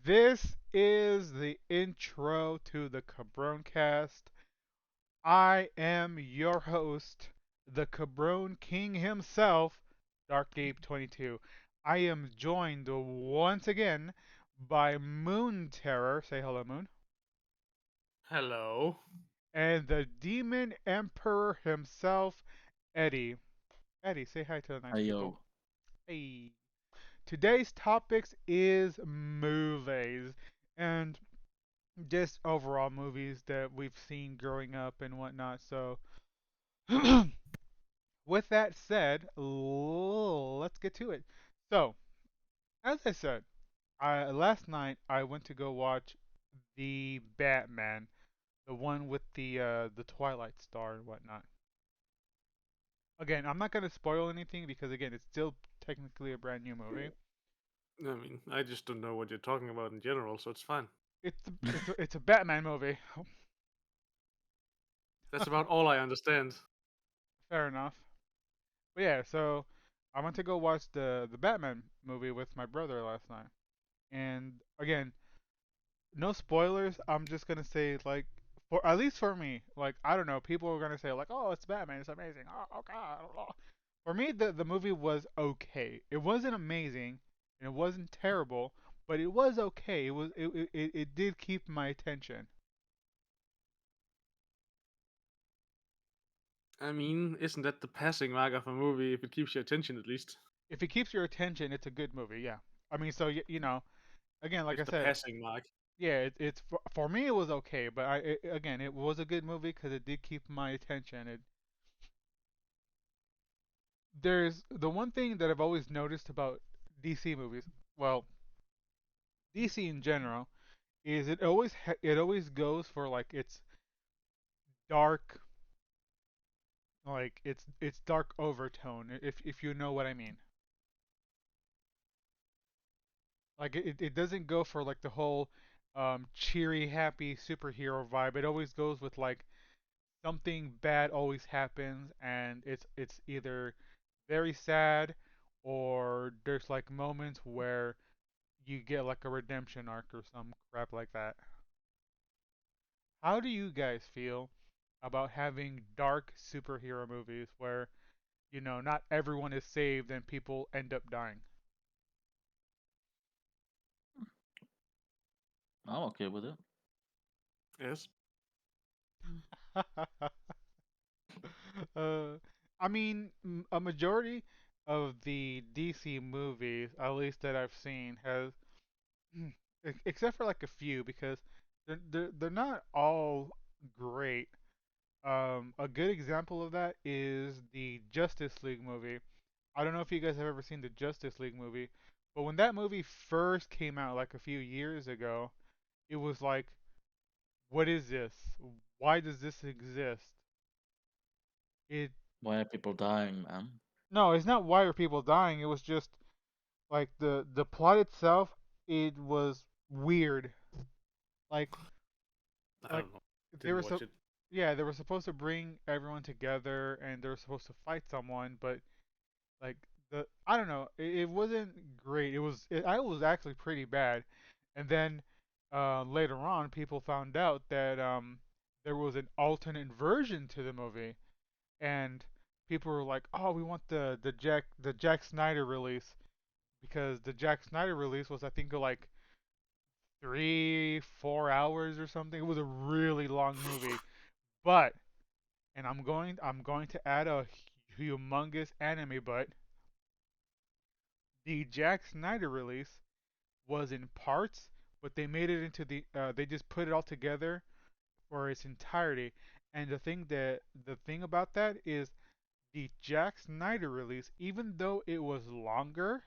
This is the intro to the Cabron cast. I am your host, the Cabron King himself, DarkGabe22. I am joined once again by Moonterror. Say hello, Moon. Hello. And the Demon Emperor himself, Eddie. Eddie, say hi to the nice people. Ayo. Hey. Today's topics is movies. And just overall movies that we've seen growing up and whatnot. So, with that said, let's get to it. So, as I said, last night I went to go watch the Batman, the one with the Twilight Star and whatnot. Again, I'm not gonna spoil anything because again, it's still technically a brand new movie. I just don't know what you're talking about in general, so it's fine. It's a Batman movie. That's about all I understand. Fair enough. But yeah, so I went to go watch the Batman movie with my brother last night. And again, no spoilers. I'm just gonna say like for at least for me, like I don't know, people are gonna say like, oh, it's Batman, it's amazing. Oh God. Oh. For me, the movie was okay. It wasn't amazing, and it wasn't terrible, but it was okay. It did keep my attention. Isn't that the passing mark of a movie if it keeps your attention at least? If it keeps your attention, it's a good movie. Yeah. I mean, so you know, again, like It's I the said, passing mark. yeah, it's for me it was okay, but again it was a good movie because it did keep my attention. There's the one thing that I've always noticed about DC movies, well, DC in general, is it always goes for like its dark, like it's dark overtone, if you know what I mean. Like it doesn't go for like the whole cheery, happy superhero vibe. It always goes with like something bad always happens, and it's either very sad or there's like moments where you get like a redemption arc or some crap like that. How do you guys feel about having dark superhero movies where, not everyone is saved and people end up dying? I'm okay with it. Yes. uh, I mean, a majority of the DC movies, at least that I've seen, has, except for like a few, because they're not all great. A good example of that is the Justice League movie. I don't know if you guys have ever seen the Justice League movie, but when that movie first came out, like a few years ago, it was like, what is this? Why does this exist? It Why are people dying, man? No, it's not why are people dying. It was just like the plot itself. It was weird. Like I like don't know. they Didn't were watch so it. yeah, they were supposed to bring everyone together and they were supposed to fight someone, but like I don't know, it wasn't great. I was actually pretty bad. And then later on, people found out that there was an alternate version to the movie, and people were like, "Oh, we want the Jack Snyder release," because the Jack Snyder release was I think like 3 4 hours or something. It was a really long movie, but and I'm going to add a humongous anime but the Jack Snyder release was in parts, but they made it into they just put it all together for its entirety. And the thing about that is the Jack Snyder release, even though it was longer,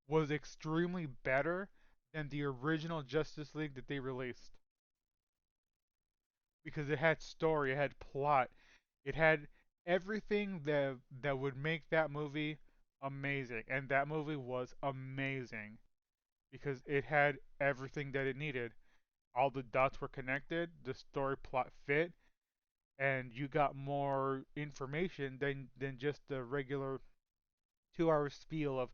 was extremely better than the original Justice League that they released because it had story, it had plot, it had everything that would make that movie amazing. And that movie was amazing because it had everything that it needed. All the dots were connected, the story plot fit, and you got more information than just the regular 2 hour spiel of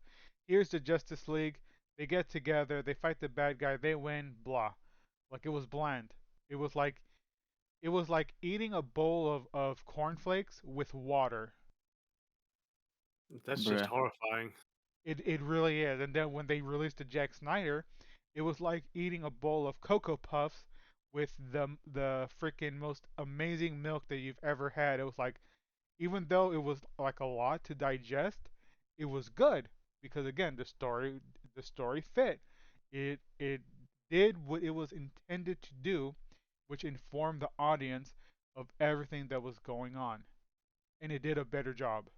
here's the Justice League. They get together, they fight the bad guy, they win, blah. Like it was bland. It was like it was like eating a bowl of cornflakes with water. That's just Bruh. horrifying. It really is. And then when they released the Jack Snyder, it was like eating a bowl of Cocoa Puffs with the freaking most amazing milk that you've ever had. It was like even though it was like a lot to digest, it was good because again the story fit. It did what it was intended to do, which informed the audience of everything that was going on, and it did a better job.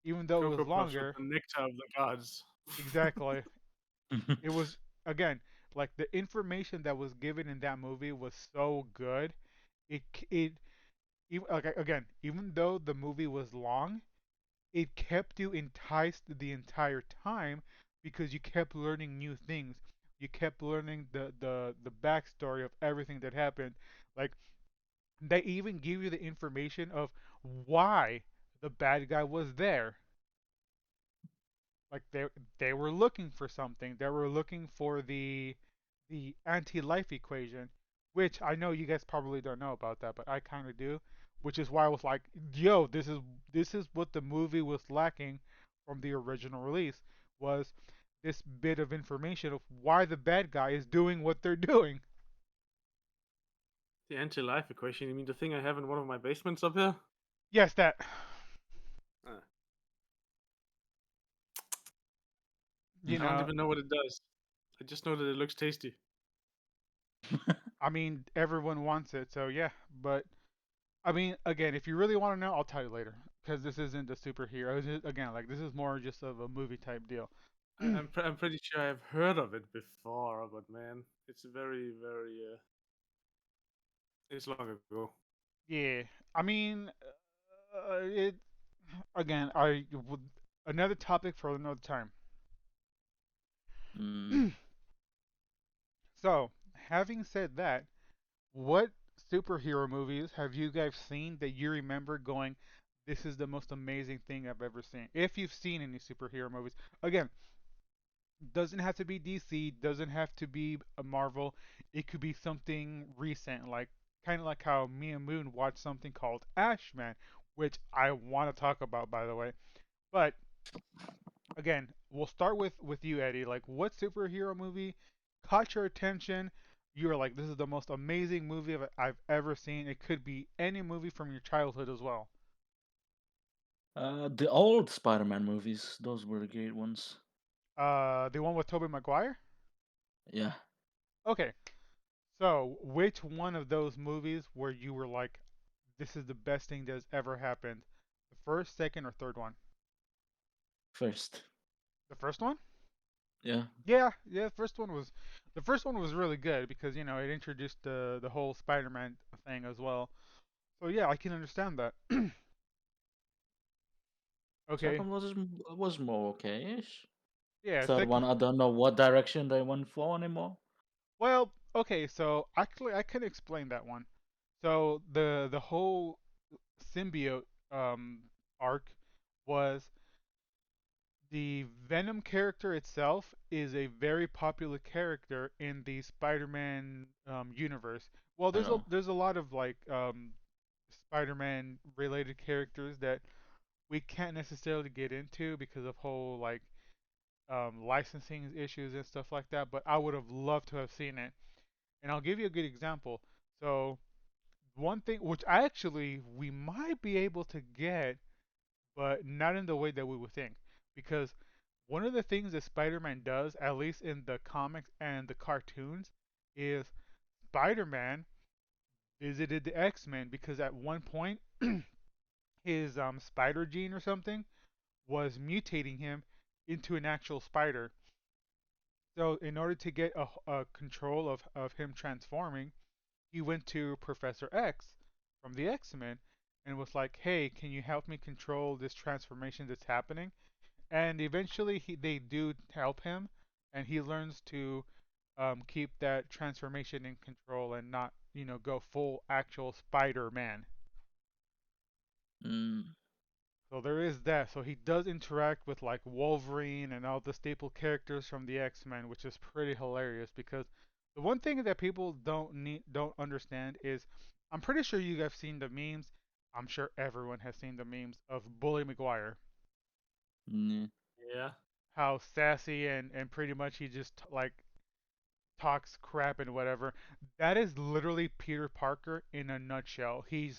Even though it was Cocoa Puffs with longer, the nectar of the gods. exactly. It was again like the information that was given in that movie was so good. It even like again, even though the movie was long, it kept you enticed the entire time because you kept learning new things. You kept learning the backstory of everything that happened. Like they even give you the information of why the bad guy was there. Like they were looking for something. They were looking for the anti-life equation, which I know you guys probably don't know about that, but I kind of do. Which is why I was like, yo, this is what the movie was lacking from the original release was this bit of information of why the bad guy is doing what they're doing. The anti-life equation. You mean the thing I have in one of my basements up here? Yes, that. Uh, You I don't know, even know what it does. I just know that it looks tasty. I mean, everyone wants it, so yeah. But I mean, again, if you really want to know, I'll tell you later because this isn't a superhero. Again, like this is more just of a movie type deal. I'm pretty sure I've heard of it before, but man, it's very very it's long ago. Yeah, I mean, it again. I would another topic for another time. Mm. So, having said that, what superhero movies have you guys seen that you remember going, "This is the most amazing thing I've ever seen"? If you've seen any superhero movies, again, doesn't have to be DC, doesn't have to be a Marvel. It could be something recent, like kind of like how me and Moon watched something called Ashman, which I want to talk about, by the way. But again, we'll start with you, Eddie. Like, what superhero movie caught your attention? You were like, "This is the most amazing movie I've ever seen." It could be any movie from your childhood as well. The old Spider-Man movies, those were the great ones. The one with Tobey Maguire. Yeah, Okay, so which one of those movies where you were like, "This is the best thing that's ever happened"? The first, second, or third one? first. The first one? Yeah. Yeah. The first one was really good because it introduced the whole Spider-Man thing as well. So yeah, I can understand that. Okay, Second was more okay-ish. yeah, Third second. one, I don't know what direction they went for anymore. Well, okay, so actually I can explain that one. So the whole symbiote arc was the Venom character itself is a very popular character in the Spider-Man universe. Well, I there's a know. there's a lot of like Spider-Man related characters that we can't necessarily get into because of whole like licensing issues and stuff like that. But I would have loved to have seen it, and I'll give you a good example. So one thing which actually we might be able to get, but not in the way that we would think, because one of the things that Spider-Man does, at least in the comics and the cartoons, is Spider-Man visited the X-Men because at one point his spider gene or something was mutating him into an actual spider. So in order to get a control of him transforming, he went to Professor X from the X-Men and was like, "Hey, can you help me control this transformation that's happening?" And eventually they do help him, and he learns to keep that transformation in control and not go full actual Spider-Man. Mm. So there is that. So he does interact with like Wolverine and all the staple characters from the X-Men, which is pretty hilarious because the one thing that people don't understand is I'm pretty sure you guys have seen the memes. I'm sure everyone has seen the memes of Bully McGuire. Yeah. Yeah. How sassy and pretty much he just like talks crap and whatever. That is literally Peter Parker in a nutshell. He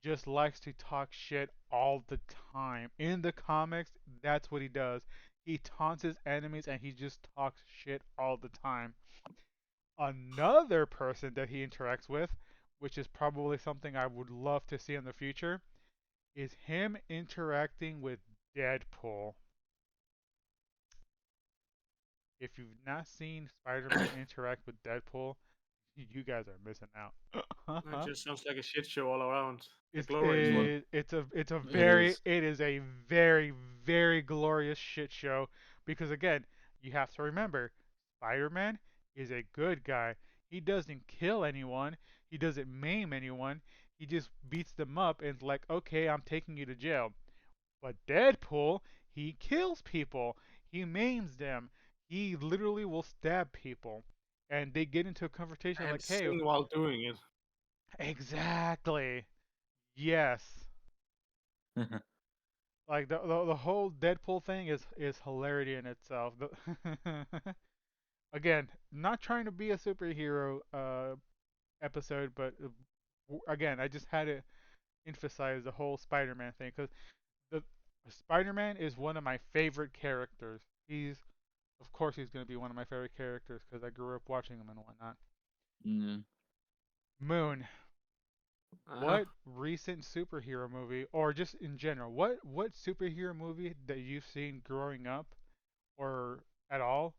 just likes to talk shit all the time. In the comics, that's what he does. He taunts his enemies and he just talks shit all the time. Another person that he interacts with, which is probably something I would love to see in the future, is him interacting with Deadpool. If you've not seen Spider-Man interact with Deadpool, you guys are missing That out. just sounds like a shit show all around. A It's glorious one. Yeah. it's a It very is. it is a very very glorious shit show because again you have to remember Spider-Man is a good guy. He doesn't kill anyone. He doesn't maim anyone. He just beats them up and is like, okay, I'm taking you to jail. But Deadpool, he kills people. He maims them. He literally will stab people. And they get into a confrontation And like, hey, sing while doing it. exactly. Yes. Like the whole Deadpool thing is hilarity in itself. Again, not trying to be a superhero episode, but again, I just had to emphasize the whole Spider-Man thing because the Spider-Man is one of my favorite characters. Of course, he's going to be one of my favorite characters because I grew up watching him and whatnot. Yeah. Moon, Uh huh. what recent superhero movie, or just in general, what superhero movie that you've seen growing up or at all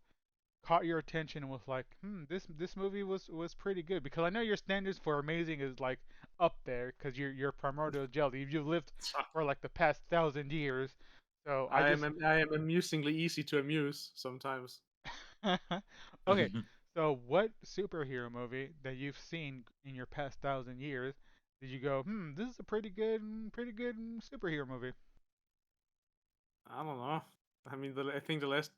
caught your attention and was like, this movie was pretty good? Because I know your standards for amazing is like up there because you're primordial jelly. You've lived for like the past 1,000 years, so I just I am amusingly easy to amuse sometimes. okay. So what superhero movie that you've seen in your past 1,000 years did you go, this is a pretty good superhero movie? I don't know. I mean, I think the last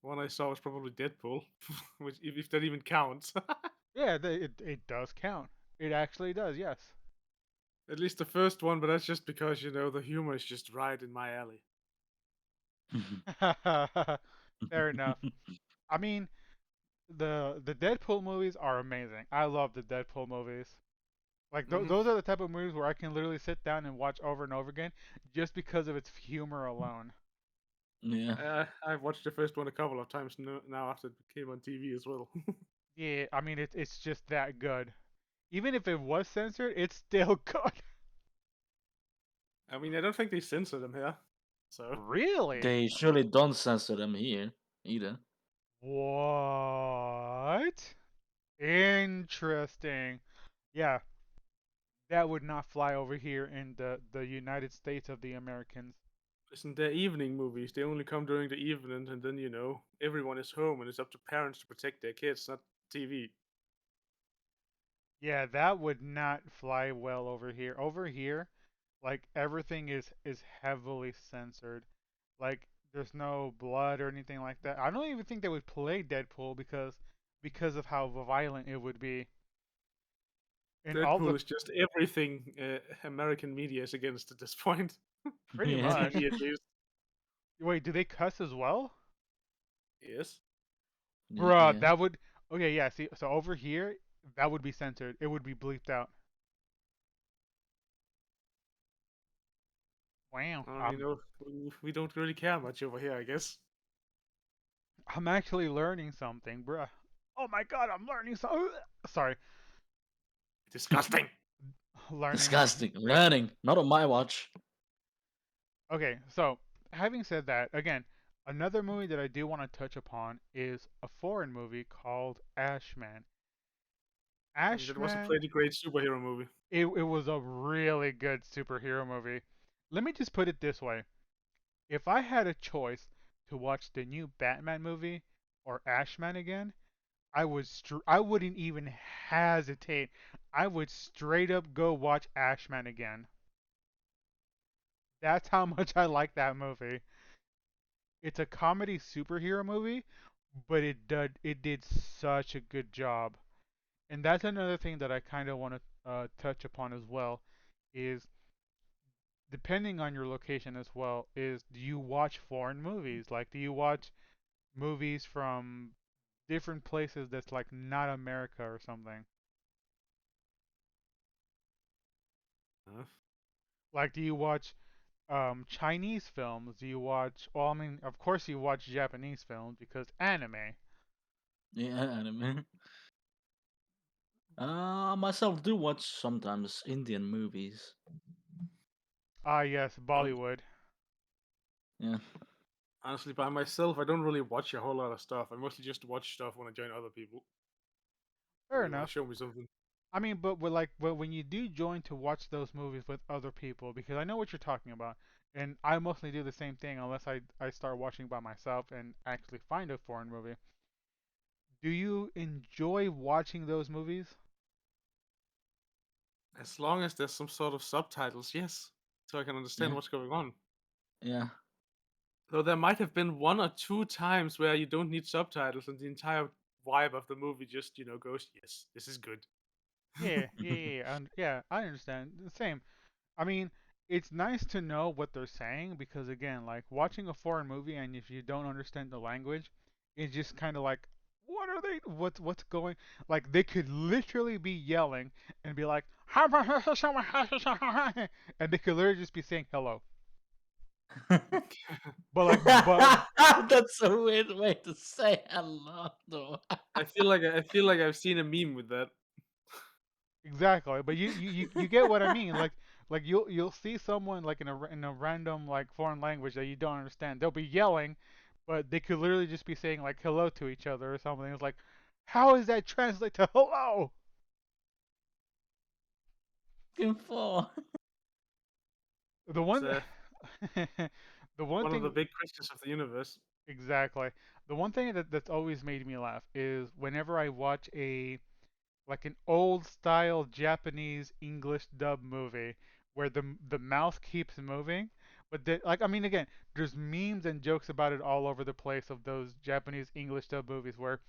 one I saw was probably Deadpool, which if that even counts. Yeah, it does count. It actually does. Yes. At least the first one, but that's just because the humor is just right in my alley. Fair enough. I mean, the Deadpool movies are amazing. I love the Deadpool movies. Like Hmm. those are the type of movies where I can literally sit down and watch over and over again just because of its humor alone. Yeah. I've watched the first one a couple of times now after it came on TV as well. Yeah, I mean it's just that good. Even if it was censored, it's still good. I mean, I don't think they censor them here, so Really? They surely don't censor them here either. What? Interesting. Yeah, that would not fly over here in the United States of the Americans. listen, they're evening movies. They only come during the evening, and then everyone is home, and it's up to parents to protect their kids, not TV. Yeah, that would not fly well over here. Over here, like everything is heavily censored. Like there's no blood or anything like that. I don't even think they would play Deadpool because of how violent it would be. And all Deadpool the is just everything American media is against at this point. pretty Yeah. much. TV at least. Wait, do they cuss as well? Yes. Bruh, Yeah. that would okay, yeah, see so over here that would be censored. It would be bleeped out. Wow. I don't know. We don't really care much over here, I guess. I'm actually learning something, bruh. Oh my god, I'm learning so sorry. Disgusting. Learning. Disgusting. Learning. Not on my watch. Okay, so having said that, again, another movie that I do want to touch upon is a foreign movie called Ashman. And that was a Ashman, pretty great superhero movie. it was a really good superhero movie. Let me just put it this way. If I had a choice to watch the new Batman movie or Ashman again, I wouldn't even hesitate. I would straight up go watch Ashman again. That's how much I like that movie. It's a comedy superhero movie, but it did such a good job. And that's another thing that I kind of want to touch upon as well is depending on your location as well is do you watch foreign movies? Like do you watch movies from different places that's like not America or something? Huh? Like do you watch Chinese films? Do you watch well I mean of course you watch Japanese films because anime. Yeah, anime. Myself do watch sometimes Indian movies. Ah yes, Hon- Bollywood. Yeah, Honestly, by myself, I don't really watch a whole lot of stuff. I mostly just watch stuff when I join other people. When Fair they want to enough. show me something. I mean, but when you do join to watch those movies with other people, because I know what you're talking about, and I mostly do the same thing unless I start watching by myself and actually find a foreign movie. Do you enjoy watching those movies? As long as there's some sort of subtitles, yes, so I can understand yeah, what's going on. yeah. Though there might have been one or two times where you don't need subtitles and the entire vibe of the movie just, goes, yes, this is good. Yeah, I understand. The same. I mean, it's nice to know what they're saying because again, like watching a foreign movie and if you don't understand the language, it's just kind of like what are they what's going like they could literally be yelling and be like and they could literally just be saying hello. But That's a weird way to say hello, though. I feel like I've seen a meme with that. exactly, but you get what I mean. Like you'll see someone like in a random like foreign language that you don't understand. They'll be yelling, but they could literally just be saying like hello to each other or something. It's like, how does that translate to hello? Looking for. The It's one, the one one of the thing big questions of the universe. exactly. The one thing that's always made me laugh is whenever I watch a like an old style Japanese English dub movie where the mouth keeps moving. But like I mean again, there's memes and jokes about it all over the place of those Japanese English dub movies where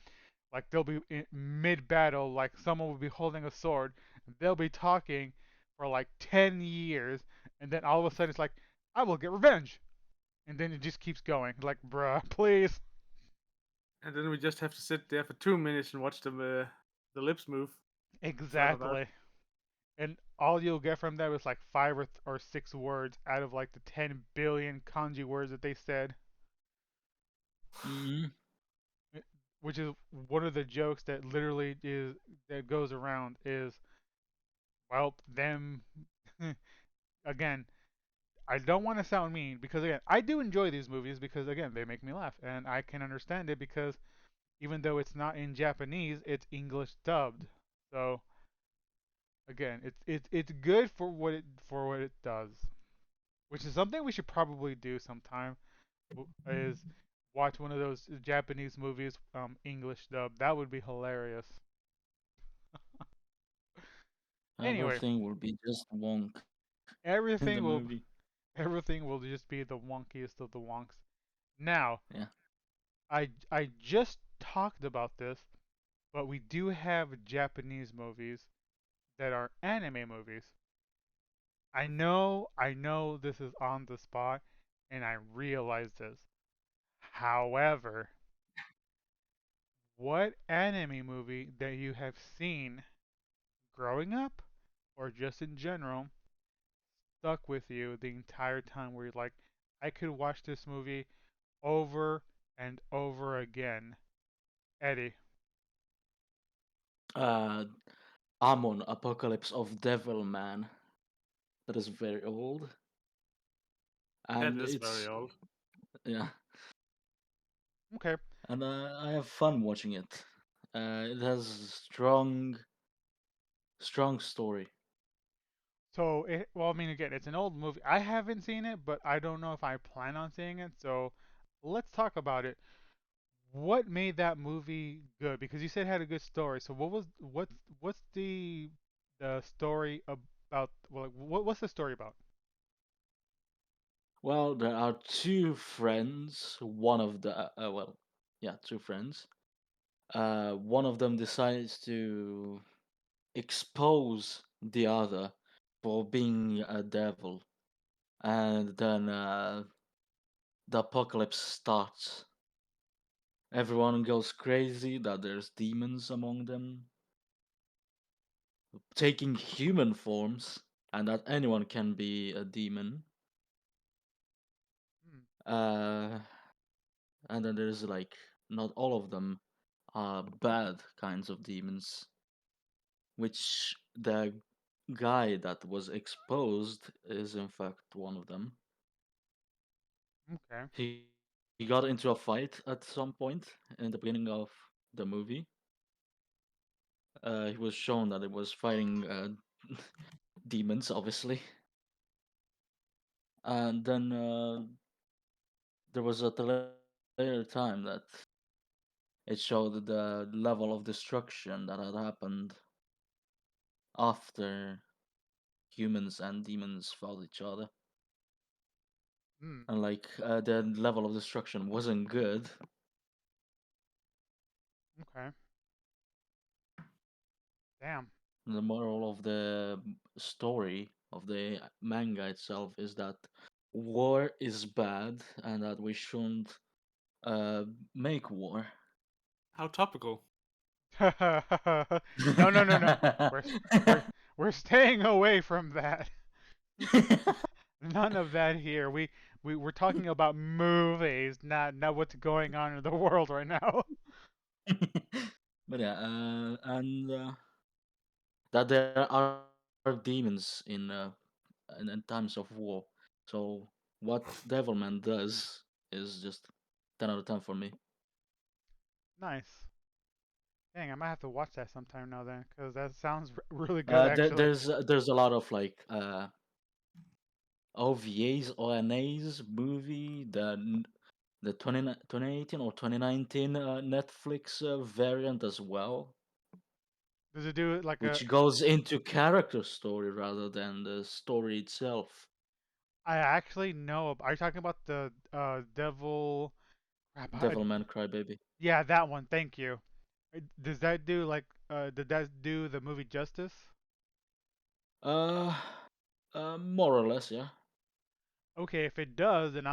like they'll be in mid battle, like someone will be holding a sword, and they'll be talking for like 10 years, and then all of a sudden it's like, I will get revenge. And then it just keeps going. Like, bruh, please. And then we just have to sit there for 2 minutes and watch them the lips move. Forever that. Exactly. And all you'll get from that is like five or six words out of like the 10 billion kanji words that they said, Mm, which is one of the jokes that literally is that goes around is well them again. I don't want to sound mean because again I do enjoy these movies because again they make me laugh and I can understand it because even though it's not in Japanese, it's English dubbed. So again, it's good for what it does, which is something we should probably do sometime. Is watch one of those Japanese movies, English dub. That would be hilarious. Anyway, everything will be just wonk in the everything will movie. everything will just be the wonkiest of the wonks. Now, Yeah. I just talked about this, but we do have Japanese movies that are anime movies. I know this is on the spot, and I realize this. However, what anime movie that you have seen growing up or just in general stuck with you the entire time where you're like, I could watch this movie over and over again? Eddie. Uh, Amon, Apocalypse of Devil Man. That is very old, That and is very it's old. yeah, Okay. and I have fun watching it. It has strong story. So, well, I mean, again, it's an old movie. I haven't seen it, but I don't know if I plan on seeing it. So, let's talk about it. What made that movie good? Because you said it had a good story. So, what's the story about? Well, what's the story about? Well, there are two friends. One of the well, yeah, two friends. One of them decides to expose the other for being a devil, and then the apocalypse starts. Everyone goes crazy that there's demons among them, taking human forms, and that anyone can be a demon. Hmm. Uh, and then there's like not all of them are bad kinds of demons, which the guy that was exposed is in fact one of them. Okay. He got into a fight at some point in the beginning of the movie. He was shown that it was fighting demons, obviously, and then there was a later time that it showed the level of destruction that had happened after humans and demons fought each other, Hmm. and like the level of destruction wasn't good. Okay. Damn. The moral of the story of the manga itself is that war is bad and that we shouldn't uh, make war. How topical. No, no, no, no. We're we're we're staying away from that. None of that here. We're talking about movies, not what's going on in the world right now. But yeah, and that there are demons in times of war. So what Devilman does is just 10 out of 10 for me. Nice. Dang, I might have to watch that sometime now then, because that sounds really good actually. There's a lot of like OVAs or NAs movie the 2018 or 2019 Netflix variant as well, Does it do like a? which goes into character story rather than the story itself. I actually know. Are you talking about the Devil? Crap. Devilman Crybaby. Yeah, that one. Thank you. Does that do like? Did that do the movie justice? Uh, more or less, yeah. Okay, if it does, then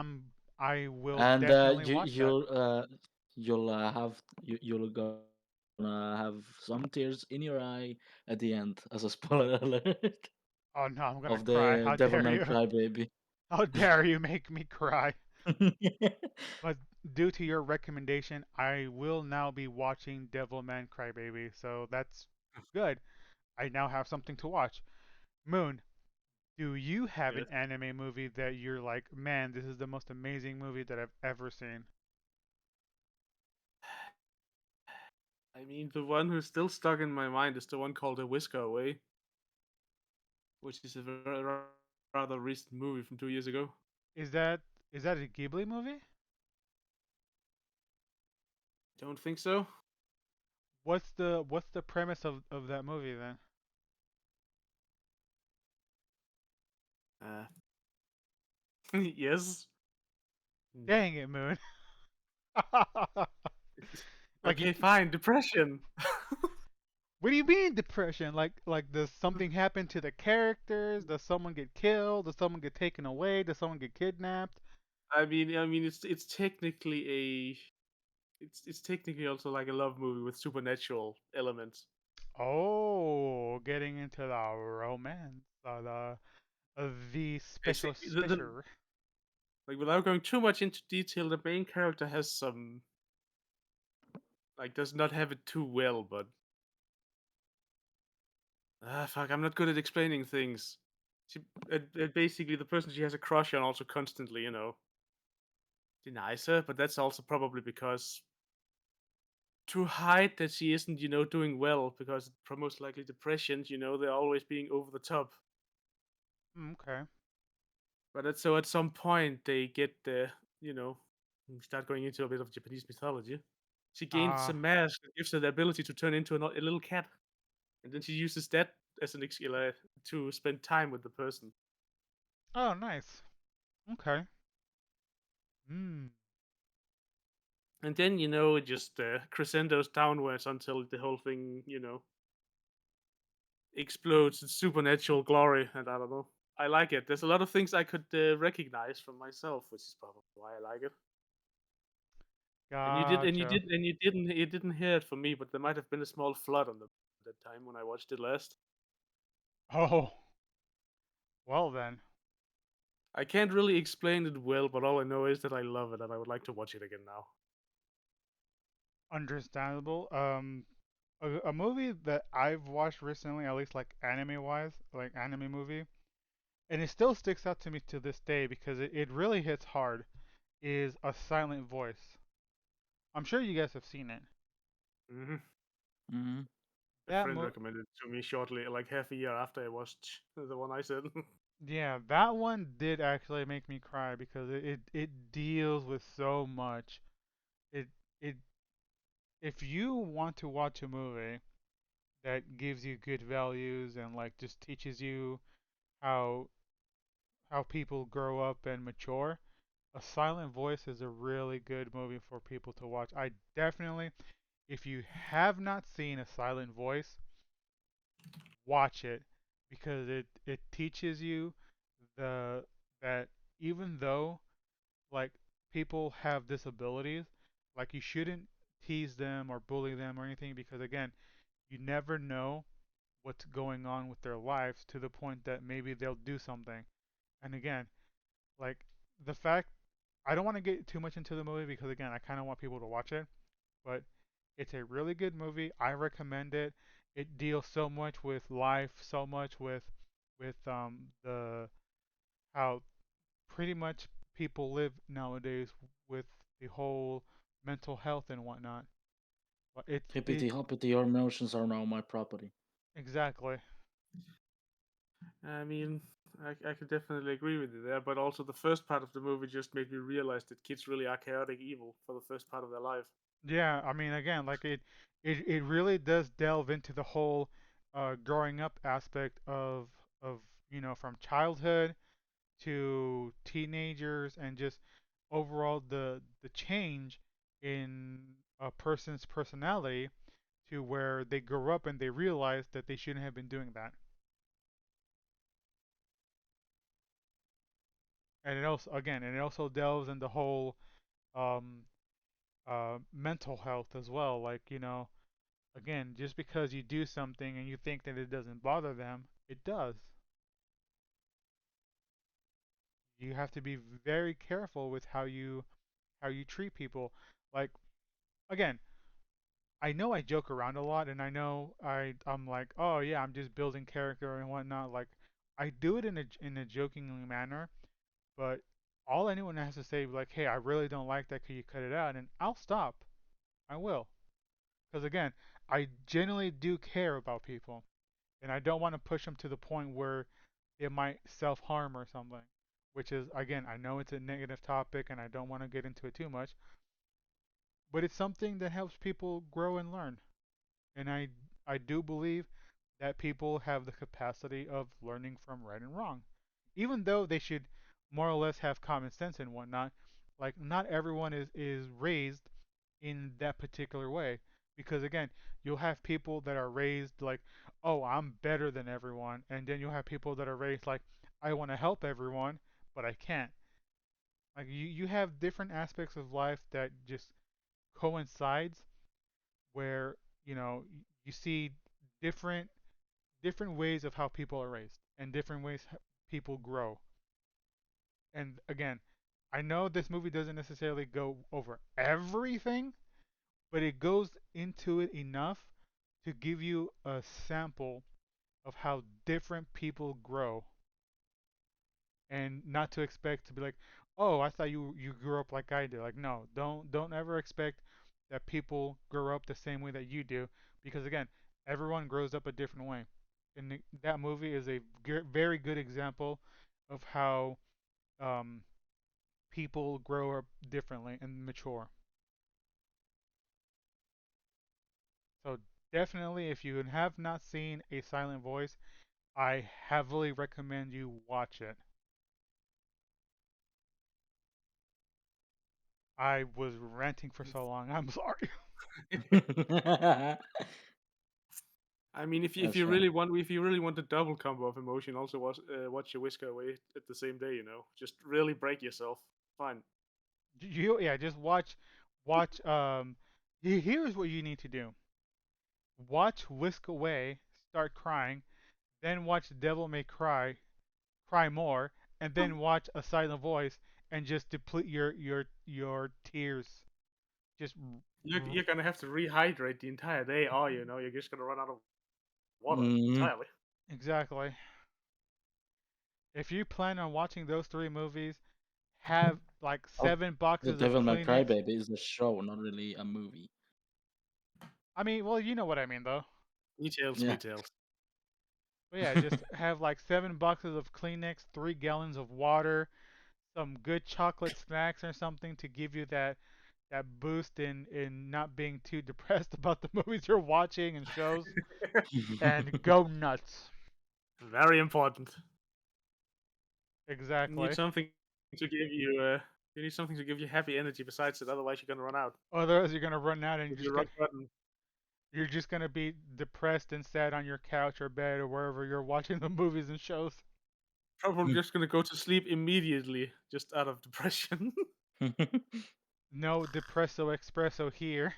I will And definitely watch that. you'll gonna have some tears in your eye at the end as a spoiler alert Oh no, I'm of gonna cry. the How dare Devilman you? Crybaby. How dare you make me cry? But due to your recommendation, I will now be watching Devilman Crybaby, so that's good. I now have something to watch. Moon, do you have Yes. an anime movie that you're like, man, this is the most amazing movie that I've ever seen? I mean, the one who's still stuck in my mind is the one called A Whisker Away, which is a rather recent movie from 2 years ago. Is that is that a Ghibli movie? Don't think so. What's the premise of that movie then? Uh, yes. Mm. Dang it, Moon. Like Okay, fine. Depression. what do you mean depression? Like does something happen to the characters? Does someone get killed? Does someone get taken away? Does someone get kidnapped? I mean, it's technically it's technically also like a love movie with supernatural elements. Oh, getting into the romance, the special Basically, the special. like without going too much into detail, the main character has some like does not have it too well, but fuck, I'm not good at explaining things. She basically the person she has a crush on also constantly, denies her, but that's also probably because to hide that she isn't, doing well because it promotes likely depression, they're always being over the top. Okay. But so at some point they get the, we start going into a bit of Japanese mythology. She gains a Uh mask that gives her the ability to turn into a little cat, and then she uses that as an to spend time with the person. oh, nice. Okay. Mm. And then it just crescendos downwards until the whole thing explodes in supernatural glory, and I don't know. I like it. There's a lot of things I could recognize from myself, which is probably why I like it. And you did, and you Gotcha. did, and you didn't hear it from me, but there might have been a small flood on the that time when I watched it last. Oh, well then. I can't really explain it well, but all I know is that I love it and I would like to watch it again now. Understandable. A movie that I've watched recently, at least like anime wise, like anime movie, and it still sticks out to me to this day because it really hits hard, is A Silent Voice. I'm sure you guys have seen it. Hmm. Hmm. A That friend mo recommended it to me shortly, like half a year after I watched the one I said. Yeah, that one did actually make me cry because it deals with so much. It it if you want to watch a movie that gives you good values and like just teaches you how people grow up and mature, A Silent Voice is a really good movie for people to watch. I definitely, if you have not seen A Silent Voice, watch it because it teaches you the that even though like people have disabilities, like you shouldn't tease them or bully them or anything because again, you never know what's going on with their lives to the point that maybe they'll do something. And again, like the fact I don't want to get too much into the movie because again, I kind of want people to watch it, but it's a really good movie. I recommend it. It deals so much with life, so much with the how pretty much people live nowadays with the whole mental health and whatnot. But it Hippity hoppity, your emotions are now my property. exactly. I mean, I could definitely agree with you there, but also the first part of the movie just made me realize that kids really are chaotic evil for the first part of their life. Yeah, I mean again, like it really does delve into the whole growing up aspect of from childhood to teenagers and just overall the change in a person's personality to where they grow up and they realize that they shouldn't have been doing that. And it also delves in the whole um, mental health as well. Like again, just because you do something and you think that it doesn't bother them, it does. You have to be very careful with how you treat people. Like again, I know I joke around a lot, and I know I'm like, oh yeah, I'm just building character and whatnot. Like I do it in a jokingly manner, but all anyone has to say, like, hey, I really don't like that. Could you cut it out? And I'll stop. I will, because again, I genuinely do care about people, and I don't want to push them to the point where it might self harm or something. Which is again, I know it's a negative topic, and I don't want to get into it too much, but it's something that helps people grow and learn. And I do believe that people have the capacity of learning from right and wrong. Even though they should more or less have common sense and whatnot, like not everyone is raised in that particular way. Because again, you'll have people that are raised like, oh, I'm better than everyone, and then you'll have people that are raised like, I want to help everyone, but I can't. Like you have different aspects of life that just coincides where you see different different ways of how people are raised and different ways people grow. And again, I know this movie doesn't necessarily go over everything, but it goes into it enough to give you a sample of how different people grow and not to expect to be like, "Oh, I thought you grew up like I did." Like, no, don't ever expect that people grow up the same way that you do because again, everyone grows up a different way. And that movie is a very good example of how um, people grow up differently and mature. So definitely, if you have not seen A Silent Voice, I heavily recommend you watch it. I was ranting for so long. I'm sorry. I mean, if That's you fine. really want the double combo of emotion, also watch your Whisker Away at the same day. You know, just really break yourself. Fine. Yeah, just watch. Here's what you need to do: watch Whisk Away, start crying, then watch Devil May Cry, cry more, and then watch A Silent Voice and just deplete your tears. Just You're gonna have to rehydrate the entire day, or you know, you're just gonna run out of water Mm, entirely. exactly. If you plan on watching those three movies, have like oh, seven the boxes of Devil May Cry Kleenex. Baby is a show, not really a movie. I mean, well, you know what I mean, though. Details, Yeah. details. But yeah, just have like 7 boxes of Kleenex, 3 gallons of water, some good chocolate snacks or something to give you that boost in not being too depressed about the movies you're watching and shows, and go nuts. Very important. You need Exactly. something to give you. You need something to give you happy energy besides it. Otherwise, you're gonna run out. Otherwise, you're gonna run out and If you rock button, you're just gonna be depressed and sad on your couch or bed or wherever you're watching the movies and shows. probably just gonna go to sleep immediately, just out of depression. No depresso espresso here.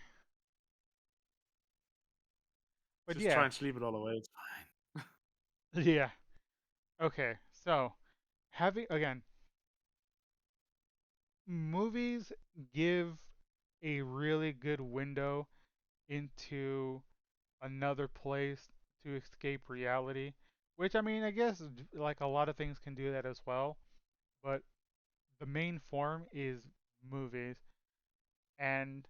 But Just try yeah, and sleep it all away. It's fine. yeah. Okay, so having again, movies give a really good window into another place to escape reality, which I mean, I guess like a lot of things can do that as well, but the main form is movies, and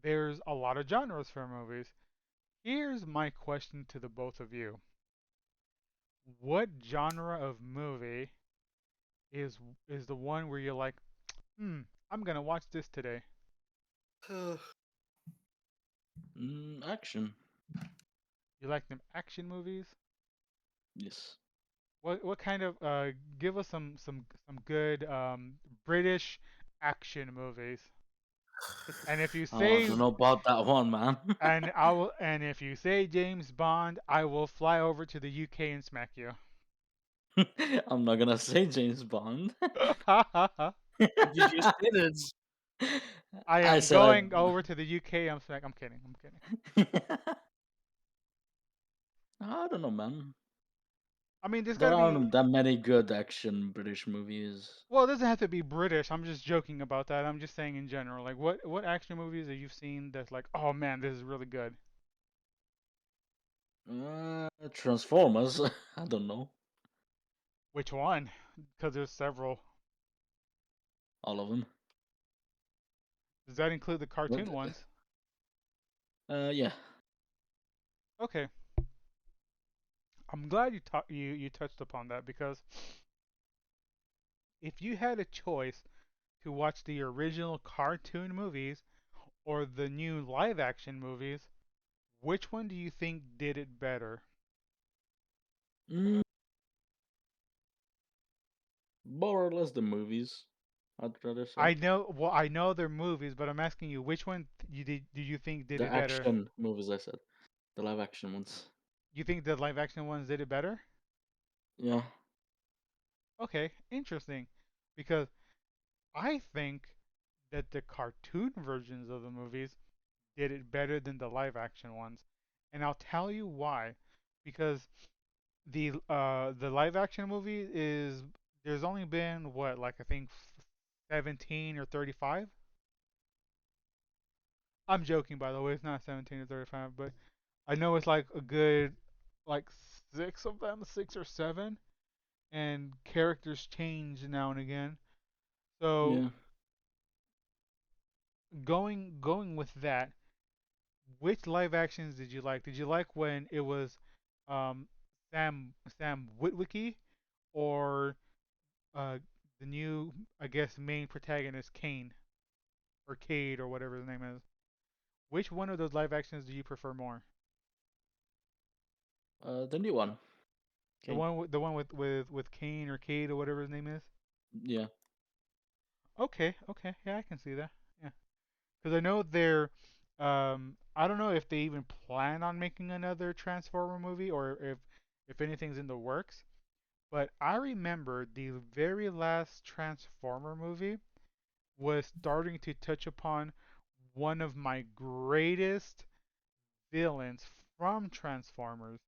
there's a lot of genres for movies. Here's my question to the both of you. What genre of movie is is the one where you're like, hmm, I'm gonna watch this today? Action. You like them action movies? Yes. What kind of give us some good British action movies. And if you Oh, I say don't know about that one, man. and if you say James Bond, I will fly over to the UK and smack you. I'm not gonna say James Bond. But you just did it. I I am said going over to the UK. I'm kidding. I'm kidding. I don't know, man. I mean, there's got There to be. aren't that many good action British movies. Well, it doesn't have to be British. I'm just joking about that. I'm just saying in general. Like, what action movies that you've seen that's like, oh man, this is really good. Transformers. I don't know. Which one? Because there's several. All of them. Does that include the But cartoon ones? yeah. Okay, I'm glad you touched upon that because if you had a choice to watch the original cartoon movies or the new live action movies, which one do you think did it better? Mm, more or less the movies. I'd rather say I know they're movies, but I'm asking you which one do you think did the it better? action movies. I said the live action ones. You think the live action ones did it better? Yeah. Okay, interesting. Because I think that the cartoon versions of the movies did it better than the live action ones. And I'll tell you why. Because the live action movie is there's only been what like I think 17 or 35. I'm joking by the way, it's not 17 or 35, but I know it's like a good like 6 of them, 6 or 7, and characters change now and again. So Yeah. going with that, which live actions did you like? Did you like when it was um, Sam Witwicky or uh, the new I guess main protagonist Kane or Cade or whatever his name is? Which one of those live actions do you prefer more? The new one. The Okay. one with Kane or Cade or whatever his name is? Yeah. Okay, okay, yeah, I can see that. Yeah, because I know they're. I don't know if they even plan on making another Transformer movie or if anything's in the works. But I remember the very last Transformer movie was starting to touch upon one of my greatest villains from Transformers.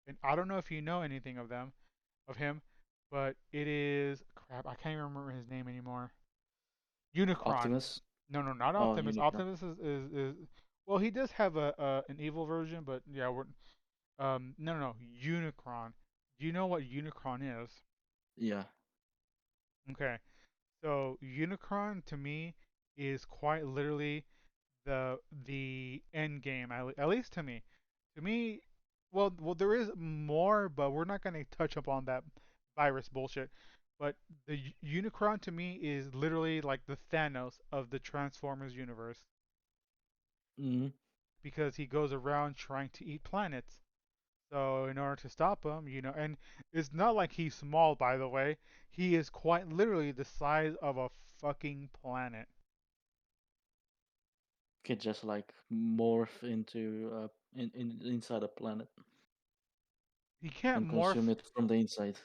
And I don't know if you know anything of him, but it is crap. I can't even remember his name anymore. Unicron. Optimus. No, no, not Oh, Optimus. Unicron. Optimus is well, he does have an evil version, but yeah, we're no, no, no, Unicron. Do you know what Unicron is? Yeah. Okay, so Unicron to me is quite literally the end game, at least to me. To me, well, there is more, but we're not going to touch upon that virus bullshit. But the Unicron to me is literally like the Thanos of the Transformers universe Hmm. because he goes around trying to eat planets. So in order to stop him, and it's not like he's small, by the way. He is quite literally the size of a fucking planet. Could just like morph into in inside a planet He can't and consume morph. it from the inside.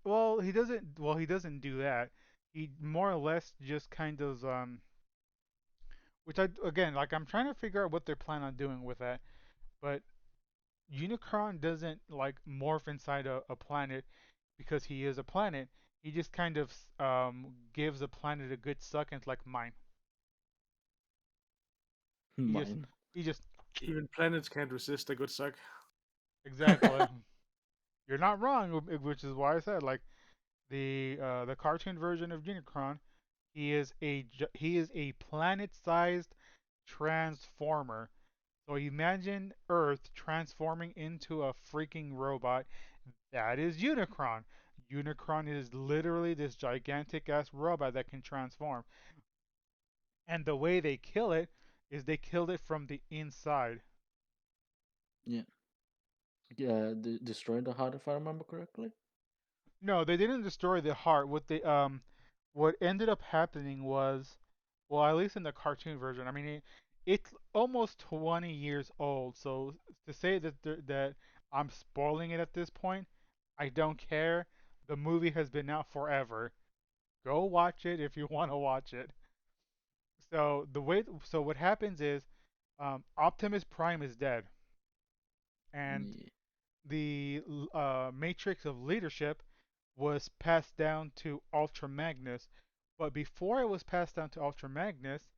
Well, he doesn't. Well, he doesn't do that. He more or less just kind of which I again like I'm trying to figure out what they're planning on doing with that. But Unicron doesn't like morph inside a planet because he is a planet. He just kind of gives a planet a good suck and it's like mine. He just Mine. he just Even planets can't resist a good suck. exactly. You're not wrong, which is why I said like the cartoon version of Unicron. He is a planet-sized transformer. So imagine Earth transforming into a freaking robot. That is Unicron. Unicron is literally this gigantic ass robot that can transform. And the way they kill it is they killed it from the inside. Yeah. Yeah. Destroy the heart, if I remember correctly. No, they didn't destroy the heart. What ended up happening was, well, at least in the cartoon version. I mean, it's almost 20 years old, so to say that I'm spoiling it at this point, I don't care. The movie has been out forever. Go watch it if you want to watch it. So what happens is, Optimus Prime is dead, and Yeah. the matrix of leadership was passed down to Ultra Magnus. But before it was passed down to Ultra Magnus,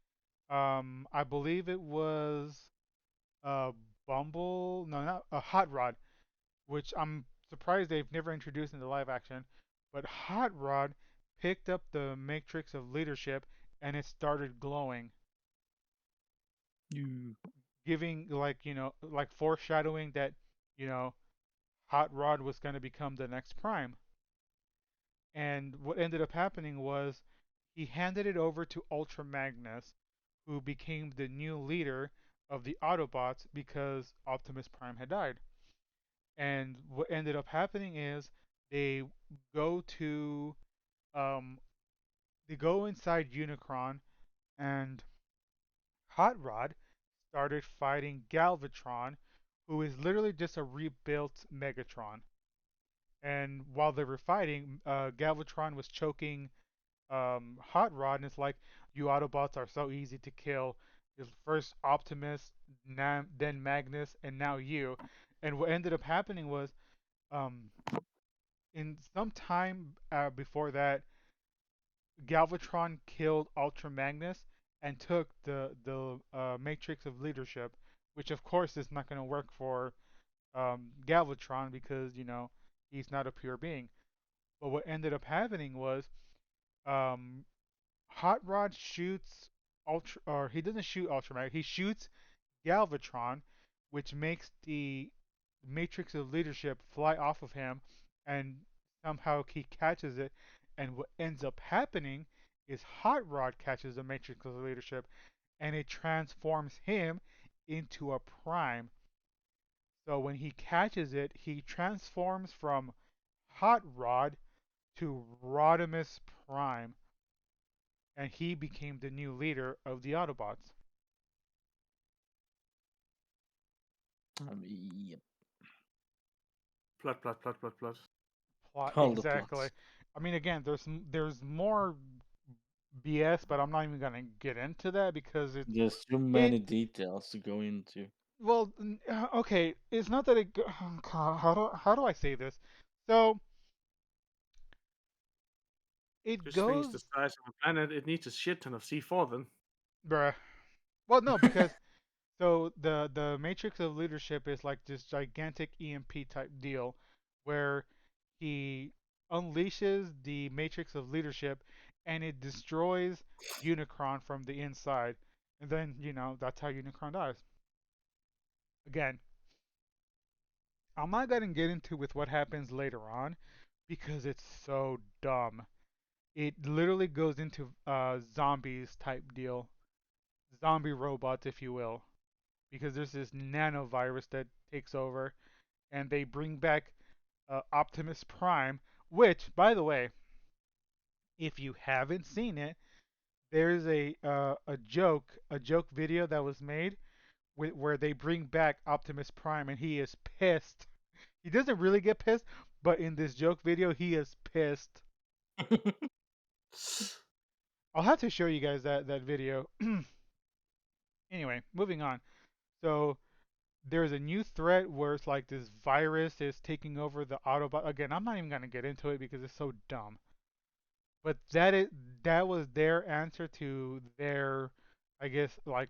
I believe it was uh, Bumble, no, not a Hot Rod, which I'm surprised they've never introduced in the live action. But Hot Rod picked up the matrix of leadership and it started glowing, You. giving like foreshadowing that you know Hot Rod was going to become the next Prime. And what ended up happening was he handed it over to Ultra Magnus, who became the new leader of the Autobots because Optimus Prime had died. And what ended up happening is they go to um, they go inside Unicron, and Hot Rod started fighting Galvatron, who is literally just a rebuilt Megatron. And while they were fighting, Galvatron was choking Hot Rod, and it's like, you Autobots are so easy to kill. It's first Optimus, then Magnus, and now you. And what ended up happening was, um, in some time before that, Galvatron killed Ultra Magnus and took the Matrix of Leadership, which of course is not going to work for Galvatron because he's not a pure being. But what ended up happening was um, Hot Rod shoots Ultra, or he doesn't shoot Ultramax. He shoots Galvatron, which makes the Matrix of Leadership fly off of him, and somehow he catches it. And what ends up happening is Hot Rod catches the Matrix of Leadership, and it transforms him into a Prime. So when he catches it, he transforms from Hot Rod to Rodimus Prime. and he became the new leader of the Autobots. Yep. Plot, plot, plot, plot, plot. Plot All the exactly. plots. I mean, again, there's more BS, but I'm not even gonna get into that because There's too it many details to go into. well, okay, it's not that how do I say this? So it This thing is goes, the size of a planet. It needs a shit ton of C4 then. bruh. Well, no, because so the matrix of leadership is like this gigantic EMP type deal, where he unleashes the matrix of leadership, and it destroys Unicron from the inside, and then that's how Unicron dies. Again, I'm not gonna get into with what happens later on because it's so dumb. It literally goes into zombies type deal, zombie robots, if you will, because there's this nanovirus that takes over, and they bring back Optimus Prime. Which, by the way, if you haven't seen it, there's a joke video that was made where they bring back Optimus Prime, and he is pissed. He doesn't really get pissed, but in this joke video, he is pissed. I'll have to show you guys that video. Anyway, moving on. So there's a new threat where it's like this virus is taking over the Autobot. Again, I'm not even gonna get into it because it's so dumb. But that was their answer to their, I guess, like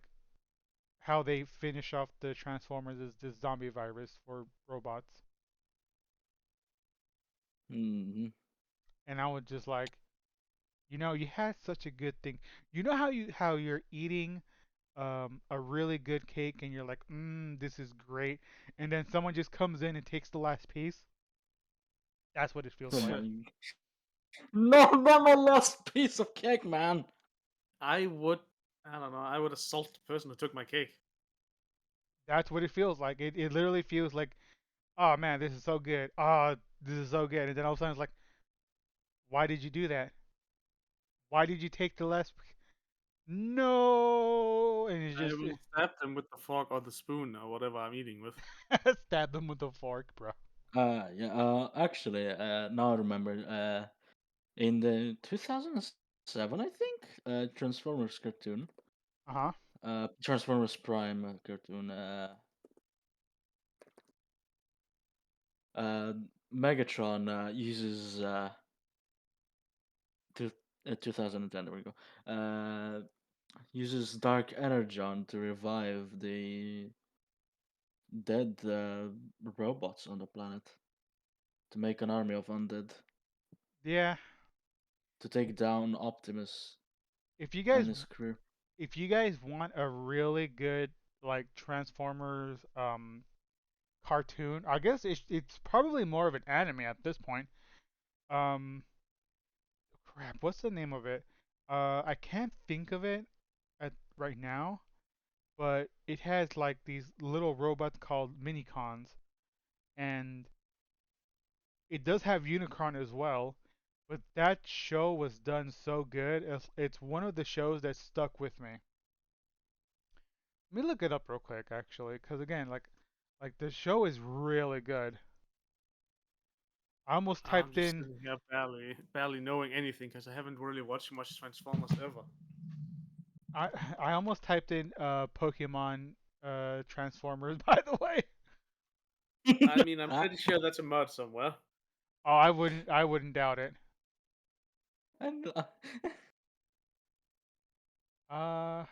how they finish off the Transformers is this zombie virus for robots. Hmm. And I was just like, you had such a good thing. You know how you're eating a really good cake and you're like, this is great, and then someone just comes in and takes the last piece. That's what it feels Oh like. my! No, not my last piece of cake, man. I would, I don't know, I would assault the person who took my cake. That's what it feels like. It literally feels like, oh man, this is so good. Oh, this is so good. And then all of a sudden it's like, why did you do that? Why did you take the last? No, and it I just will stab them with the fork or the spoon or whatever I'm eating with. stab them with a fork, bro. Yeah. Actually, now I remember. In the 2007, I think, Transformers cartoon, Uh huh. Transformers Prime cartoon. Uh, Megatron uses 2010. There we go. Uses dark energon to revive the dead robots on the planet to make an army of undead Yeah. to take down Optimus If you and guys his crew. if you guys want a really good like Transformers cartoon, I guess it's probably more of an anime at this point. Um, crap, what's the name of it? I can't think of it at right now, but it has like these little robots called minicons, and it does have Unicron as well. But that show was done so good. It's one of the shows that stuck with me. Let me look it up real quick, actually, because again, like the show is really good. I almost I'm typed just in sitting here barely knowing anything because I haven't really watched much Transformers ever. I I almost typed in Pokemon Transformers by the way. I mean, I'm pretty sure that's a mod somewhere. Oh, I wouldn't doubt it. And Uh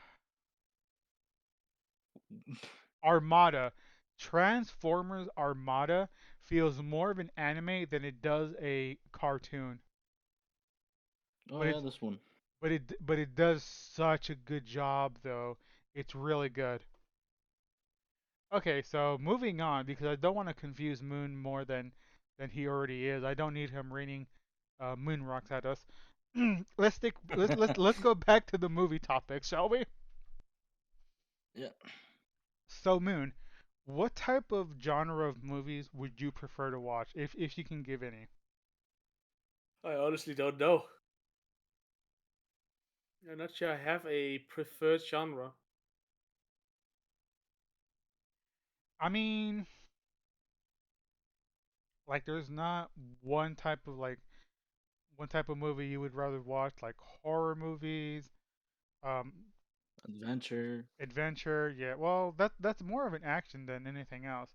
Armada. Transformers Armada feels more of an anime than it does a cartoon. oh But yeah, it's this one. but it does such a good job though. It's really good. Okay, so moving on because I don't want to confuse Moon more than he already is. I don't need him raining moon rocks at us. Let's go back to the movie topic, shall we? Yeah. So Moon, what type of genre of movies would you prefer to watch if you can give any? I honestly don't know. I'm not sure I have a preferred genre. I mean, like there's not one type of like one type of movie you would rather watch, like horror movies, um, Adventure. adventure. Yeah, well, that's more of an action than anything else.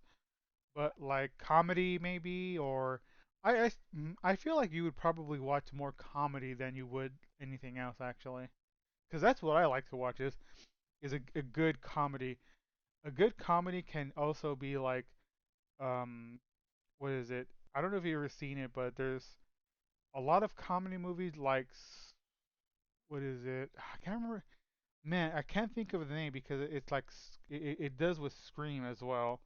But like comedy maybe, or I feel like you would probably watch more comedy than you would anything else actually, because that's what I like to watch is a good comedy. A good comedy can also be like um what is it? I don't know if you've ever seen it, but there's a lot of comedy movies like what is it? I can't remember. Man, I can't think of the name because it's like it does with Scream as well.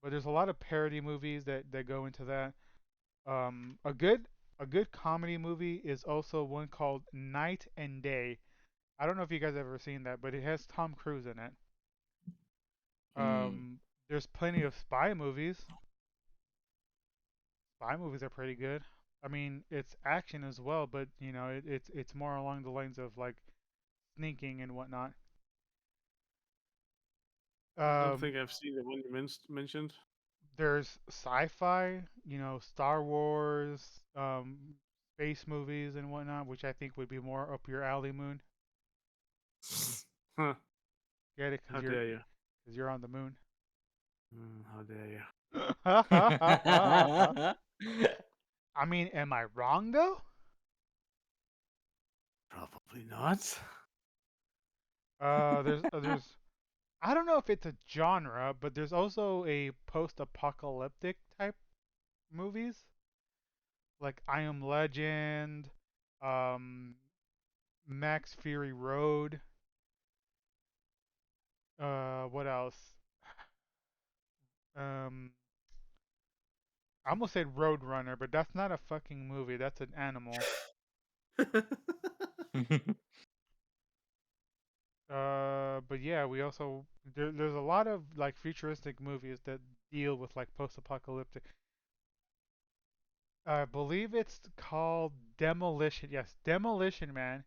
But there's a lot of parody movies that go into that. Um, a good a good comedy movie is also one called Night and Day. I don't know if you guys have ever seen that, but it has Tom Cruise in it. Mm. There's plenty of spy movies. Spy movies are pretty good. I mean, it's action as well, but you know, it's more along the lines of like sneaking and whatnot. I don't Um, think I've seen the one you mentioned. there's sci-fi, you know, Star Wars, space movies and whatnot, which I think would be more up your alley, Moon. Huh. Get it? Cause How dare you? you're on the moon. How dare you? I mean, am I wrong though? Probably not. There's I don't know if it's a genre, but there's also a post-apocalyptic type movies like I Am Legend, um, Max Fury Road. What else? Um, I almost said Roadrunner, but that's not a fucking movie. That's an animal. But yeah, we also there's a lot of like futuristic movies that deal with like post-apocalyptic. I believe it's called Demolition. Yes, Demolition Man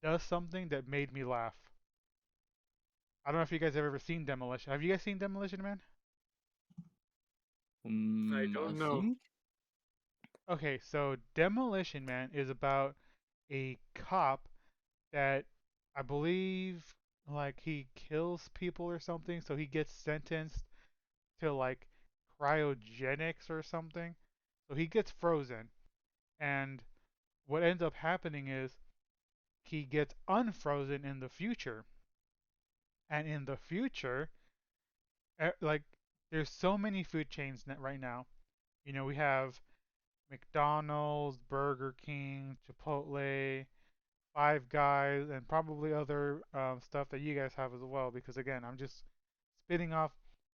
does something that made me laugh. I don't know if you guys have ever seen Demolition. Have you guys seen Demolition Man? I I don't know. think. Okay, so Demolition Man is about a cop that I believe like he kills people or something, so he gets sentenced to like cryogenics or something. So he gets frozen, and what ends up happening is he gets unfrozen in the future. And in the future, like there's so many food chains right now. You know, we have McDonald's, Burger King, Chipotle, Five Guys, and probably other stuff that you guys have as well. Because again, I'm just spitting off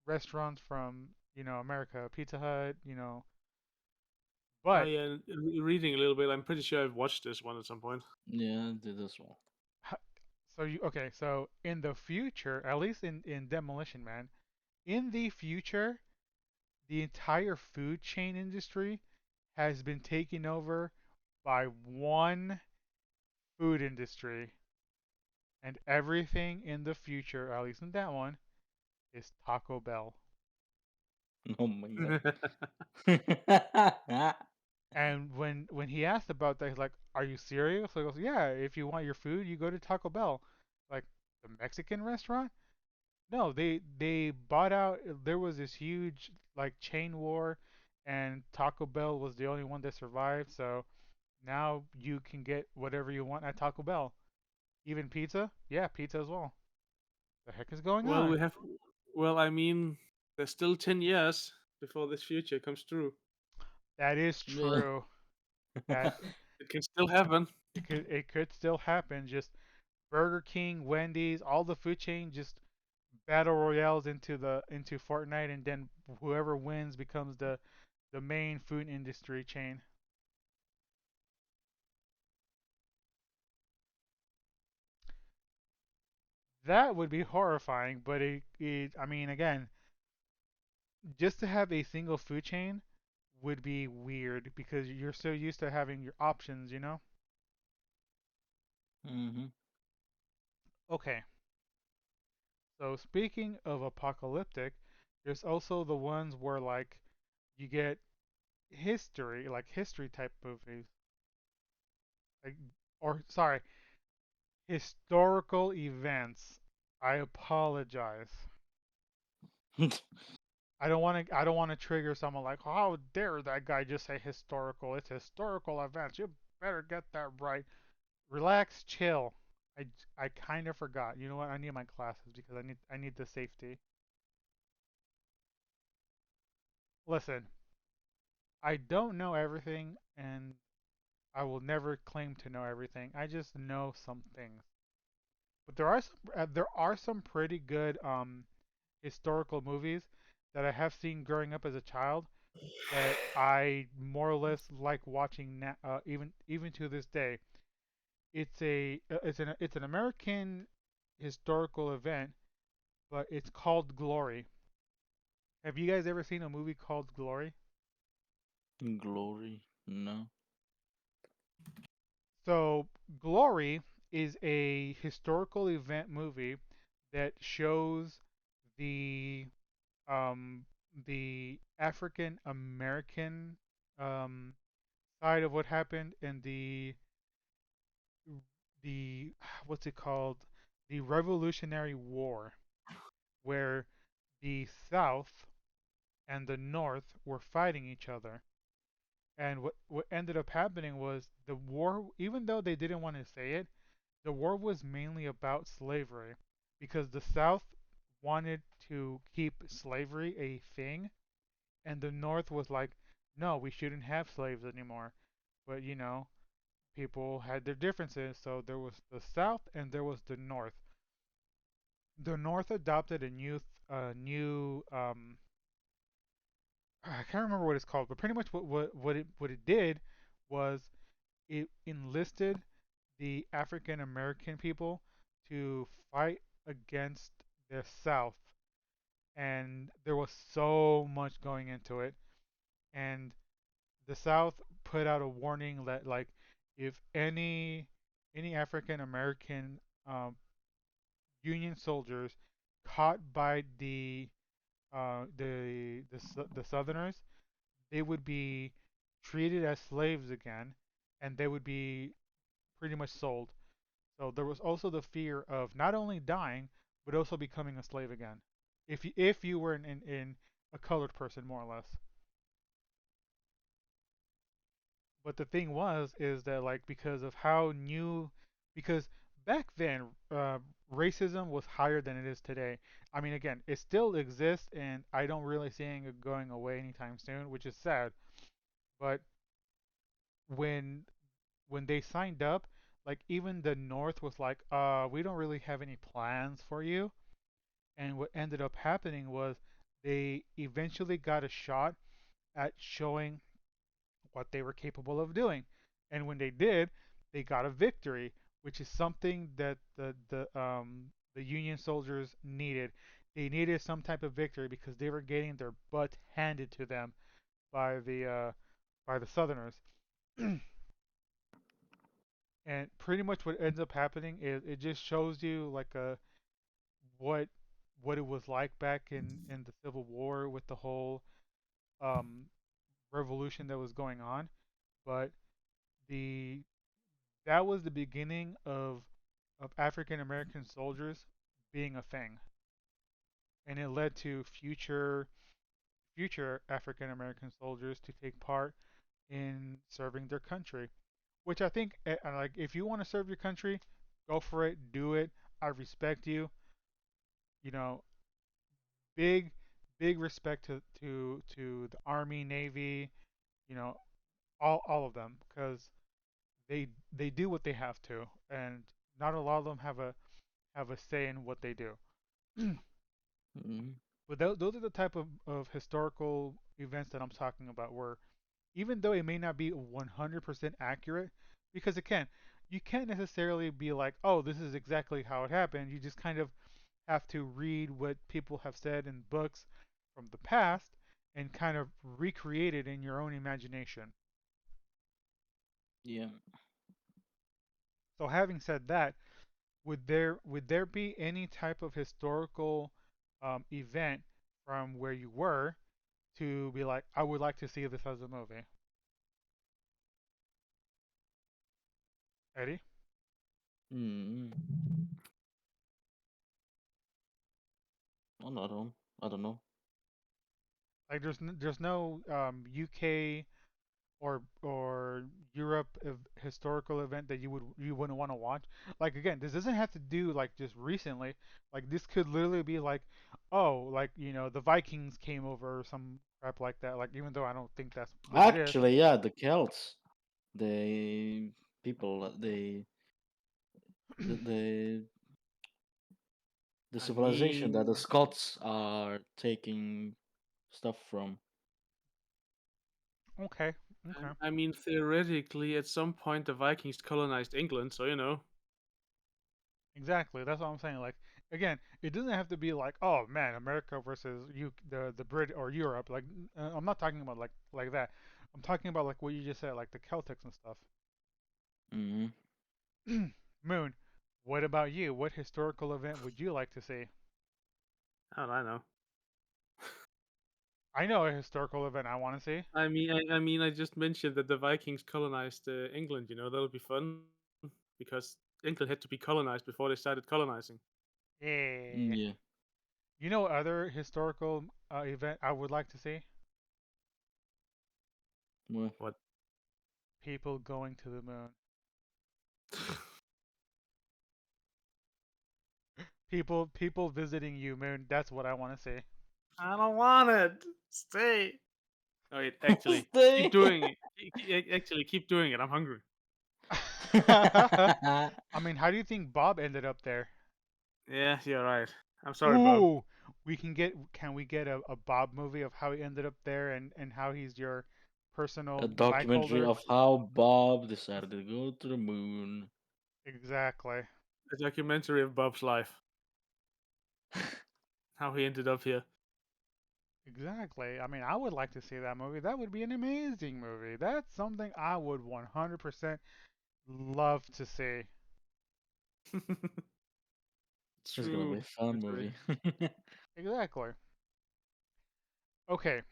restaurants from America, Pizza Hut, Oh But yeah, reading a little bit. I'm pretty sure I've watched this one at some point. Yeah, I did as well. so you okay? So in the future, at least in Demolition Man, in the future, the entire food chain industry has been taken over by one food industry, and everything in the future, at least in that one, is Taco Bell. Oh my god. And when he asked about that, he's like, "Are you serious?" So he goes, "Yeah. If you want your food, you go to Taco Bell." Like the Mexican restaurant? No, they bought out. There was this huge like chain war, and Taco Bell was the only one that survived. So now you can get whatever you want at Taco Bell. Even pizza? Yeah, pizza as well. The heck is going well, on? we have. Well, I mean, there's still 10 years before this future comes true. That is Yeah. true. That It can still happen. it could still happen. Just Burger King, Wendy's, all the food chain just battle royales into Fortnite, and then whoever wins becomes the main food industry chain. That would be horrifying, but I mean, again, just to have a single food chain would be weird because you're so used to having your options, you know? hmm Okay, so speaking of apocalyptic, there's also the ones where like you get history, like history type movies, like or sorry, historical events. I apologize. I don't want to trigger someone like, how dare that guy just say historical? It's historical events. You better get that right. Relax, chill. I, I kind of forgot. You know what? I need my glasses because I need the safety. Listen, I don't know everything, and I will never claim to know everything. I just know some things. But there are some pretty good historical movies that I have seen growing up as a child that I more or less like watching now, even to this day. It's an American historical event, but it's called Glory. Have you guys ever seen a movie called Glory? Glory. No. So Glory is a historical event movie that shows the um, the African American um, side of what happened in the what's it called, the Revolutionary War, where the South and the North were fighting each other. And what ended up happening was the war, even though they didn't want to say it, the war was mainly about slavery because the South wanted to keep slavery a thing, and the North was like, no, we shouldn't have slaves anymore. But people had their differences, so there was the South and there was the North. The North adopted a new I can't remember what it's called, but pretty much what it did was it enlisted the African American people to fight against the South, and there was so much going into it. And the South put out a warning that like if any African American Union soldiers caught by the Southerners, they would be treated as slaves again, and they would be pretty much sold. So there was also the fear of not only dying, but also becoming a slave again, if you were in a colored person, more or less. But the thing was, is that like because of how new, because back then racism was higher than it is today. I mean, again, it still exists, and I don't really see it going away anytime soon, which is sad. But when when they signed up, like even the North was like, we don't really have any plans for you. And what ended up happening was they eventually got a shot at showing what they were capable of doing. And when they did, they got a victory, which is something that the Union soldiers needed. They needed some type of victory because they were getting their butt handed to them by the Southerners. And pretty much what ends up happening is it just shows you like a what what it was like back in the Civil War with the whole um, revolution that was going on. But the that was the beginning of African American soldiers being a thing, and it led to future African American soldiers to take part in serving their country. Which I think, like, if you want to serve your country, go for it, do it. I respect you. You know, big big respect to the Army, Navy, you know, all of them because they do what they have to, and not a lot of them have a say in what they do. Mm. But those are the type of historical events that I'm talking about, where even though it may not be 100% accurate, because again, you can't necessarily be like, oh, this is exactly how it happened. You just kind of have to read what people have said in books from the past and kind of recreate it in your own imagination. Yeah. So having said that, would there be any type of historical event from where you were to be like, I would like to see this as a movie? Eddie? Hmm. I don't know. I don't know. Like there's no UK or Europe historical event that you wouldn't want to watch. Like again, this doesn't have to do like just recently. Like this could literally be like, oh, like the Vikings came over or some crap like that. Like even though I don't think that's what it is. Actually, yeah, the Celts, they people, the the I civilization that the mean, Scots are taking stuff from. Okay, okay, I mean, theoretically, at some point the Vikings colonized England, so you know. exactly. That's what I'm saying. Like again, it doesn't have to be like, oh man, America versus the Brit or Europe. Like I'm not talking about like that. I'm talking about like what you just said, like the Celtics and stuff. Hmm. Moon, what about you? What historical event would you like to see? How do I know? I know a historical event I want to see. I just mentioned that the Vikings colonized England. You know, that'll be fun because England had to be colonized before they started colonizing. Yeah. Yeah. You know what other historical event I would like to see? Well, What? People going to the moon. People visiting you, Moon. That's what I want to see. I don't want it. Stay. Oh, wait, actually, keep stay. doing it. Actually, keep doing it. I'm hungry. I mean, how do you think Bob ended up there? Yeah, you're right. I'm sorry, Bob. Ooh, can we get a Bob movie of how he ended up there and how he's your personal A knife documentary holder? of how Bob decided to go to the moon. Exactly. A documentary of Bob's life, how he ended up here. Exactly. I mean, I would like to see that movie. That would be an amazing movie. That's something I would 100% love to see. It's gonna be True a fun documentary. movie. Exactly. Okay.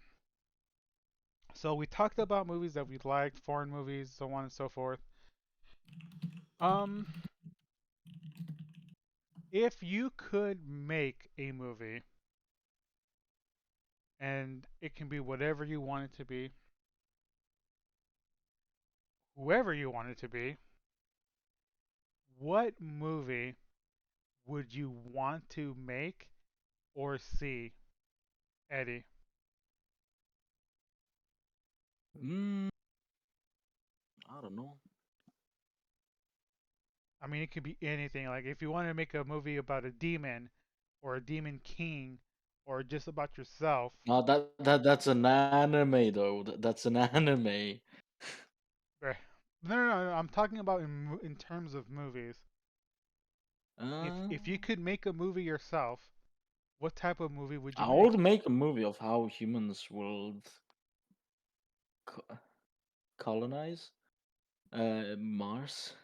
So we talked about movies that we liked, foreign movies, so on and so forth. Um, if you could make a movie and it can be whatever you want it to be, whoever you want it to be, what movie would you want to make or see, Eddie? mm, I don't know. I mean, it could be anything. Like if you want to make a movie about a demon or a demon king or just about yourself. No, that's an anime though. That's an anime. eh, no. I'm talking about in terms of movies. Uh, If you could make a movie yourself, what type of movie would you I make? would make a movie of how humans will co- colonize Mars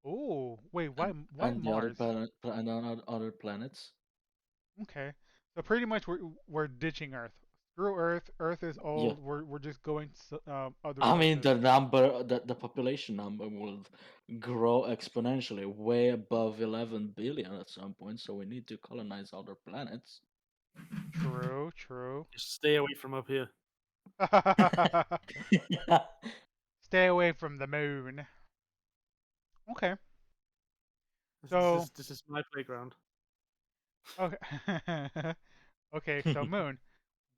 Oh, wait, why and the other Mars? planet and other planets. Okay, so pretty much we're ditching Earth. Screw Earth. Earth is Yeah. old. We're just going to other I mean, places. the population number will grow exponentially, way above 11 billion at some point. So we need to colonize other planets. True, true. Just stay away from up here. Stay away from the moon. Okay, so This is my playground. okay, okay, so moon.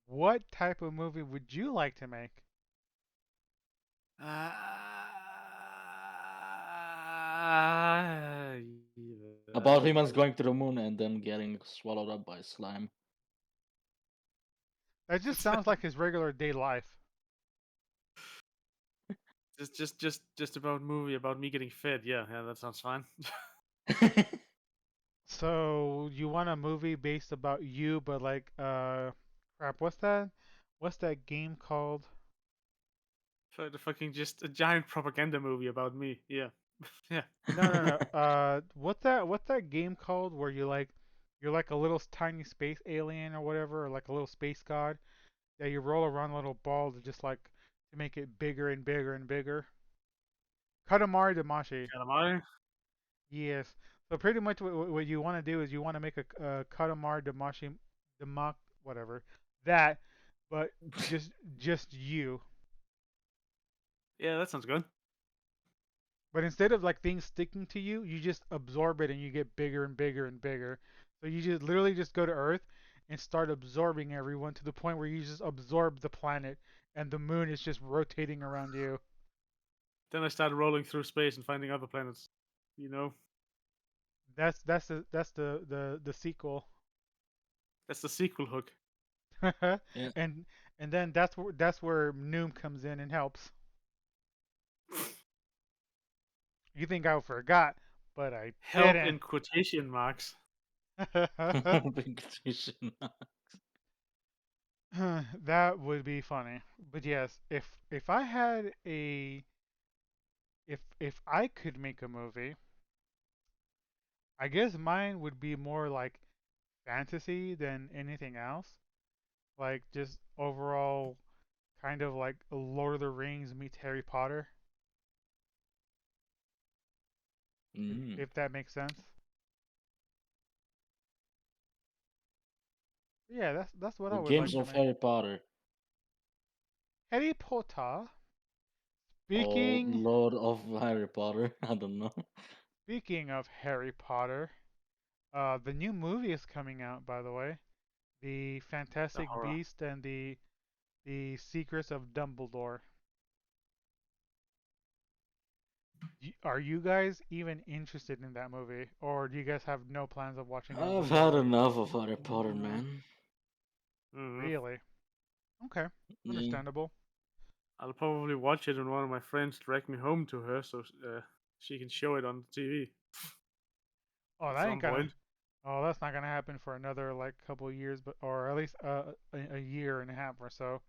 What type of movie would you like to make? About humans going to the moon and then getting swallowed up by slime. That just sounds like his regular day life. just about movie about me getting fed. Yeah, yeah, that sounds fine. So you want a movie based about you, but like crap, what's that? What's that game called? The fucking just a giant propaganda movie about me. Yeah. Yeah. No, no, no. What's that game called where you're like a little tiny space alien or whatever, or like a little space god? Yeah, you roll around a little ball to just like to make it bigger and bigger and bigger. Katamari Damacy. Calamari. Yes. So pretty much what you want to do is you want to make a Katamari Damacy, Damak, whatever that, but just you. Yeah, that sounds good. But instead of like things sticking to you, you just absorb it and you get bigger and bigger and bigger. So you just literally just go to Earth and start absorbing everyone to the point where you just absorb the planet and the moon is just rotating around you. Then I started rolling through space and finding other planets. You know, That's the sequel. that's the sequel hook. Yeah. and and then that's where Noom comes in and helps. You think I forgot, but I Help didn't. in quotation marks. Big decision. That would be funny. But yes, if I had a if I could make a movie, I guess mine would be more like fantasy than anything else. Like just overall kind of like Lord of the Rings meets Harry Potter, Mm. if that makes sense. Yeah, that's what The I would like games to of make. Harry Potter. Harry Potter. Oh, Speaking Lord of Harry Potter. I don't know. speaking of Harry Potter, the new movie is coming out, by the way. The The Fantastic horror. Beast and the Secrets of Dumbledore. Are you guys even interested in that movie, or do you guys have no plans of watching that I've movie at had all? enough of Harry Potter, man. Hmm. Really? Okay, Yeah. understandable. I'll probably watch it when one of my friends drag me home to her so she can show it on the TV Oh, at that ain't some gonna. point. Oh, that's not gonna happen for another like couple of years, but or at least a year and a half or so.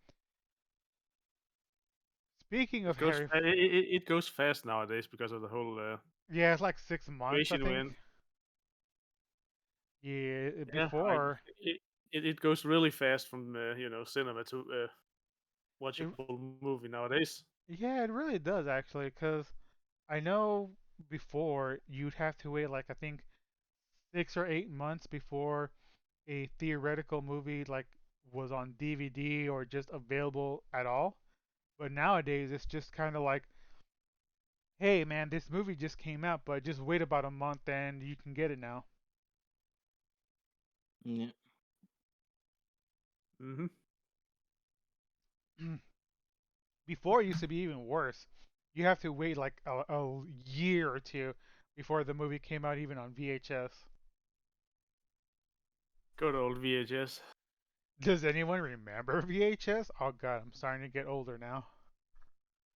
Speaking of Harry, It goes fast nowadays because of the whole yeah, it's like 6 months, I situation we're think. in. Yeah, Yeah, I before it it goes really fast from cinema to it, watchable movie nowadays. yeah, it really does actually, because I know before you'd have to wait like I think 6 or 8 months before a theoretical movie like was on DVD or just available at all. But nowadays it's just kind of like, hey man, this movie just came out, but just wait about a month and you can get it now. Yeah. Hmm. Before it used to be even worse. You have to wait like a year or two before the movie came out even on VHS. Good old VHS. Does anyone remember VHS? Oh god, I'm starting to get older now.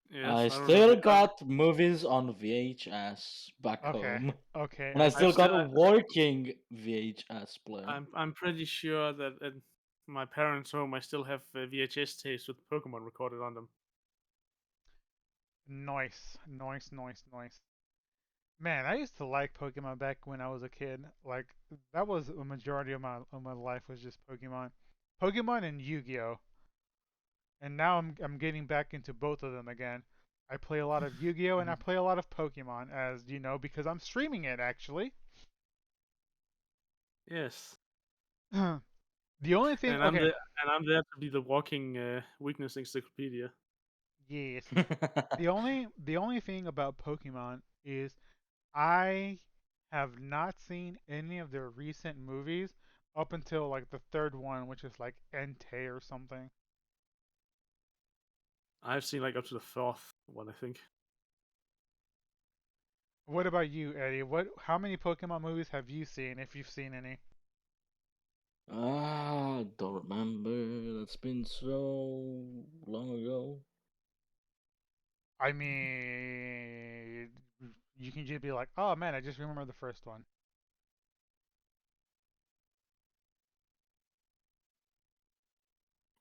Yes, I I remember. still got movies on VHS back Okay, home. okay, And I I've still still got a working VHS player. I'm pretty sure that at my parents' home I still have VHS tapes with Pokemon recorded on them. nice, nice, nice, nice. Man, I used to like Pokemon back when I was a kid. Like that was a majority of my life was just Pokemon, Pokemon and Yu-Gi-Oh. And now I'm getting back into both of them again. I play a lot of Yu-Gi-Oh and I Mhm. play a lot of Pokemon, as you know, because I'm streaming it actually. Yes, The only thing, and I'm okay, the and I'm there to be the walking weakness encyclopedia. yes, the only thing about Pokemon is I have not seen any of their recent movies up until like the third one, which is like Entei or something. I've seen like up to the fourth one, I think. What about you, Eddie? How many Pokemon movies have you seen, if you've seen any? Ah, don't remember. That's been so long ago. I mean, you can just be like, "Oh man, I just remember the first one."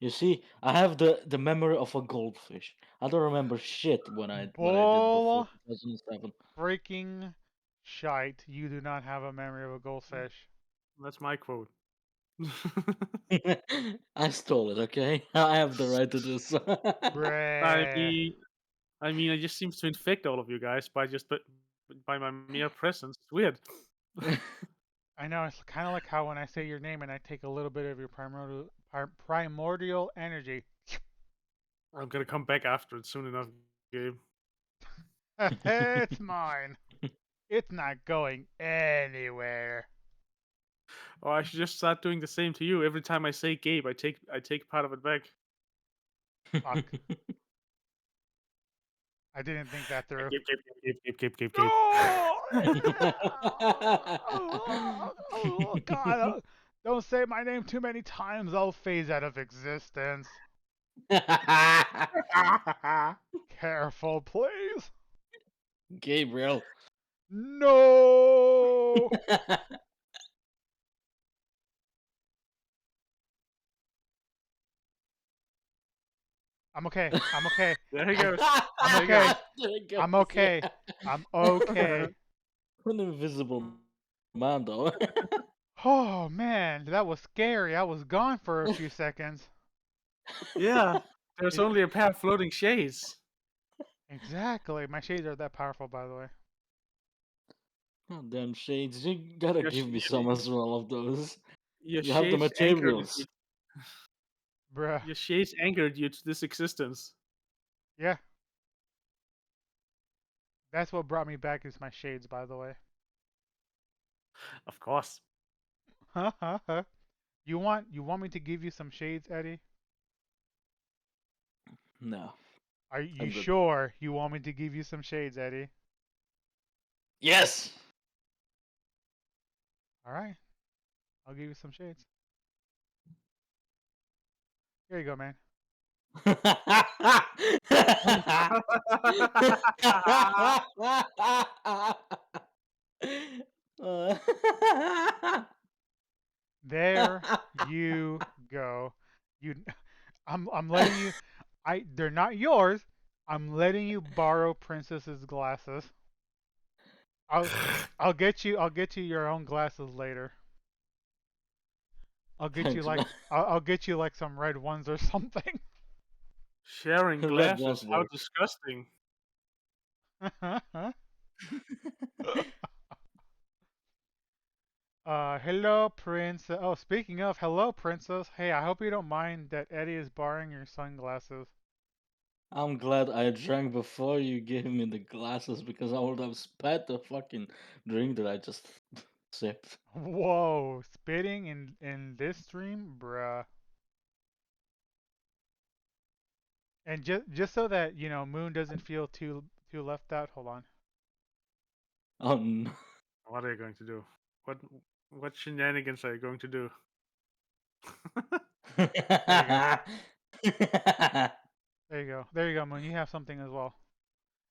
You see, I have the memory of a goldfish. I don't remember shit when I did before Bull 2007. freaking shite. You do not have a memory of a goldfish. That's my quote. I stole it, okay? I have the right to do so. I Bruh. mean, I just seems to infect all of you guys by my mere presence. It's weird. I know, it's kind of like how when I say your name and I take a little bit of your primordial energy. I'm gonna come back after it soon enough, Gabe. It's mine. It's not going anywhere. Or I should just start doing the same to you. Every time I say Gabe, I take part of it back. Fuck. I didn't think that through. Gabe, Gabe, Gabe, Gabe, Gabe, Gabe, Gabe, Gabe. No! Oh, God. Don't say my name too many times. I'll phase out of existence. Careful, please. Gabriel. No! I'm okay. I'm okay. There he I'm goes. I'm There he goes. okay. There it I'm goes, okay. yeah. I'm okay. An invisible man, though. Oh man, that was scary. I was gone for a few seconds. Yeah. There's It, only a pair of floating shades. exactly. My shades are that powerful, by the way. God damn shades, you gotta Your, give sh- me some as well of those. your You have the shades anchored you. materials. Bruh. Your shades anchored you to this existence. Yeah, that's what brought me back is my shades, by the way. Of course. Huh, huh, huh. You want me to give you some shades, Eddie? No, Are you I'm good. sure you want me to give you some shades, Eddie? Yes! All right, I'll give you some shades. Here you go, man. There you go. You, I'm letting you. They're not yours. I'm letting you borrow Princess's glasses. I'll I'll get you your own glasses later. Thanks, man. I'll get you like some red ones or something. Sharing Red ones glasses. How work. disgusting. Hello, Prince. Oh, speaking of, hello, Princess. Hey, I hope you don't mind that Eddie is borrowing your sunglasses. I'm glad I drank before you gave me the glasses because I would have spat the fucking drink that I just sipped. Whoa, spitting in this stream, bruh. And just so that Moon doesn't feel too left out. Hold on. Oh no. What are you going to do? What shenanigans are you going to do? There you go. There you go. There you go, Moon. You have something as well.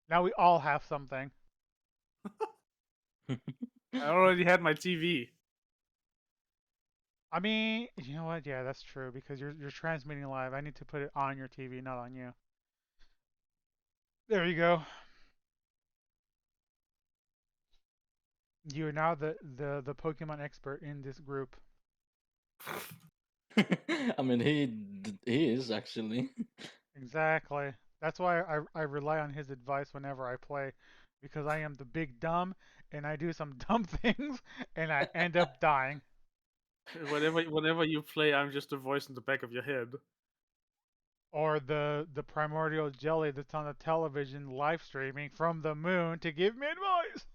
Now we all have something. I already had my TV. I mean, you know what? Yeah, that's true because you're transmitting live. I need to put it on your TV, not on you. There you go. You are now the Pokemon expert in this group. I mean, he is actually. Exactly. That's why I rely on his advice whenever I play, because I am the big dumb and I do some dumb things and I end up dying. Whenever you play, I'm just a voice in the back of your head. Or the primordial jelly that's on the television live streaming from the moon to give me advice.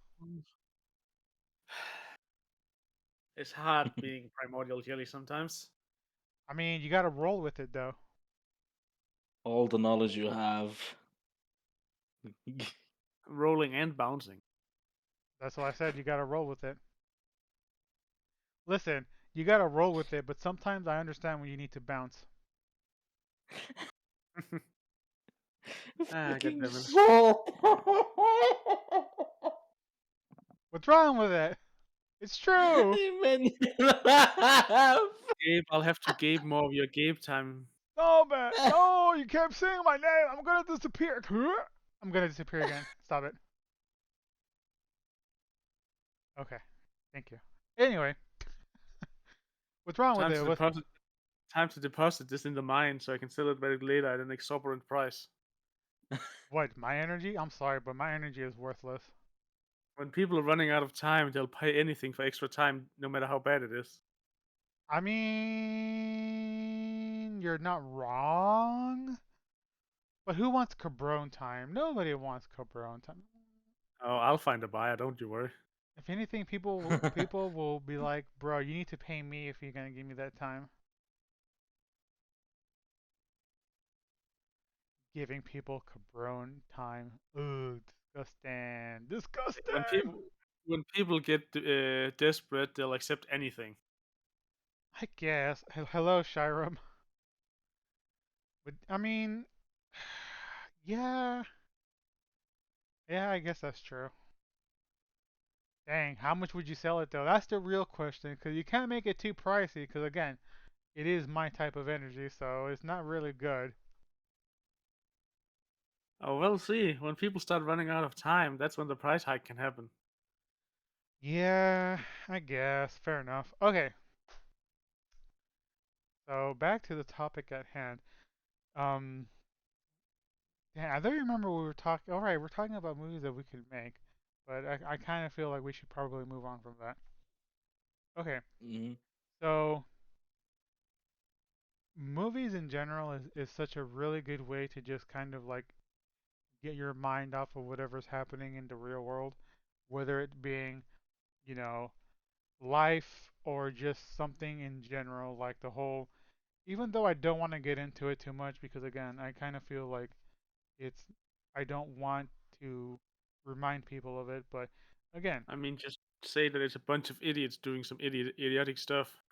It's hard being primordial jelly sometimes. I mean, you got to roll with it though. All the knowledge you have. Rolling and bouncing. That's why I said you got to roll with it. Listen, you got to roll with it, but sometimes I understand when you need to bounce. God Fucking damn it. soul. What's wrong with it? It's true. He made me laugh. Gabe, I'll have to Gabe more of your Gabe time. No, man. No, you kept saying my name. I'm gonna disappear. I'm gonna disappear again. Stop it. Okay. Thank you. Anyway, what's wrong with Time it? to deposit. Time to deposit this in the mine so I can sell it back later at an exorbitant price. What? My energy? I'm sorry, but my energy is worthless. When people are running out of time, they'll pay anything for extra time, no matter how bad it is. I mean, you're not wrong. But who wants cabron time? Nobody wants cabron time. Oh, I'll find a buyer. Don't you worry. If anything, people will be like, bro, you need to pay me if you're gonna give me that time. Giving people cabron time. Ugh, disgusting. When Disgusting. people get desperate, they'll accept anything. I guess. Hello, Shiram. But I mean, yeah, yeah, I guess that's true. Dang, how much would you sell it though? That's the real question, because you can't make it too pricey, because again, it is my type of energy, so it's not really good. Oh, we'll see. When people start running out of time, that's when the price hike can happen. Yeah, I guess. Fair enough. Okay, so back to the topic at hand. Um, yeah, I don't remember we were talking. All right, we're talking about movies that we could make, but I kind of feel like we should probably move on from that. Okay, Mhm. so movies in general is such a really good way to just kind of like get your mind off of whatever's happening in the real world, whether it being, you know, life or just something in general, like the whole. Even though I don't want to get into it too much because again, I kind of feel like it's. I don't want to remind people of it, but again, I mean, just say that it's a bunch of idiots doing some idiotic stuff.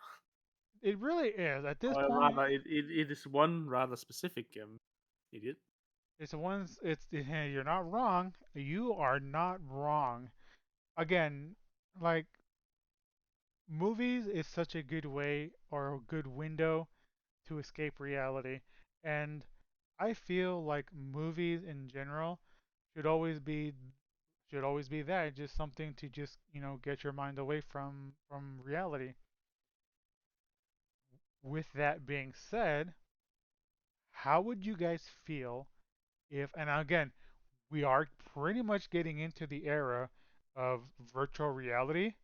it really is at this Or point. rather, it is one rather specific idiot. It's the ones. It's hey, you're not wrong. You are not wrong. Again, like movies is such a good way or a good window to escape reality. And I feel like movies in general should always be that, just something to just, get your mind away from reality. With that being said, how would you guys feel if, and again, we are pretty much getting into the era of virtual reality.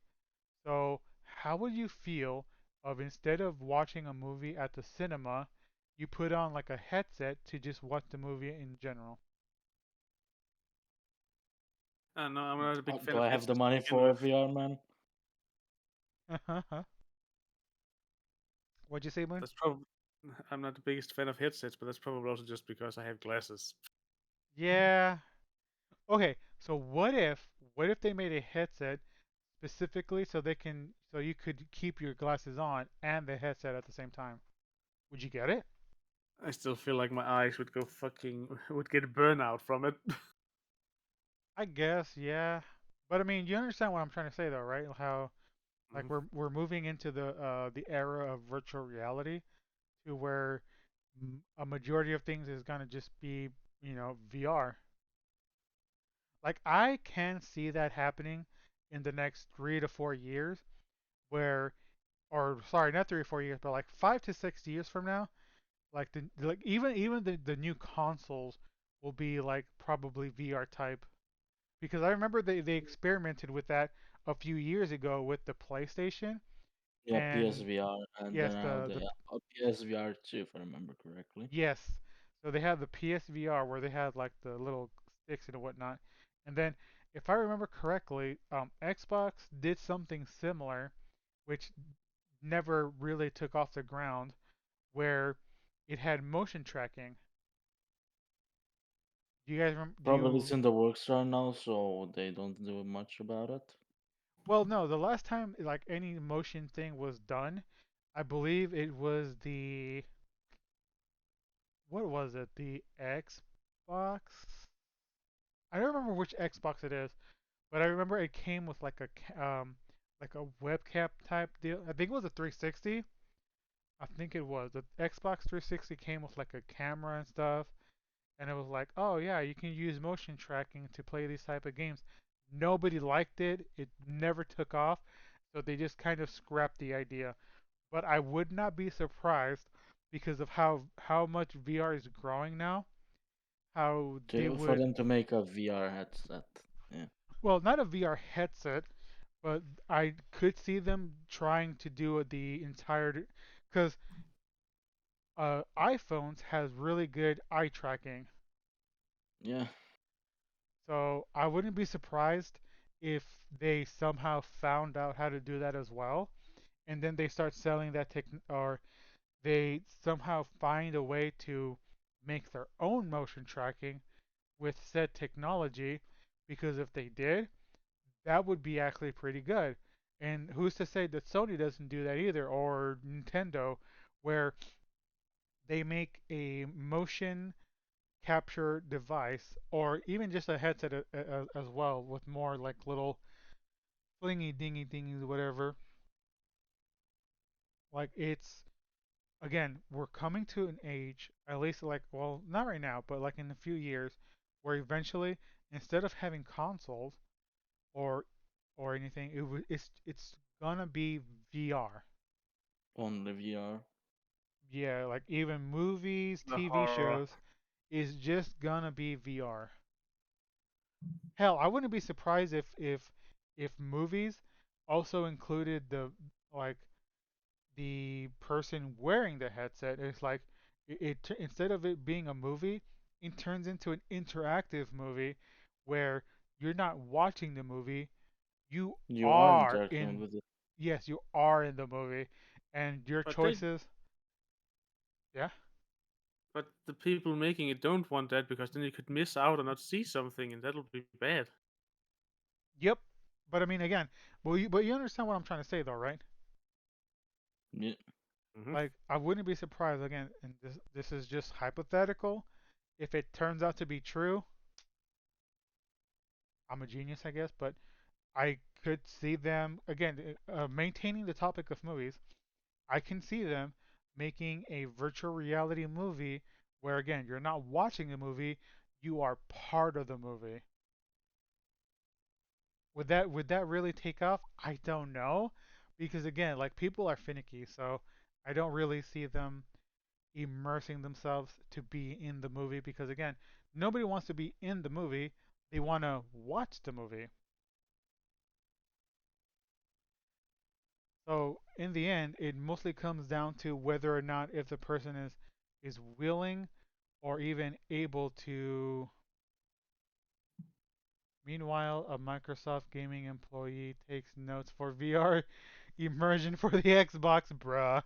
So, how would you feel of instead of watching a movie at the cinema, you put on like a headset to just watch the movie in general? No, I'm not a big fan Do of I have the headsets to money begin for a with. VR, man? What'd you say, Moon? That's probably. I'm not the biggest fan of headsets, but that's probably also just because I have glasses. Yeah. Okay, so what if they made a headset specifically so you could keep your glasses on and the headset at the same time? Would you get it? I still feel like my eyes would go would get burnout from it. I guess, yeah. But I mean, you understand what I'm trying to say though, right? How like Mhm. we're moving into the era of virtual reality to where a majority of things is gonna just be, VR. Like I can see that happening in the next 3 to 4 years, where, or sorry, not 3 or 4 years, but like 5 to 6 years from now, like even the new consoles will be like probably VR type. Because I remember they experimented with that a few years ago with the PlayStation, Yeah, and PSVR, and yes, then now the they have PSVR 2, if I remember correctly. yes, so they had the PSVR where they had like the little sticks and whatnot, and then if I remember correctly, Xbox did something similar, which never really took off the ground, where it had motion tracking. Do you guys remember? Do Probably it's you? in the works right now, so they don't do much about it. Well, no. The last time like any motion thing was done, I believe it was the what was it? The Xbox? I don't remember which Xbox it is, but I remember it came with like a webcam type deal. I think it was a 360, I think it was the Xbox 360 came with like a camera and stuff, and it was like, oh yeah, you can use motion tracking to play these type of games. Nobody liked it. It never took off, so they just kind of scrapped the idea. But I would not be surprised because of how much VR is growing now. How they For would, them to make a VR headset. Yeah. well, not a VR headset, but I could see them trying to do the entire, because iPhones has really good eye tracking. Yeah. So I wouldn't be surprised if they somehow found out how to do that as well, and then they start selling that tech, or they somehow find a way to make their own motion tracking with said technology. Because if they did, that would be actually pretty good. And who's to say that Sony doesn't do that either, or Nintendo, where they make a motion capture device, or even just a headset as well, with more like little flingy dingy thingies, whatever. Like it's again, we're coming to an age, at least like, well, not right now, but like in a few years, where eventually, instead of having consoles or anything, it's gonna be VR. On the VR. Yeah, like even movies, The TV horror. shows is just gonna be VR. Hell, I wouldn't be surprised if movies also included the like the person wearing the headset. It's like instead of it being a movie, it turns into an interactive movie where you're not watching the movie, you You are are interacting in, with it. yes, you are in the movie, and your But they choices, yeah, but the people making it don't want that because then you could miss out or not see something, and that'll be bad. yep. But I mean, again, but you understand what I'm trying to say, though, right? Yeah. Hmm. Like, I wouldn't be surprised again, and this is just hypothetical. If it turns out to be true, I'm a genius, I guess. But I could see them again maintaining the topic of movies. I can see them making a virtual reality movie where again you're not watching a movie, you are part of the movie. Would that really take off? I don't know, because again, like people are finicky, so I don't really see them immersing themselves to be in the movie because again, nobody wants to be in the movie. They want to watch the movie. So in the end, it mostly comes down to whether or not if the person is willing or even able to. Meanwhile, a Microsoft gaming employee takes notes for VR immersion for the Xbox, bruh.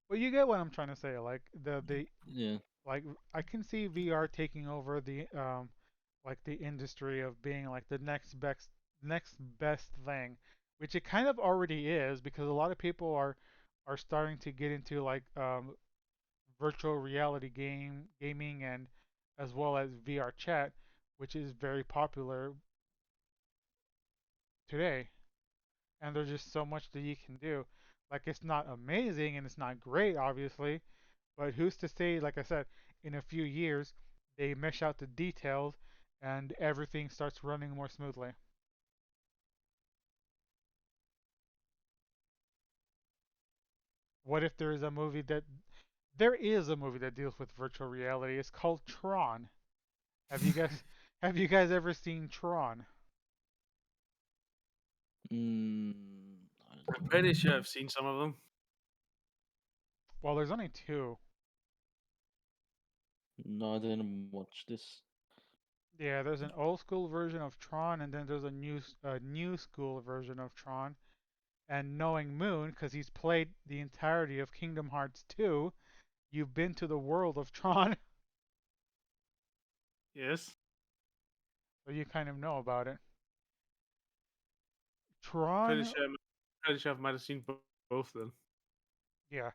But you get what I'm trying to say. Like the Yeah. like I can see VR taking over the like the industry of being like the next best thing, which it kind of already is because a lot of people are starting to get into like virtual reality gaming and as well as VR chat, which is very popular today. And there's just so much that you can do. Like it's not amazing and it's not great, obviously, but who's to say, like I said, in a few years they mesh out the details and everything starts running more smoothly. What if there is a movie that deals with virtual reality? It's called Tron. Have you guys have you guys ever seen Tron? Mm, I'm pretty sure I've seen some of them. Well, there's only two. no, I didn't watch this. Yeah, there's an old school version of Tron, and then there's a new school version of Tron. And knowing Moon, because he's played the entirety of Kingdom Hearts 2, you've been to the world of Tron, Yes. so you kind of know about it. Pretty Tron, sure. Pretty sure I might have seen both then. yeah.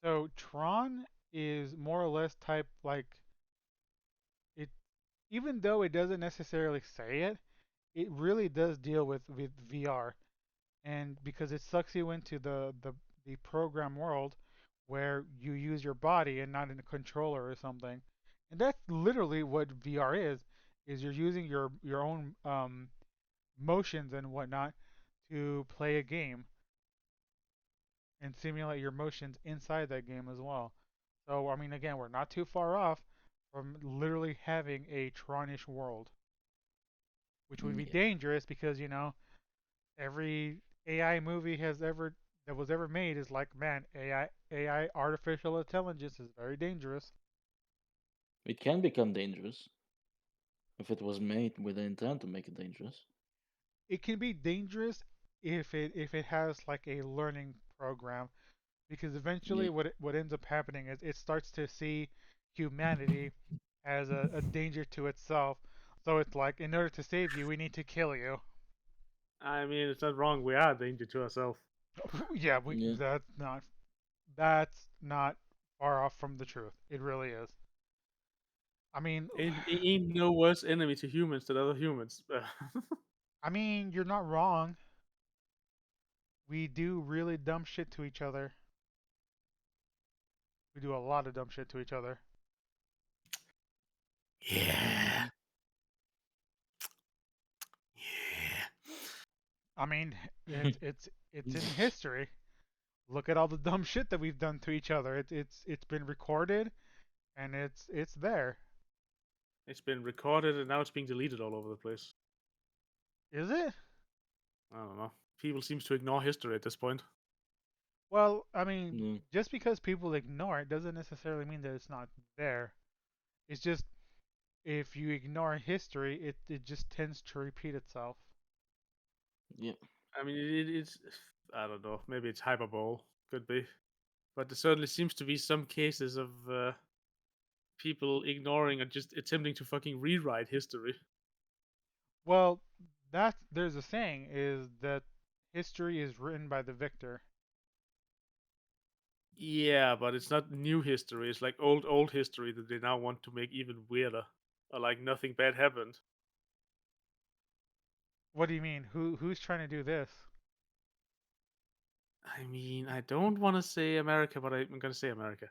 So Tron is more or less type like it, even though it doesn't necessarily say it, it really does deal with VR. and because it sucks you into the program world where you use your body and not in a controller or something. And that's literally what VR is you're using your own motions and whatnot to play a game and simulate your motions inside that game as well. So I mean, again, we're not too far off from literally having a Tronish world, which would be Yeah. dangerous because every AI movie has ever that was ever made is like, man, AI artificial intelligence is very dangerous. It can become dangerous if it was made with the intent to make it dangerous. It can be dangerous if it has like a learning program because eventually Yeah. what ends up happening is it starts to see humanity as a danger to itself. So it's like, in order to save you, we need to kill you. I mean, it's not wrong. We are a danger to ourselves. Yeah, Yeah. that's not far off from the truth. It really is. I mean, Ain't no worse enemy to humans than other humans. you're not wrong. We do really dumb shit to each other. We do a lot of dumb shit to each other. Yeah. Yeah. I mean, it's in history. Look at all the dumb shit that we've done to each other. It's been recorded and it's there. It's been recorded and now it's being deleted all over the place. Is it? I don't know. People seems to ignore history at this point. Well, I mean, No. just because people ignore it doesn't necessarily mean that it's not there. It's just if you ignore history, it just tends to repeat itself. Yeah. I mean, it's. I don't know. Maybe it's hyperbole. Could be. But there certainly seems to be some cases of people ignoring and just attempting to fucking rewrite history. Well, there's a saying is that history is written by the victor. Yeah, but it's not new history. It's like old history that they now want to make even weirder, or like nothing bad happened. What do you mean? Who's trying to do this? I mean, I don't want to say America, but I'm gonna say America.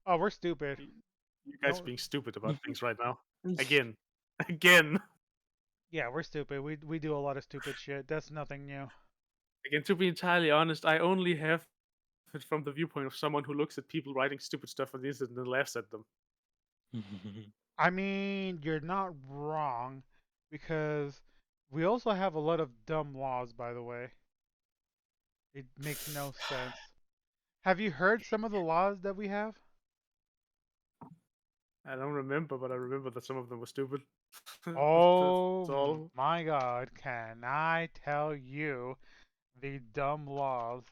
Oh, we're stupid. You you guys are No, being stupid about things right now. Again, again, yeah, we're stupid. We do a lot of stupid shit. That's nothing new. again. To be entirely honest, I only have it from the viewpoint of someone who looks at people writing stupid stuff on the internet and then laughs at them. I mean, you're not wrong because we also have a lot of dumb laws, by the way. It makes no sense. Have you heard some of the laws that we have? I don't remember, but I remember that some of them were stupid. That's Oh all. my god, can I tell you the dumb laws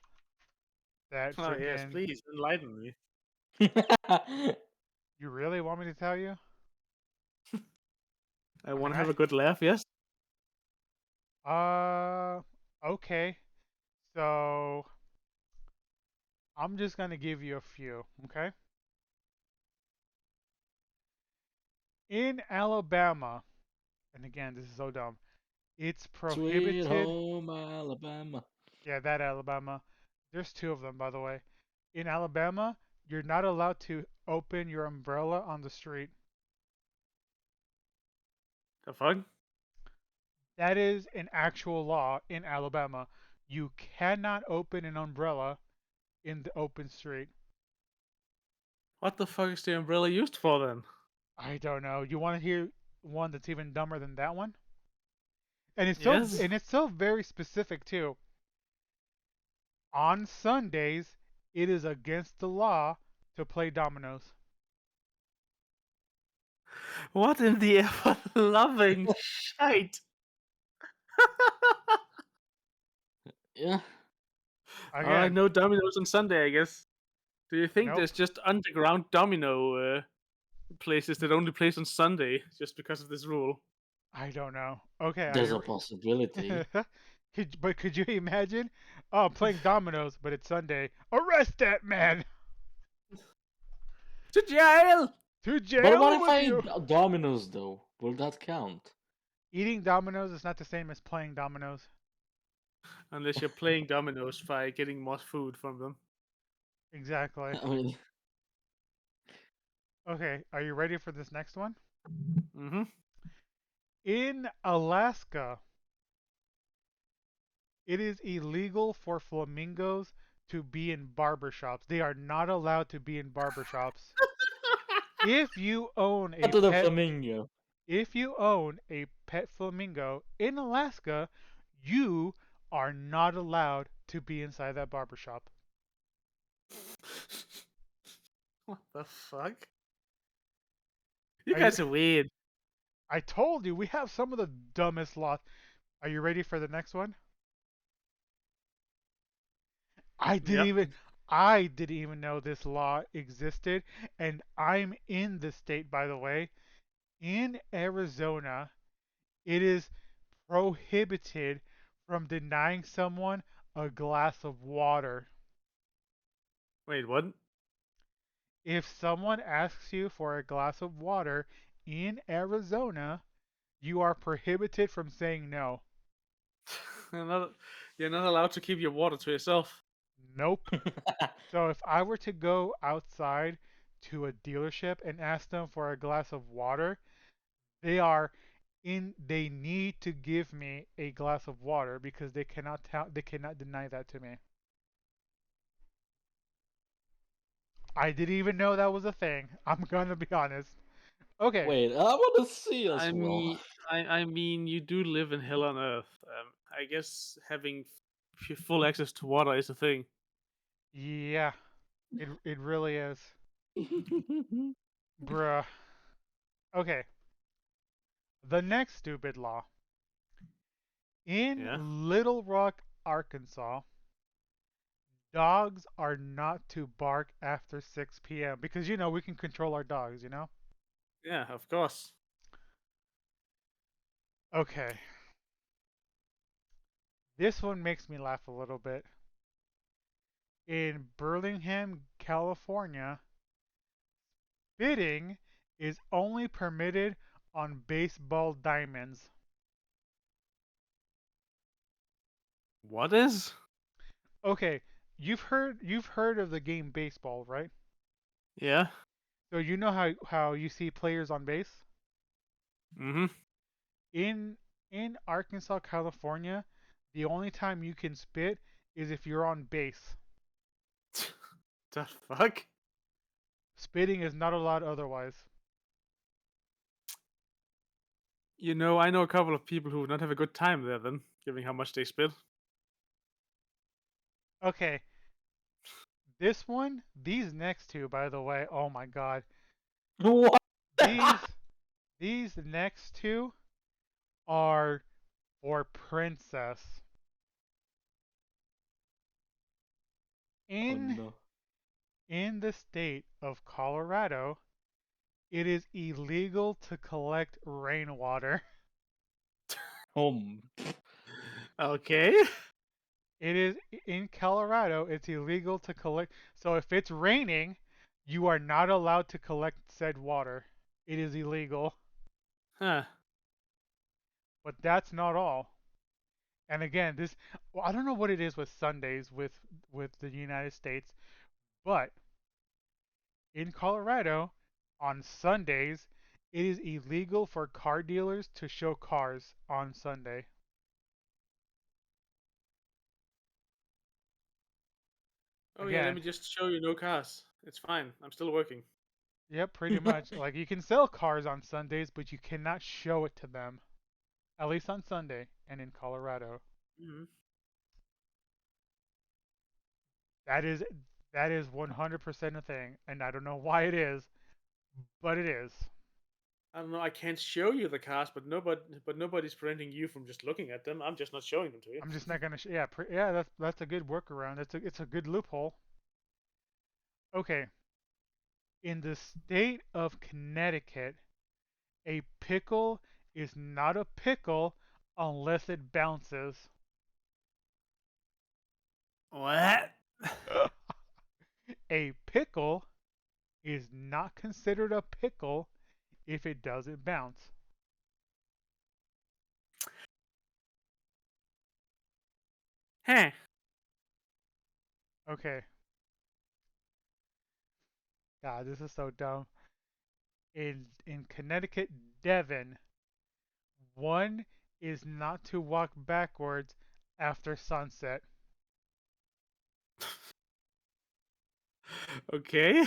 that Oh yes, freaking. please enlighten me. You really want me to tell you? I I want mean, to have a good laugh. Yes. okay. So, I'm just gonna give you a few, okay? In Alabama, and again, this is so dumb, it's Sweet prohibited. home Alabama. Yeah, that Alabama. There's two of them, by the way. In Alabama, you're not allowed to open your umbrella on the street. The fuck? That is an actual law in Alabama. You cannot open an umbrella in the open street. What the fuck is the umbrella used for then? I don't know. You want to hear one that's even dumber than that one? And Yes. it's so very specific too. On Sundays, it is against the law to play dominoes. What in the ever loving shite? Yeah. All right, Again, no dominoes on Sunday, I guess. Do you think nope. there's just underground domino places that only place on Sunday just because of this rule? I don't know. Okay, There's a possibility. but could you imagine? Oh, playing dominoes, but it's Sunday. Arrest that man! To jail! To But what jail if with I you! eat Domino's though? Will that count? Eating dominoes is not the same as playing dominoes. Unless you're playing dominoes by getting more food from them. Exactly. I mean, Okay, are you ready for this next one? Mm-hmm. In Alaska, it is illegal for flamingos to be in barbershops. They are not allowed to be in barbershops. If you own a to the pet flamingo. if you own a pet flamingo in Alaska, you are not allowed to be inside that barbershop. What the fuck? You Are you guys are weird. I told you we have some of the dumbest laws. Are you ready for the next one? I didn't Yeah. even I didn't even know this law existed, and I'm in the state, by the way. In Arizona, it is prohibited from denying someone a glass of water. Wait, what? If someone asks you for a glass of water in Arizona, you are prohibited from saying no. You're not, you're not allowed to keep your water to yourself. Nope. So if I were to go outside to a dealership and ask them for a glass of water, they are they need to give me a glass of water because they cannot deny that to me. I didn't even know that was a thing. I'm gonna be honest. Okay. Wait, I want to see as I well. mean, I mean, you do live in hell on earth. I guess having full access to water is a thing. Yeah, it really is. Bruh. Okay. The next stupid law. In Yeah. Little Rock, Arkansas, dogs are not to bark after 6 p.m. because we can control our dogs, you know? Yeah, of course. Okay. This one makes me laugh a little bit. In Burlingame, California, bidding is only permitted on baseball diamonds. What is? Okay, you've heard of the game baseball, right? Yeah. So you know how you see players on base? Mm-hmm. In in Arkansas, California, the only time you can spit is if you're on base. The fuck? Spitting is not allowed otherwise. I know a couple of people who would not have a good time there then, given how much they spit. Okay, these next two, by the way, oh my God, What? these these next two are for princess. Oh In no. in the state of Colorado, it is illegal to collect rainwater. Um. Okay. It is in Colorado, it's illegal to collect. So if it's raining, you are not allowed to collect said water. It is illegal. Huh. But that's not all. And again, well, I don't know what it is with Sundays with the United States, but in Colorado, on Sundays, it is illegal for car dealers to show cars on Sunday. Oh yeah, let Again, me just show you no cars. It's fine. I'm still working. yep, pretty much. Like you can sell cars on Sundays, but you cannot show it to them. At least on Sunday and in Colorado. Mm-hmm. That is that is 100% a thing, and I don't know why it is, but it is. I don't know. I can't show you the cars, but nobody's preventing you from just looking at them. I'm just not showing them to you. I'm just not gonna. Yeah, yeah. That's a good workaround. It's a good loophole. Okay, in the state of Connecticut, a pickle is not a pickle unless it bounces. What? A pickle is not considered a pickle if it doesn't bounce. Huh. Okay. God, this is so dumb. In Connecticut, Devon, one is not to walk backwards after sunset. Okay.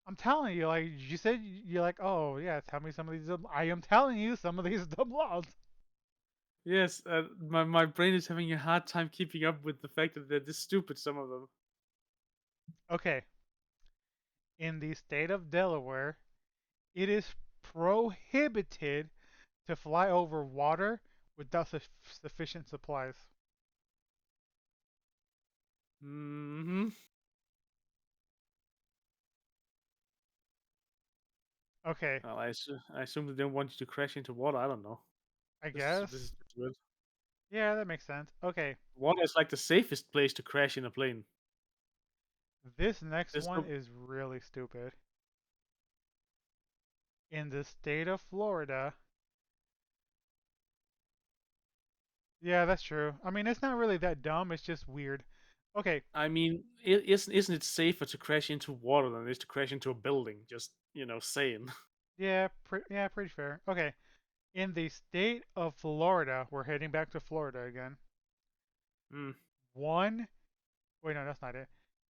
I'm telling you, like you said, you're like, oh yeah, tell me some of these. I am telling you some of these dumb laws. Yes, my brain is having a hard time keeping up with the fact that they're this stupid, some of them. Okay, in the state of Delaware, it is prohibited to fly over water without sufficient supplies. Hmm. Okay, Well, I assume they don't want you to crash into water. I don't know. I This is guess. just weird. Yeah, that makes sense. Okay, Water is like the safest place to crash in a plane. this next There's one no. is really stupid. In the state of Florida, yeah, that's true. I mean, it's not really that dumb, it's just weird. Okay, I mean, isn't it safer to crash into water than it is to crash into a building? Just saying. yeah, yeah, pretty fair. Okay, in the state of Florida, we're heading back to Florida again. Hmm. One, wait, no, that's not it.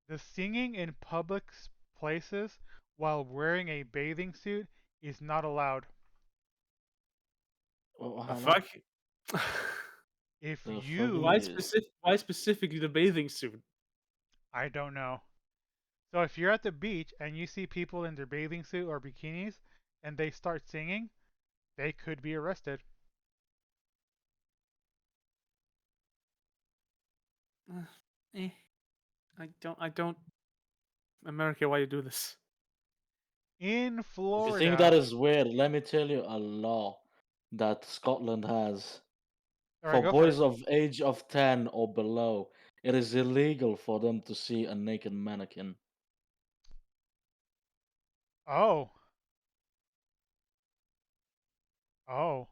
The singing in public places while wearing a bathing suit is not allowed. The What? fuck? If The fuck it you, is? Why specifically the bathing suit? I don't know. So if you're at the beach and you see people in their bathing suit or bikinis and they start singing, they could be arrested. Eh. I don't. America, why you do this? In If you think that Florida, is weird, let me tell you a law that Scotland has. all right, For go for it. boys of age of 10 or below, it is illegal for them to see a naked mannequin. Oh, oh,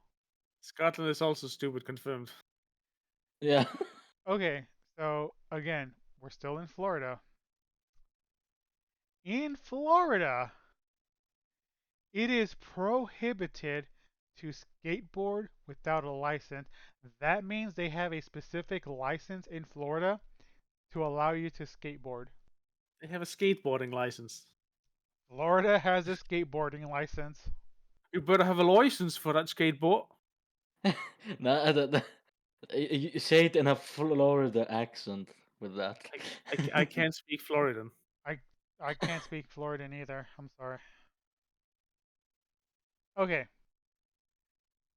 Scotland is also stupid, confirmed. Yeah. okay. So again, we're still in Florida. In Florida, it is prohibited to skateboard without a license. That means they have a specific license in Florida to allow you to skateboard. They have a skateboarding license. Florida has a skateboarding license. You better have a license for that skateboard. No, you say it in a Florida accent with that. I can't speak Floridan. I I can't speak Floridan either. I'm sorry. Okay.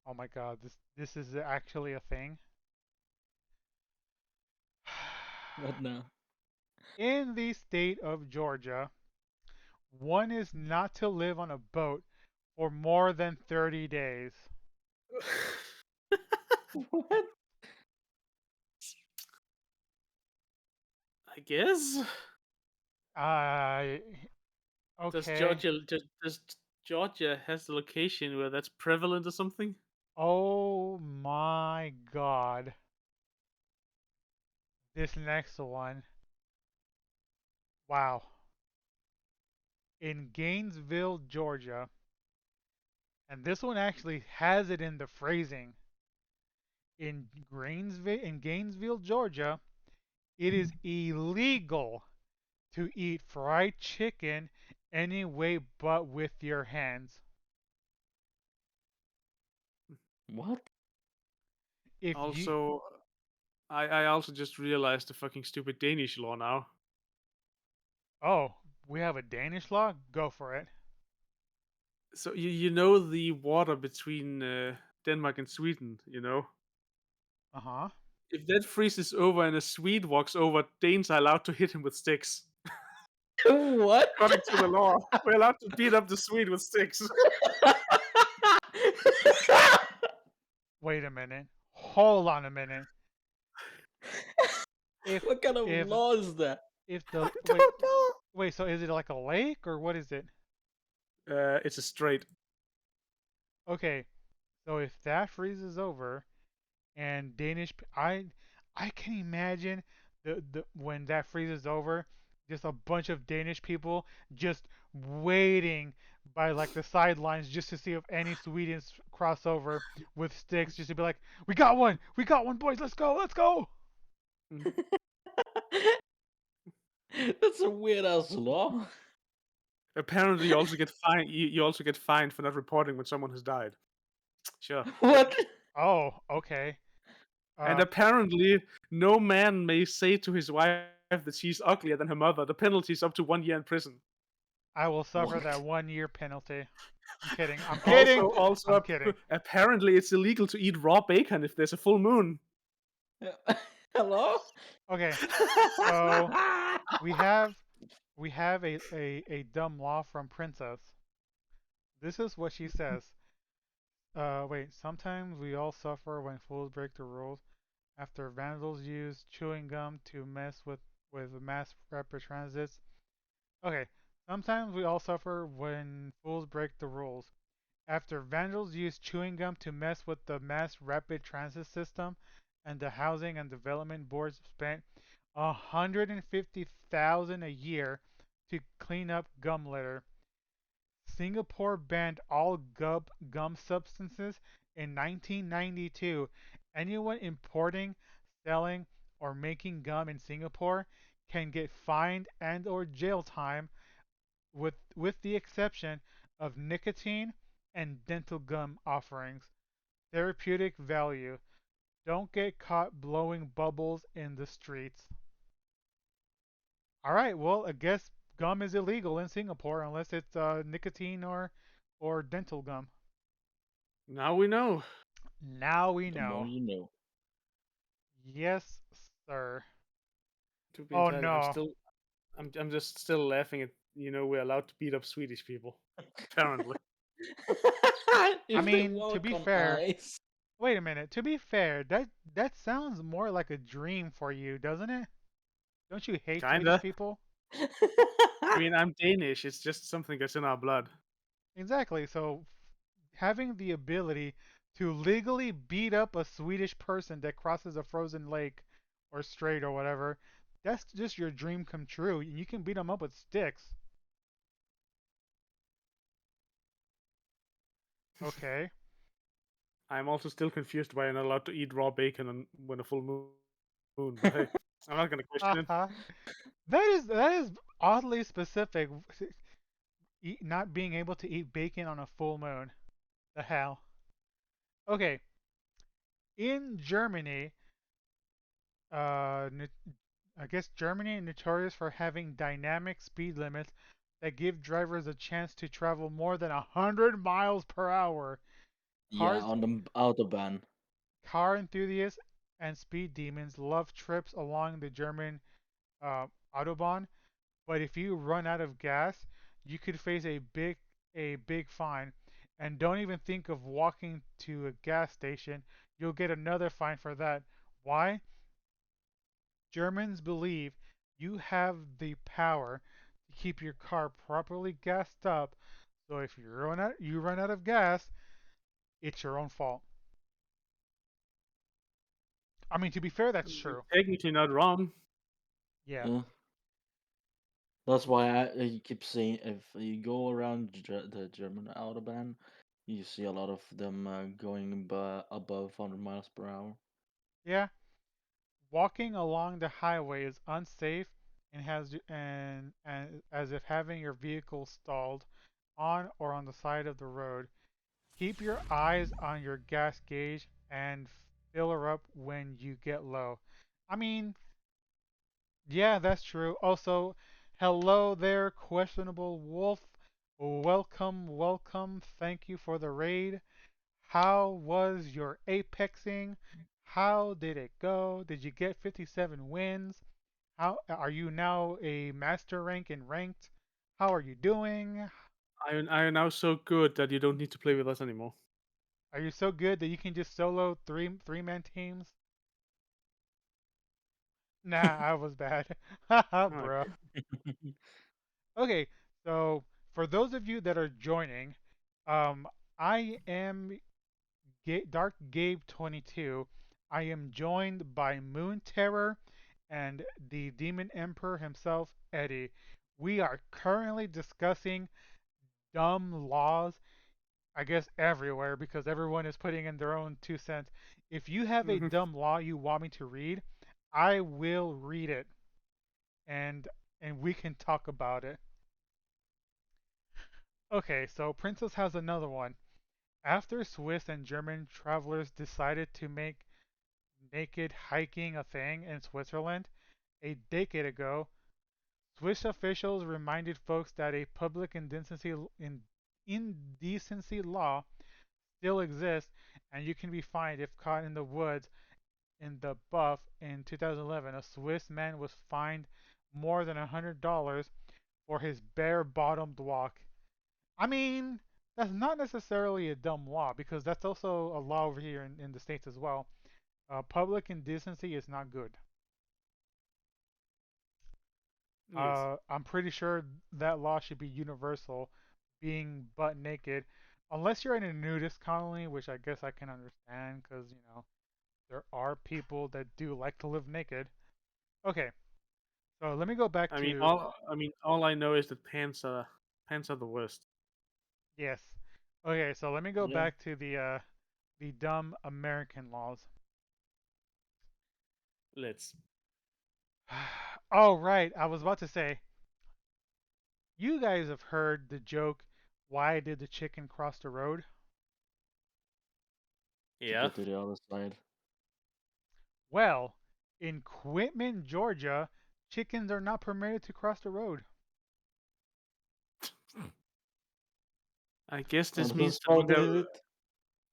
Oh my God, this is actually a thing. What now? In the state of Georgia, one is not to live on a boat for more than 30 days. What? I guess. Uh, Does okay. Georgia does Georgia has the location where that's prevalent or something? Oh my God. This next one. Wow. In Gainesville, Georgia, and this one actually has it in the phrasing. In Gainesville, Georgia, it is illegal to eat fried chicken any way but with your hands. What? If you Also, I also just realized the fucking stupid Danish law now. Oh, we have a Danish law? Go for it. So you know the water between Denmark and Sweden, Uh-huh. If that freezes over and a Swede walks over, Danes are allowed to hit him with sticks. What? According to the law, we're allowed to beat up the Swede with sticks. Wait a minute. Hold on a minute. If What kind of if law is that? if I the don't know. wait, so is it like a lake or what is it? It's a straight. Okay. So if that freezes over and I can imagine the when that freezes over, just a bunch of Danish people just waiting by like the sidelines just to see if any Swedes cross over with sticks, just to be like, we got one, boys, let's go. Mm. That's a weird ass law. Apparently, you also get fined. You also get fined for not reporting when someone has died. Sure. What? Oh, okay. And Uh, apparently, no man may say to his wife that she's uglier than her mother. The penalty is up to 1 year in prison. I will suffer that What? 1 year penalty. I'm kidding. I'm kidding. Also, I'm kidding. apparently, it's illegal to eat raw bacon if there's a full moon. Hello? Okay, so we have we have a dumb law from Princess. This is what she says. Wait, sometimes we all suffer when fools break the rules. After vandals use chewing gum to mess with mass rapid transits. Okay, sometimes we all suffer when fools break the rules. After vandals use chewing gum to mess with the mass rapid transit system, and the housing and development boards spent 150,000 a year to clean up gum litter. Singapore banned all gum substances in 1992. Anyone importing, selling, or making gum in Singapore can get fined and or jail time with the exception of nicotine and dental gum offerings. Therapeutic value. Don't get caught blowing bubbles in the streets. All right, well, I guess gum is illegal in Singapore unless it's nicotine or dental gum. Now we know. Now we The more know. you know. Yes, sir. To be Oh entirely, no. I'm just still laughing at we're allowed to beat up Swedish people. Apparently. I If they mean, to walk be on fair, ice. wait a minute. To be fair, that sounds more like a dream for you, doesn't it? Don't you hate Swedish Kinda. people? I mean, I'm Danish. It's just something that's in our blood. Exactly. So having the ability to legally beat up a Swedish person that crosses a frozen lake or strait or whatever, that's just your dream come true. You can beat them up with sticks. Okay. I'm also still confused why you're not allowed to eat raw bacon when a full moon. But hey, I'm not gonna question it. Haha. That is oddly specific. Not being able to eat bacon on a full moon. The hell. Okay. In Germany, uh, I guess Germany is notorious for having dynamic speed limits that give drivers a chance to travel more than 100 miles per hour. Yeah, Cars, on the autobahn. car enthusiasts and speed demons love trips along the German autobahn, but if you run out of gas, you could face a big fine. And don't even think of walking to a gas station. You'll get another fine for that. Why? Germans believe you have the power to keep your car properly gassed up. So if you run out of gas, it's your own fault. I mean, to be fair, that's You're true. technically not wrong. Yeah. Yeah. That's why I keep saying if you go around the German autobahn, you see a lot of them going above 100 miles per hour. Yeah. Walking along the highway is unsafe and as if having your vehicle stalled on or on the side of the road. Keep your eyes on your gas gauge and fill her up when you get low. I mean, yeah, that's true. Also, hello there, questionable wolf. Welcome, welcome. Thank you for the raid. How was your apexing? How did it go? Did you get 57 wins? How are you now a master rank in ranked? How are you doing? I are now so good that you don't need to play with us anymore. Are you so good that you can just solo three-man teams? Nah, I was bad. Haha, bro. Okay. Okay, so for those of you that are joining, um, I am Dark Gabe 22. I am joined by Moonterror and the Demon Emperor himself, Eddie. We are currently discussing dumb laws, I guess everywhere, because everyone is putting in their own 2 cents. If you have a Mhm. dumb law you want me to read, I will read it and we can talk about it. Okay, so Princess has another one. After Swiss and German travelers decided to make naked hiking a thing in Switzerland a decade ago, Swiss officials reminded folks that a public indecency law still exists and you can be fined if caught in the woods. In the Buff in 2011, a Swiss man was fined more than $100 for his bare-bottomed walk. I mean, that's not necessarily a dumb law because that's also a law over here in the States as well. Public indecency is not good. Yes. I'm pretty sure that law should be universal, being butt naked, unless you're in a nudist colony, which I guess I can understand because, there are people that do like to live naked. Okay, so let me go back to, All I know is that pants are the worst. yes. Okay, so let me go Yeah. back to the dumb American laws. Let's. Oh, right, I was about to say, you guys have heard the joke, why did the chicken cross the road? To Yeah. get to the other side. Well, in Quitman, Georgia, chickens are not permitted to cross the road. I guess And this whose means that when fault they're. is it?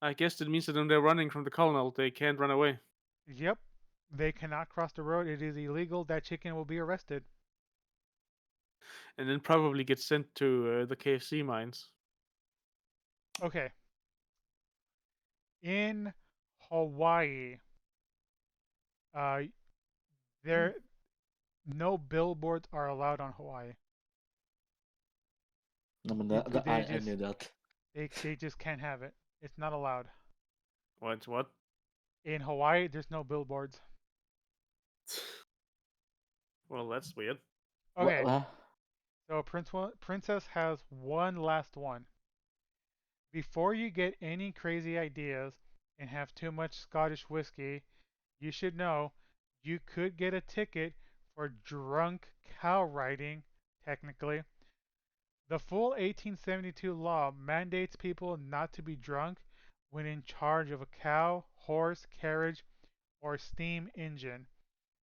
I guess it means that when they're running from the colonel, they can't run away, Yep, they cannot cross the road. It is illegal. That chicken will be arrested. and then probably get sent to the KFC mines. Okay, in Hawaii, uh, there no billboards are allowed on Hawaii. I mean, They, that, they I just knew that. they just can't have it. It's not allowed. What? What? In Hawaii, there's no billboards. Well, that's weird. Okay, Well, so Princess has one last one. Before you get any crazy ideas and have too much Scottish whiskey, you should know you could get a ticket for drunk cow riding, technically. The full 1872 law mandates people not to be drunk when in charge of a cow, horse, carriage, or steam engine.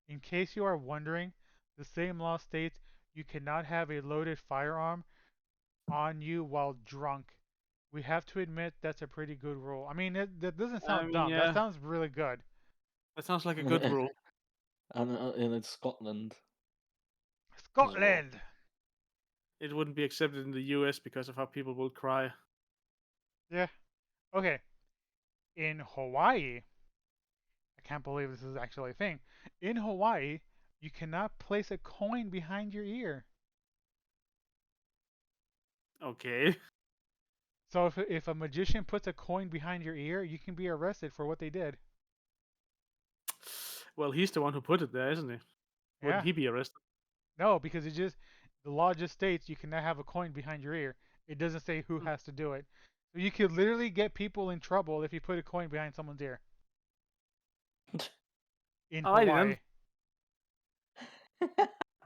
In case you are wondering, the same law states you cannot have a loaded firearm on you while drunk. We have to admit that's a pretty good rule. I mean, that doesn't I sound mean, dumb. That yeah, sounds really good. that sounds like a good and rule. it's Scotland as well. Scotland! It wouldn't be accepted in the U.S. because of how people will cry. Yeah. Okay. In Hawaii, I can't believe this is actually a thing. In Hawaii, you cannot place a coin behind your ear. Okay. So if a magician puts a coin behind your ear, you can be arrested for what they did. Well, he's the one who put it there, isn't he? Wouldn't Yeah. he be arrested? No, because the law just states you cannot have a coin behind your ear. It doesn't say who Hmm. has to do it. So you could literally get people in trouble if you put a coin behind someone's ear in Alrighty then.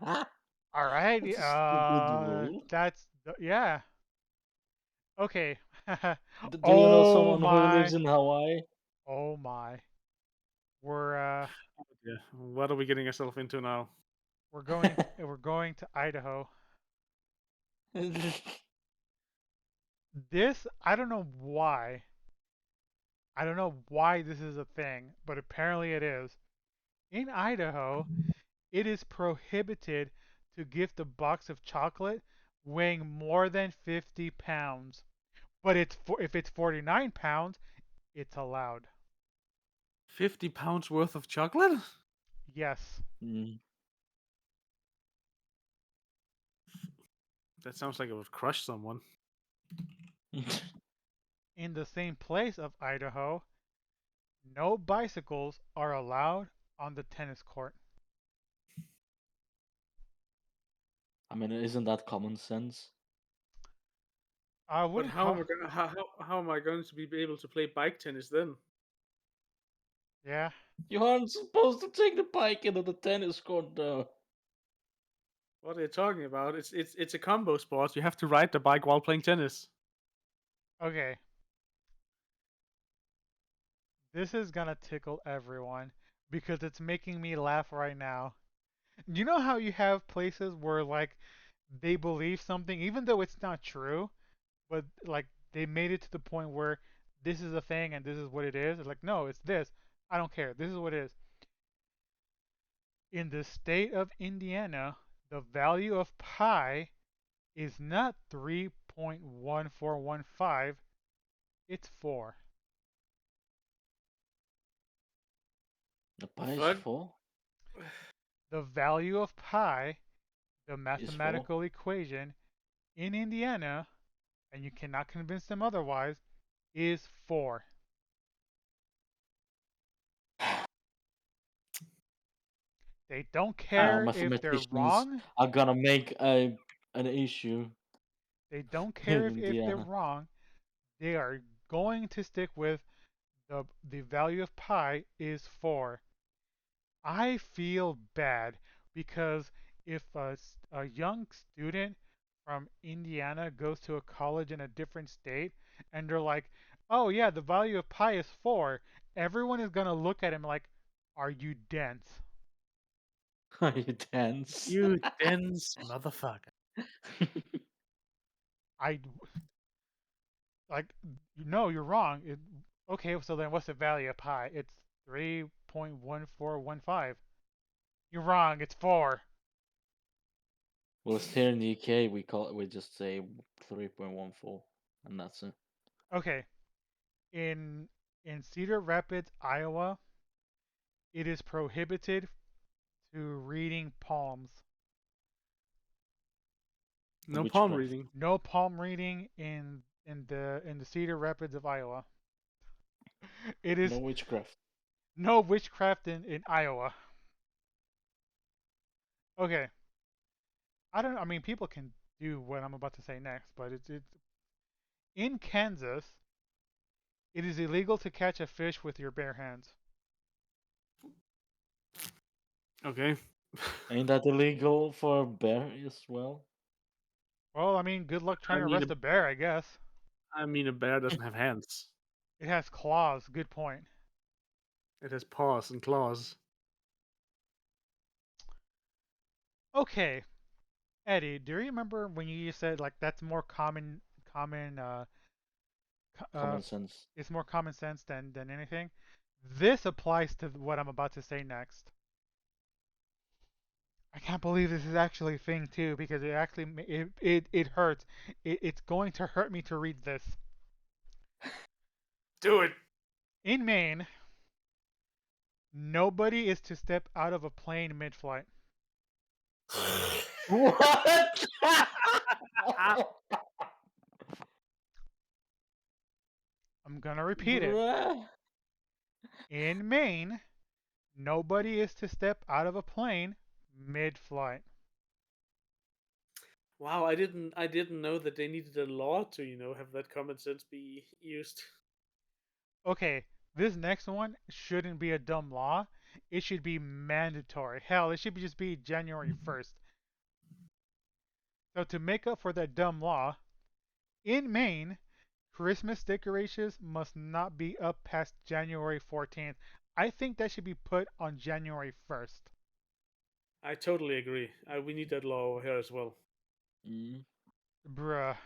Hawaii. All right. That's a good rule. Yeah. Okay. Do you know Oh someone who lives my. in Hawaii? Oh my. We're Yeah. What are we getting ourselves into now? we're going to Idaho. This I don't know why. I don't know why this is a thing, but apparently it is. In Idaho, it is prohibited to gift a box of chocolate weighing more than 50 pounds. But if it's 49 pounds, it's allowed. 50 pounds worth of chocolate? Yes. Mm. That sounds like it would crush someone. In the same place of Idaho, No bicycles are allowed on the tennis court. I mean, isn't that common sense? I But wouldn't how call. am I gonna how am I going to be able to play bike tennis then? Yeah. You aren't supposed to take the bike into the tennis court, though. What are you talking about? It's a combo sport. You have to ride the bike while playing tennis. Okay. This is gonna tickle everyone because it's making me laugh right now. You know how you have places where like they believe something even though it's not true, but like they made it to the point where this is a thing and this is what it is. It's like, no, it's this. I don't care. This is what it is. In the state of Indiana, the value of pi is not 3.1415, it's 4. The pie is What? 4? The value of pi, the Is 4? mathematical equation in Indiana, and you cannot convince them otherwise, is 4. They don't care if they're Mathematicians wrong. are gonna make an issue They don't care in if they're Indiana. wrong. They are going to stick with the value of pi is 4. I feel bad because if a young student from Indiana goes to a college in a different state and they're like, oh yeah, the value of pi is 4, everyone is going to look at him like, are you dense? Are you tense? You dense motherfucker. I, like, no, you're wrong. Okay, so then what's the value of pi? It's 3.1415. You're wrong, it's 4. Well, it's here in the UK. We just say 3.14, and that's it. Okay, in Cedar Rapids, Iowa, it is prohibited to reading palms. No palm Witchcraft. reading. No palm reading in the Cedar Rapids of Iowa. It No is witchcraft. no witchcraft in Iowa. Okay, I don't. I mean, people can do what I'm about to say next, but it's in Kansas. It is illegal to catch a fish with your bare hands. Okay. Ain't that illegal for a bear as well? Well, I mean, good luck trying I to mean, arrest a bear, I guess. a bear doesn't have hands. It has claws. Good point. It has paws and claws. Okay, Eddie, do you remember when you said like that's more common Common sense. it's more common sense than anything? This applies to what I'm about to say next. I can't believe this is actually a thing too because it actually it hurts. It's going to hurt me to read this. Do it. In Maine, nobody is to step out of a plane mid-flight. What? I'm gonna repeat it. Bruh. In Maine, nobody is to step out of a plane mid-flight. Wow, I didn't know that they needed a law to, have that common sense be used. Okay, this next one shouldn't be a dumb law. It should be mandatory. Hell, it should just be January 1st. So to make up for that dumb law, in Maine, Christmas decorations must not be up past January 14th. I think that should be put on January 1st. I totally agree. We need that law over here as well. Mm, Bruh.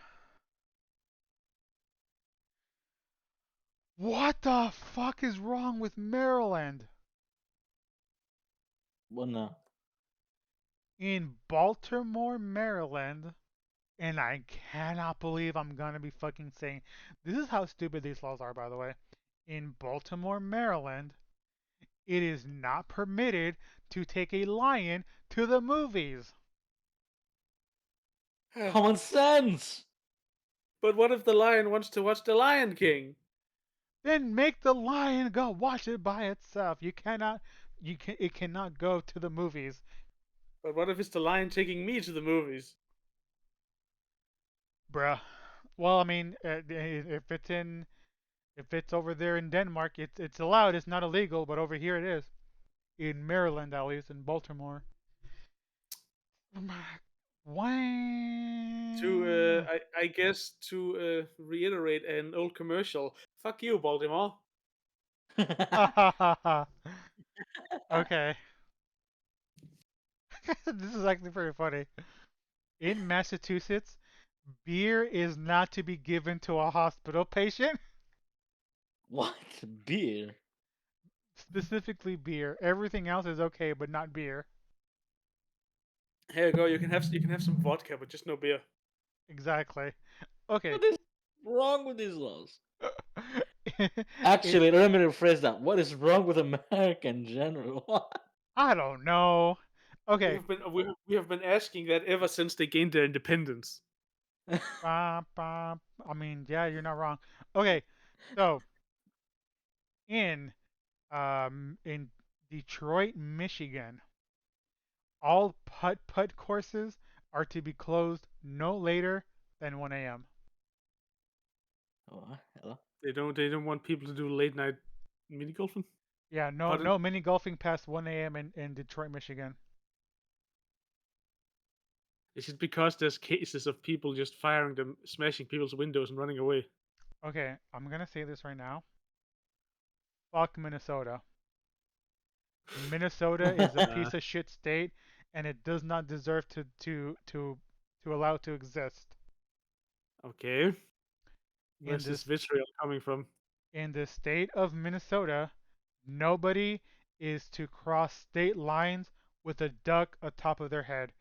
What the fuck is wrong with Maryland? well, no. In Baltimore, Maryland, and I cannot believe I'm gonna be fucking saying this is how stupid these laws are, by the way. In Baltimore, Maryland, it is not permitted to take a lion to the movies. Common sense! But what if the lion wants to watch The Lion King? then make the lion go watch it by itself. You cannot. It cannot go to the movies, But what if it's the lion taking me to the movies? bruh. Well, I mean, if it's over there in Denmark, it's allowed. It's not illegal, but over here it is. In Maryland, at least, in Baltimore. To Wow. I guess to reiterate an old commercial. Fuck you, Baltimore. Okay. This is actually pretty funny. In Massachusetts, beer is not to be given to a hospital patient. What? Beer? Specifically beer. Everything else is okay, but not beer. Here you go. You can have some vodka, but just no beer. Exactly. Okay. What is wrong with these laws? It, Actually, let me rephrase that. What is wrong with America in general? I don't know. Okay. We have been asking that ever since they gained their independence. I mean, yeah, you're not wrong. Okay. So, in in Detroit, Michigan, all putt courses are to be closed no later than 1 a.m. Oh, hello? They don't want people to do late night mini golfing. Yeah, Pardon? no mini golfing past 1 a.m. in Detroit, Michigan. Is it because there's cases of people just firing them, smashing people's windows, and running away? Okay, I'm gonna say this right now. Fuck Minnesota. Minnesota is a Uh, piece of shit state, and it does not deserve to allow to exist. okay. In Where's this this vitriol coming from? in the state of Minnesota, nobody is to cross state lines with a duck atop of their head.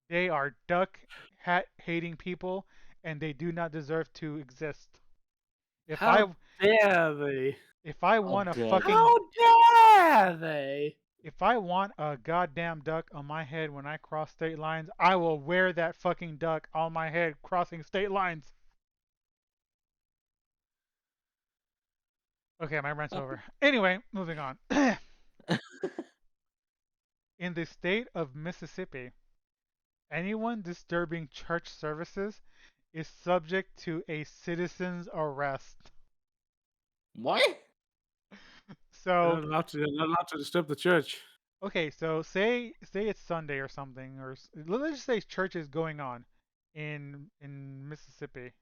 They are duck hat hating people, and they do not deserve to exist. If I How dare they? if I How want a dare they? fucking How dare they? if I want a goddamn duck on my head when I cross state lines, I will wear that fucking duck on my head crossing state lines. Okay, my rant's over. Anyway, moving on. In the state of Mississippi, anyone disturbing church services is subject to a citizen's arrest. What? So, They're not allowed to disturb the church. okay, so say it's Sunday or something, or let's just say church is going on in Mississippi.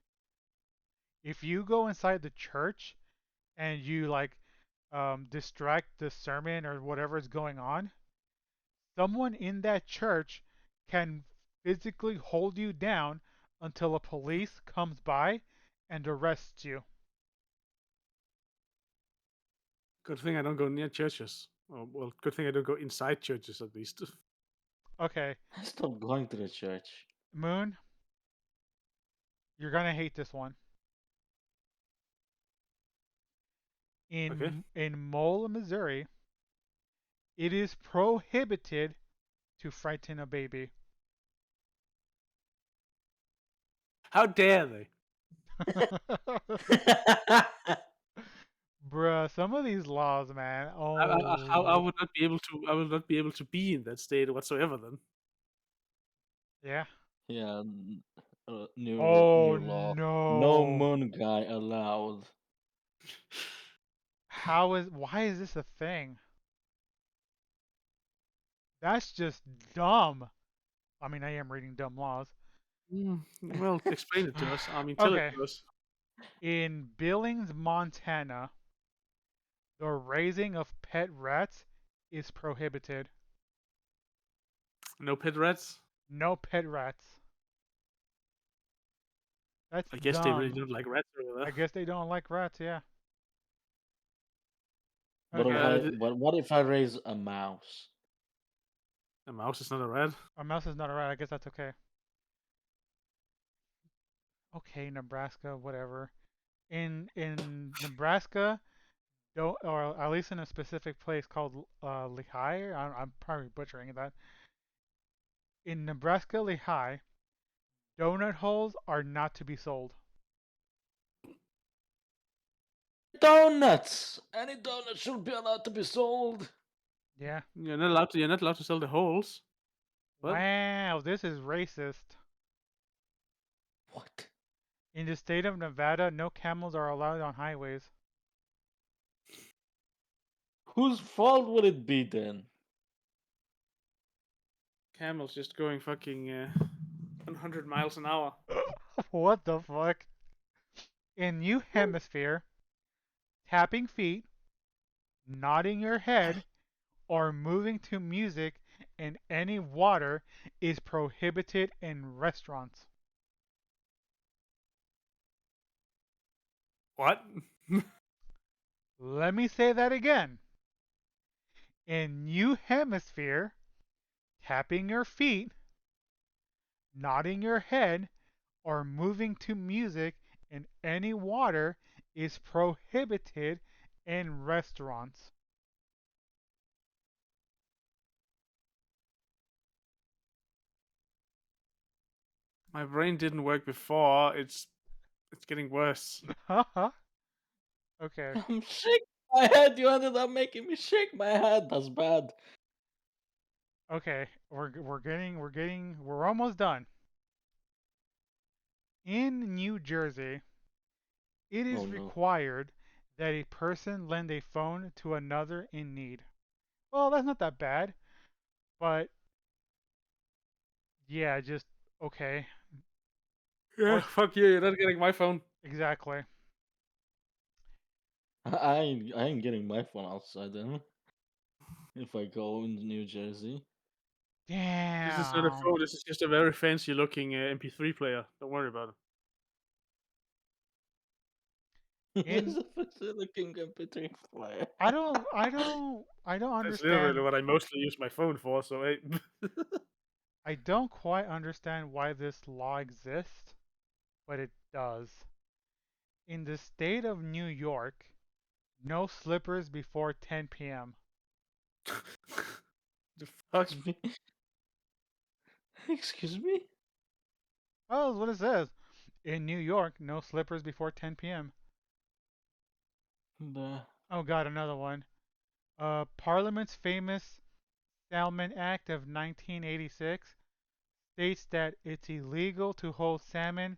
If you go inside the church and you like distract the sermon or whatever is going on, someone in that church can physically hold you down until a police comes by and arrests you. Good thing I don't go near churches. Oh, well, good thing I don't go inside churches at least. Okay, I stopped going to the church. Moon, you're gonna hate this one. Okay. In Mole, Missouri, it is prohibited to frighten a baby. How dare they? Bruh, some of these laws, man. I Oh, would not be able to. I will not be able to be in that state whatsoever. Then yeah. Yeah, Oh new law. No no. moon guy allowed. Why is this a thing? That's just dumb. I mean, I am reading dumb laws. well, explain it to us. I mean, tell it Okay. to us. In Billings, Montana, the raising of pet rats is prohibited. No pet rats. No pet rats. That's I guess they really dumb. don't like rats over I there. guess they don't like rats, yeah. What if Okay. I what if I raise a mouse? A mouse is not a rat. A mouse is not a rat. I guess that's okay. Okay, Nebraska, whatever. In Nebraska, don't or at least in a specific place called Lehigh. I'm probably butchering that. In Nebraska, Lehigh, donut holes are not to be sold. Donuts! Any donut should be allowed to be sold. Yeah. You're not allowed to. You're not allowed to sell the holes. What? Wow, this is racist. What? In the state of Nevada, no camels are allowed on highways. Whose fault would it be then? Camels just going fucking 100 miles an hour. What the fuck? In New Hemisphere, tapping feet, nodding your head, or moving to music in any water is prohibited in restaurants. What? Let me say that again. In New Hemisphere, tapping your feet, nodding your head, or moving to music in any water is prohibited in restaurants. My brain didn't work before. It's getting worse. Haha. Okay. I'm shaking my head. You ended up making me shake my head. That's bad. Okay. We're almost done. In New Jersey, it Oh is no. required that a person lend a phone to another in need. Well, that's not that bad, but yeah, just okay. Yeah, Or fuck you. You're not getting my phone. exactly. I ain't getting my phone outside then. If I go in New Jersey. This is not a Damn. phone. This is just a very fancy looking MP3 player. Don't worry about it. This In is a looking MP3 player. I don't That's literally understand. what I mostly use my phone for. So hey. I don't quite understand why this law exists, but it does. In the state of New York, no slippers before 10 p.m. The fuck? Excuse me. Excuse me. Oh, that's what it says. In New York, no slippers before 10 p.m. Bruh. Oh God, another one. Parliament's famous Salmon Act of 1986 states that it's illegal to hold salmon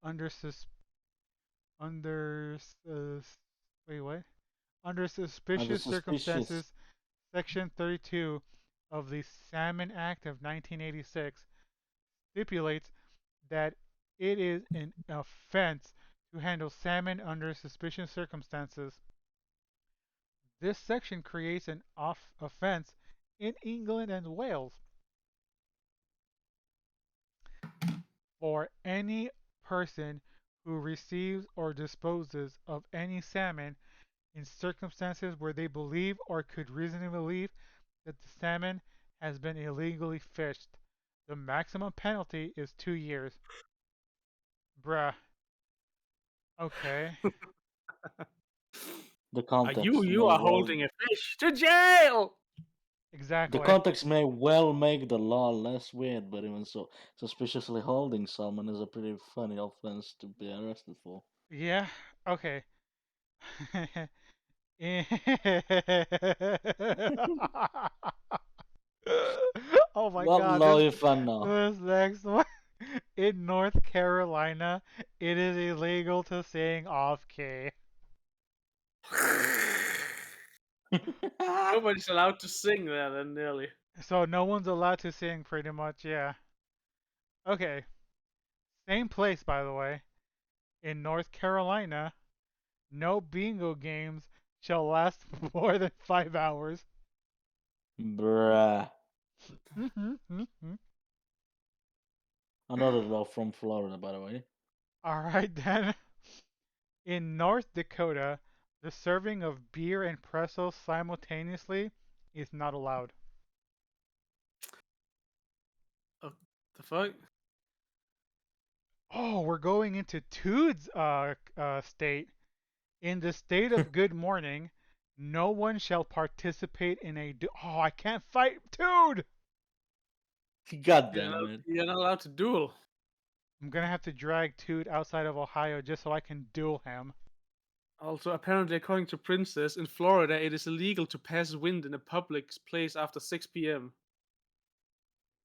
under sus under wait what? Under Under suspicious suspicious. circumstances. Section 32 of the Salmon Act of 1986 stipulates that it is an offense to handle salmon under suspicious circumstances. This section creates an offense in England and Wales for any person who receives or disposes of any salmon in circumstances where they believe or could reasonably believe that the salmon has been illegally fished. The maximum penalty is 2 years. Bruh. Okay. The You context you may are well holding a fish to jail. the Exactly. context may well make the law less weird, but even so, suspiciously holding someone is a pretty funny offense to be arrested for. Yeah. Okay. In- oh my What God. law This you found now? this next one. In North Carolina, it is illegal to sing off key. Nobody's allowed to sing there then nearly. So no one's allowed to sing pretty much, yeah. Okay. Same place, by the way. In North Carolina, no bingo games shall last more than 5 hours. Bruh. Mm-hmm. Another law from Florida, by the way. All right then. In North Dakota, the serving of beer and pretzels simultaneously is not allowed. Oh, the fuck? Oh, we're going into Tood's state. In the state of Good Morning, no one shall participate in a. Oh, I can't fight Tood! God damn it. You're not allowed to duel. I'm gonna have to drag Tood outside of Ohio just so I can duel him. Also, apparently, according to Princess, in Florida, it is illegal to pass wind in a public place after 6 p.m.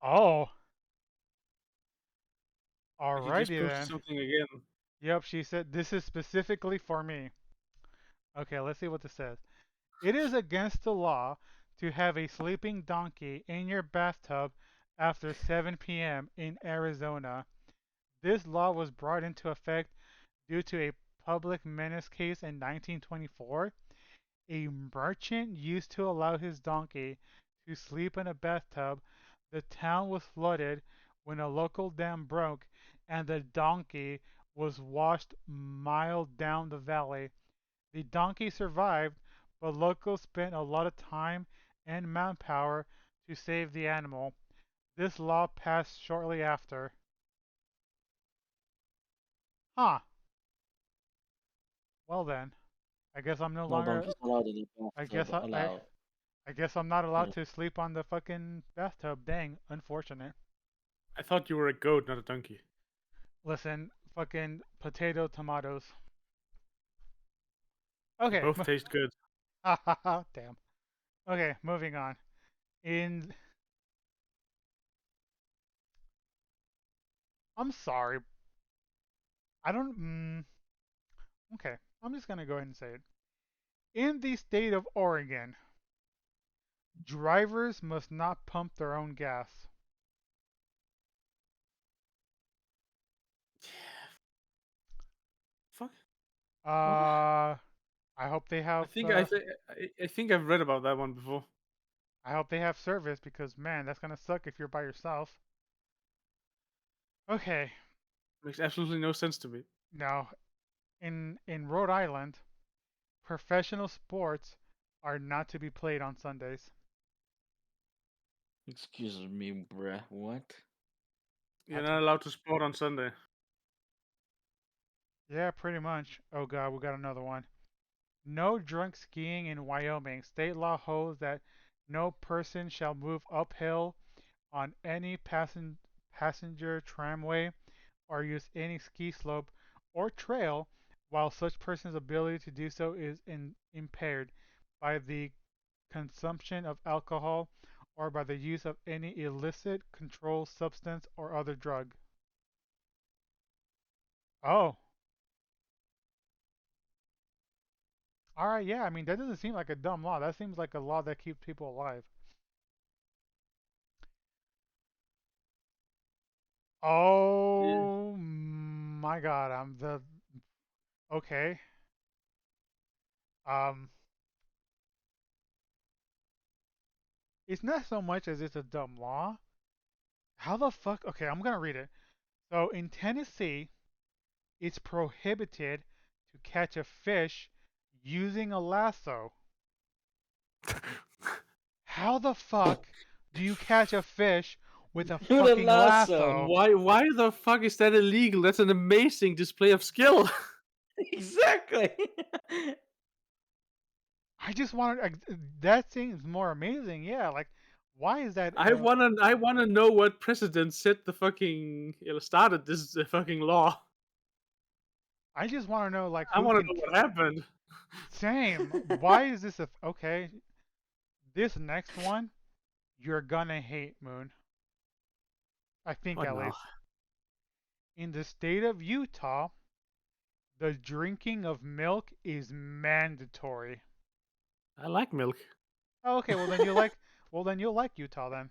Oh, He just alrighty posted then. something again. Yep, she said this is specifically for me. Okay, let's see what this says. It is against the law to have a sleeping donkey in your bathtub after 7 p.m. in Arizona. This law was brought into effect due to a public menace case in 1924. A merchant used to allow his donkey to sleep in a bathtub. The town was flooded when a local dam broke and the donkey was washed miles down the valley. The donkey survived, but locals spent a lot of time and manpower to save the animal. This law passed shortly after. Huh. Well then, I guess I'm no No longer. donkeys allowed in the I bathtub. guess I, Allowed. I guess I'm not allowed Yeah. to sleep on the fucking bathtub. Dang, unfortunate. I thought you were a goat, not a donkey. Listen, fucking potato tomatoes. They Okay. both taste good. Damn. Okay, moving on. In I'm sorry. I don't okay. I'm just going to go ahead and say it. In the state of Oregon, drivers must not pump their own gas. Fuck. What? Uh I hope they I have think I, th- I think I've read about that one before. I hope they have service because man, that's going to suck if you're by yourself. Okay. Makes absolutely no sense to me. Now, in Rhode Island, professional sports are not to be played on Sundays. Excuse me, bruh. What? You're That's not allowed to sport on Sunday. yeah, pretty much. Oh god, we got another one. No drunk skiing in Wyoming. State law holds that no person shall move uphill on any passenger tramway or use any ski slope or trail while such person's ability to do so is impaired by the consumption of alcohol or by the use of any illicit controlled substance or other drug. Oh, all right, yeah. I mean, that doesn't seem like a dumb law. That seems like a law that keeps people alive. Yeah. Oh my God, I'm the okay. Um, it's not so much as it's a dumb law. How the fuck? Okay, I'm gonna read it. So in Tennessee, it's prohibited to catch a fish using a lasso. How the fuck do you catch a fish with a With a fucking lasso. lasso? Why the fuck is that illegal? That's an amazing display of skill. Exactly. I just wanted that seems more amazing. Yeah, like why is that? I wanna know what president set the fucking started this fucking law. I just want to know like I who wanna can. know what happened. Same. Why is this a okay? This next one you're gonna hate, Moon. I think What at now? least. In the state of Utah, the drinking of milk is mandatory. I like milk. Oh, okay, well then you'll like Utah then.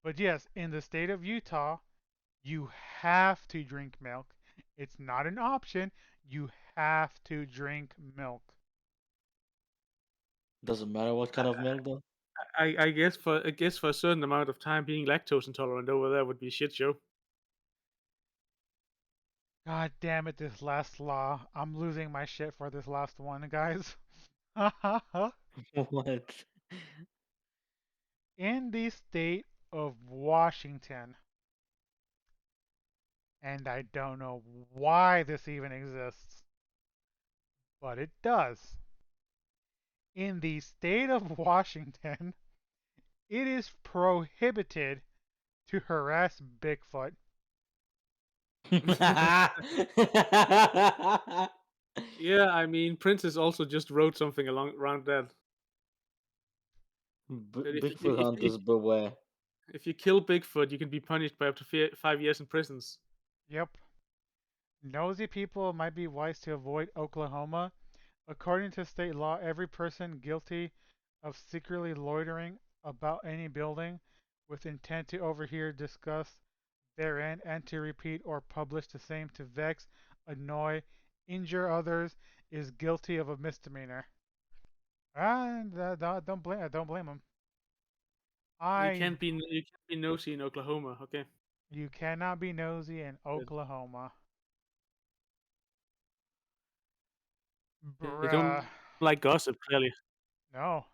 But yes, in the state of Utah, you have to drink milk. It's not an option. You have to drink milk. Doesn't matter what kind of milk though. I guess for a certain amount of time being lactose intolerant over there would be a shit show. God damn it, this last law. I'm losing my shit for this last one, guys. What? In the state of Washington, and I don't know why this even exists, but it does. In the state of Washington, it is prohibited to harass Bigfoot. Yeah, I mean, Princess also just wrote something along around that. That Bigfoot hunters beware. if you kill Bigfoot, you can be punished by up to 5 years in prisons. Yep. Nosy people might be wise to avoid Oklahoma. According to state law, every person guilty of secretly loitering about any building with intent to overhear, discuss therein, and to repeat or publish the same to vex, annoy, injure others is guilty of a misdemeanor. And don't blame them. I You can't be nosy in Oklahoma. Okay. You cannot be nosy in Good. Oklahoma, They bruh. don't like gossip, clearly. No,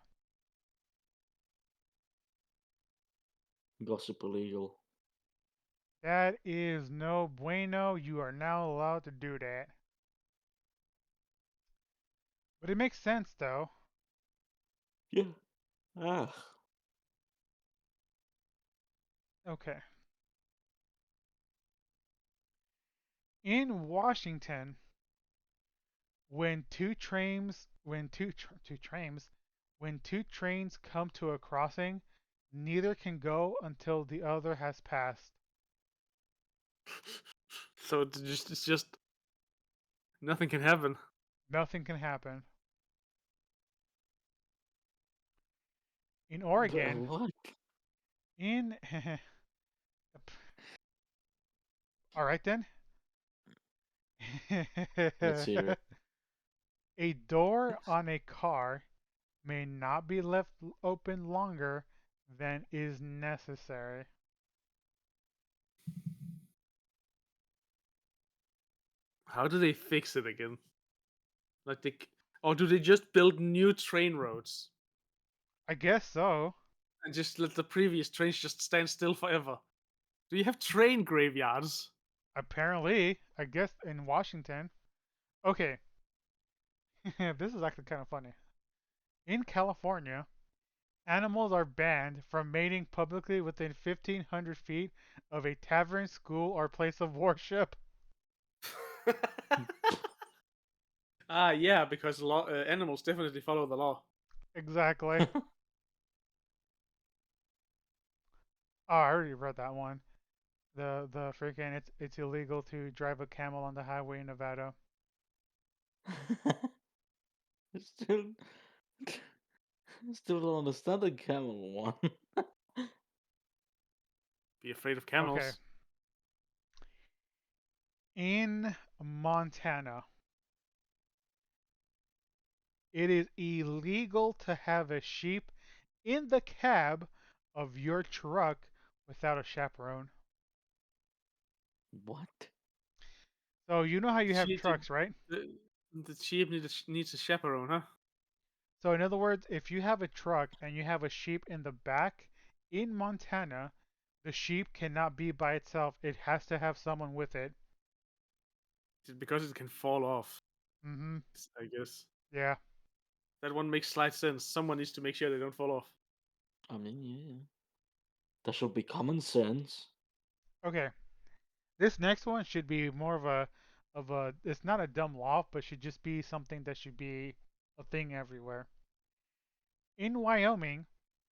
Gossip illegal. that is no bueno. You are not allowed to do that. But it makes sense though. Yeah. Ah. Okay. In Washington, when two trains come to a crossing, neither can go until the other has passed. So it's just nothing can happen. Nothing can happen. In Oregon, What? in all right then. Let's hear it. A door on a car may not be left open longer than is necessary. How do they fix it again? Like or do they just build new train roads I guess so. and just let the previous trains just stand still forever? Do you have train graveyards? Apparently, I guess in Washington. Okay, this is actually kind of funny. In California, animals are banned from mating publicly within 1,500 feet of a tavern, school, or place of worship. Yeah, because animals definitely follow the law. Exactly. Oh, I already read that one. The freaking it's illegal to drive a camel on the highway in Nevada. still, still don't understand the camel one. Be afraid of Okay. camels. In Montana, it is illegal to have a sheep in the cab of your truck without a chaperone. What? So you know how The you have sheep, trucks, right? the sheep needs a chaperone, huh? So in other words, if you have a truck and you have a sheep in the back in Montana, the sheep cannot be by itself. It has to have someone with it. Because it can fall off. Mhm. I guess Yeah. that one makes slight sense. Someone needs to make sure they don't fall off. I mean, yeah. That should be common sense. Okay. This next one should be more of a it's not a dumb law, but should just be something that should be a thing everywhere. In Wyoming,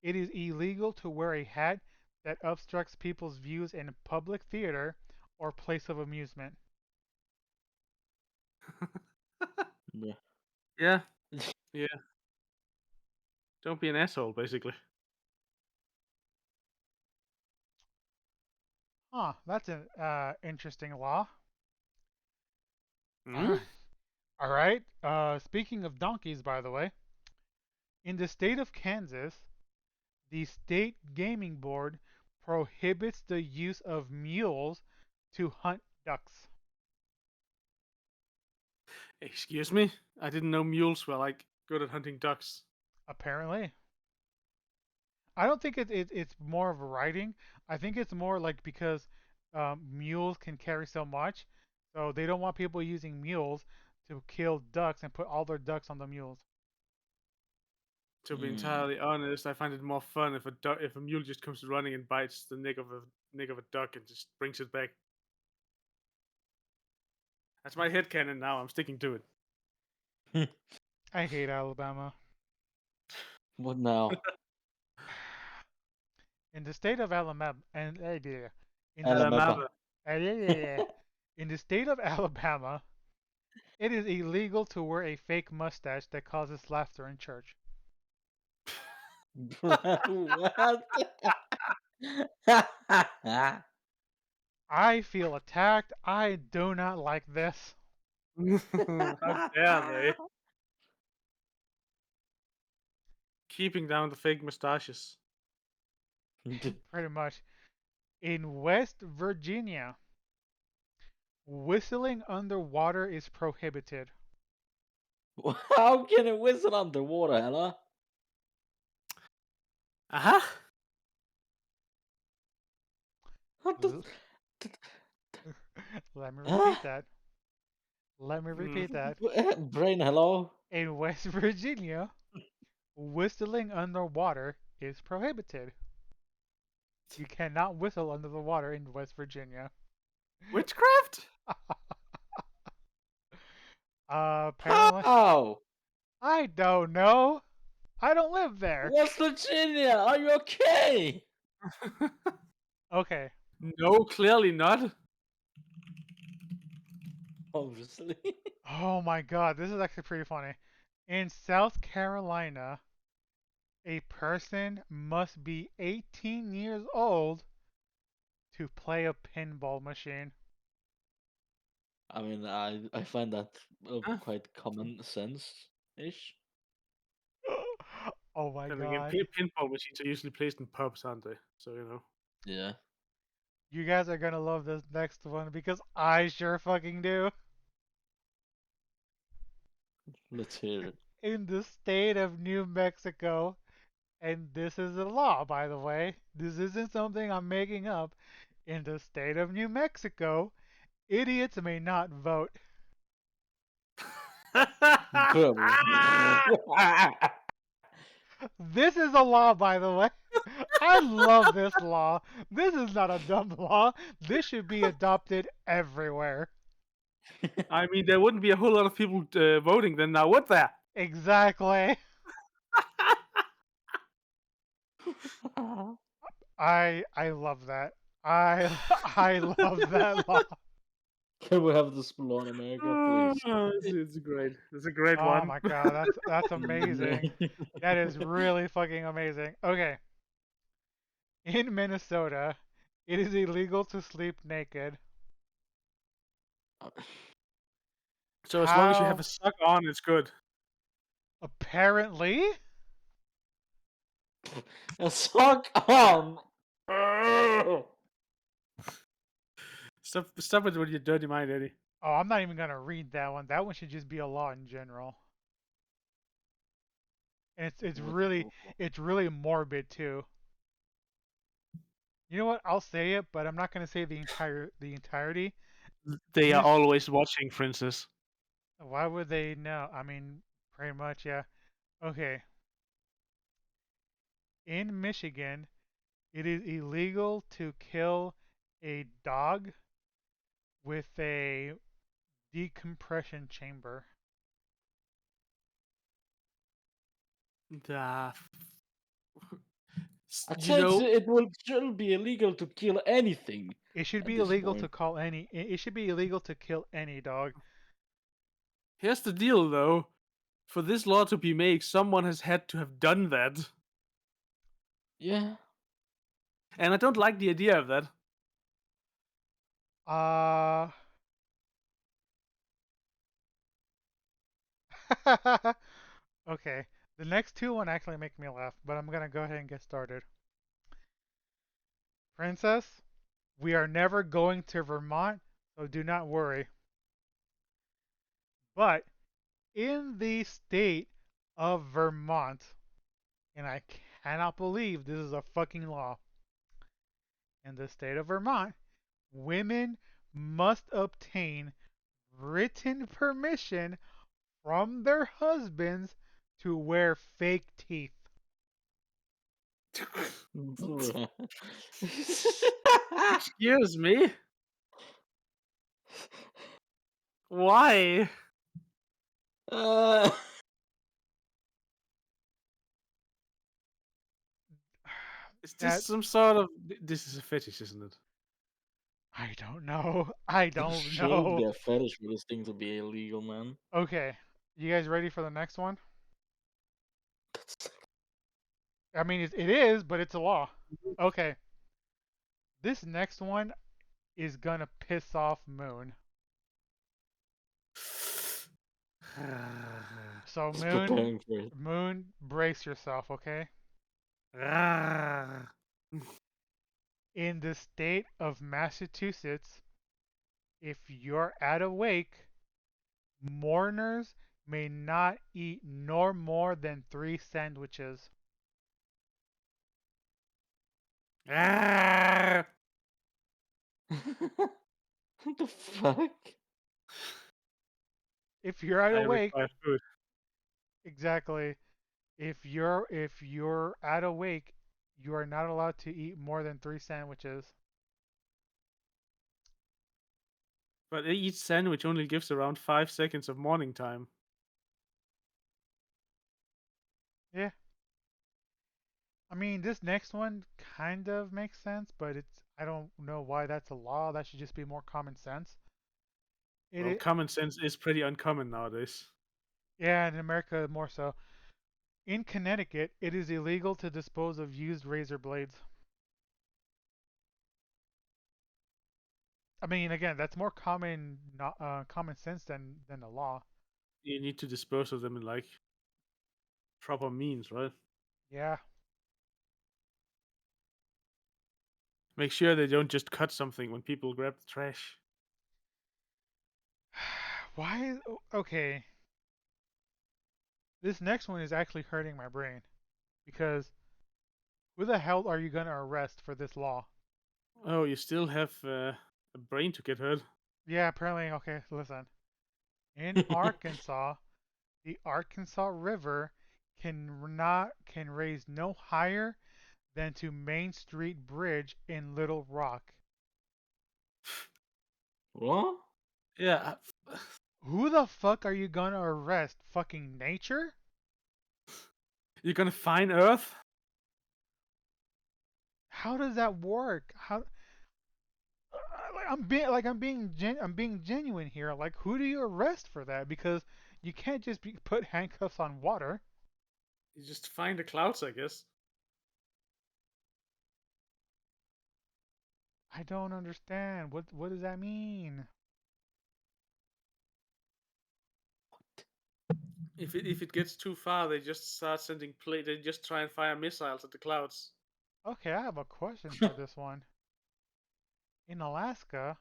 it is illegal to wear a hat that obstructs people's views in a public theater or place of amusement. Yeah. Yeah, yeah. Don't be an asshole, basically. Huh, that's an interesting law. Hmm? All right. Speaking of donkeys, by the way, in the state of Kansas, the state gaming board prohibits the use of mules to hunt ducks. Excuse me? I didn't know mules were like good at hunting ducks. Apparently, I don't think it's more of a riding. I think it's more like because mules can carry so much, so they don't want people using mules to kill ducks and put all their ducks on the mules. To be Mm. entirely honest, I find it more fun if if a mule just comes running and bites the neck of a duck and just brings it back. That's my headcanon now. I'm sticking to it. I hate Alabama. What now? In the state of Alabama, and in the Alameba. Alamaba. in the state of Alabama, it is illegal to wear a fake mustache that causes laughter in church. What? I feel attacked. I do not like this. How dare they? Keeping down the fake mustaches. Pretty much. In West Virginia, whistling underwater is prohibited. How can it whistle underwater, Hella? Aha! What the? Let me Huh? repeat that. Let me Mm. repeat that. Brain, hello? In West Virginia, whistling underwater is prohibited. You cannot whistle under the water in West Virginia. Witchcraft? Apparently, How? I don't know. I don't live there. West Virginia, are you okay? Okay. No, clearly not. Obviously. Oh my god, this is actually pretty funny. In South Carolina, a person must be 18 years old to play a pinball machine. I mean, I find that Huh? quite common sense-ish. Oh my Then again, god. pinball machines are usually placed in pubs, aren't they? So, you know. Yeah, You guys are gonna love this next one because I sure fucking do. let's hear it. In the state of New Mexico, and this is a law, by the way, this isn't something I'm making up. In the state of New Mexico, idiots may not vote. Incredible. This is a law, by the way. I love this law. This is not a dumb law. This should be adopted everywhere. I mean, there wouldn't be a whole lot of people voting then now, would there? Exactly. I love that. I I love that law. Can we have this law in America, Oh, please? it's great. It's a great Oh one. my god, that's amazing. That is really fucking amazing. Okay. In Minnesota, it is illegal to sleep naked. So as long as you have How? a sock on, it's good. Apparently? A sock on. Stop it with your dirty mind, Eddie. Oh, I'm not even gonna read that one. That one should just be a law in general. And it's really morbid too. You know what? I'll say it, but I'm not gonna say the entirety. They are Mich always watching, Princess. Why would they know? I mean, pretty much, yeah. Okay. In Michigan, it is illegal to kill a dog with a decompression chamber. Ah, I'd you say know, it will still be illegal to kill anything It should at be this illegal to point. call any. It should be illegal to kill any dog. here's the deal, though. For this law to be made, someone has had to have done that. Yeah. And I don't like the idea of that. Uh. Okay. The next two won't actually make me laugh, but I'm gonna go ahead and get started. Princess, we are never going to Vermont, so do not worry. But in the state of Vermont, and I cannot believe this is a fucking law, in the state of Vermont, women must obtain written permission from their husbands to wear fake teeth. Excuse me? Why? Uh, Is this That some sort of? This is a fetish, isn't it? I don't know. I there don't shouldn't know. be a fetish for this thing to be illegal, man. Okay, you guys ready for the next one? That's I mean, it is, but it's a law. Okay, this next one is gonna piss off Moon. So He's Moon, preparing for it. Moon, brace yourself, okay? In the state of Massachusetts, if you're at a wake, mourners may not eat no more than 3 sandwiches. What the fuck? If you're at I a wake, require food. exactly. If you're at a wake, you are not allowed to eat more than 3 sandwiches. But each sandwich only gives around 5 seconds of morning time. Yeah. I mean, this next one kind of makes sense, but I don't know why that's a law. That should just be more common sense. It, Well, it common sense is pretty uncommon nowadays. Yeah, in America more so. In Connecticut, it is illegal to dispose of used razor blades. I mean, again, that's more common, not common sense than the law. You need to dispose of them in like proper means, right? Yeah. Make sure they don't just cut something when people grab the trash. Why? Okay. This next one is actually hurting my brain because who the hell are you gonna arrest for this law? Oh, you still have a brain to get hurt. Yeah, apparently. Okay, listen. In Arkansas, the Arkansas River can raise no higher than to Main Street Bridge in Little Rock. What? Yeah, Who the fuck are you gonna arrest? Fucking nature? you're gonna find Earth. How does that work? How? I'm being genuine here. Like, who do you arrest for that? Because you can't just put handcuffs on water. You just find the clouds, I guess. I don't understand. What does that mean? If it gets too far, they just start sending play. They just try and fire missiles at the clouds. Okay, I have a question for this one. In Alaska,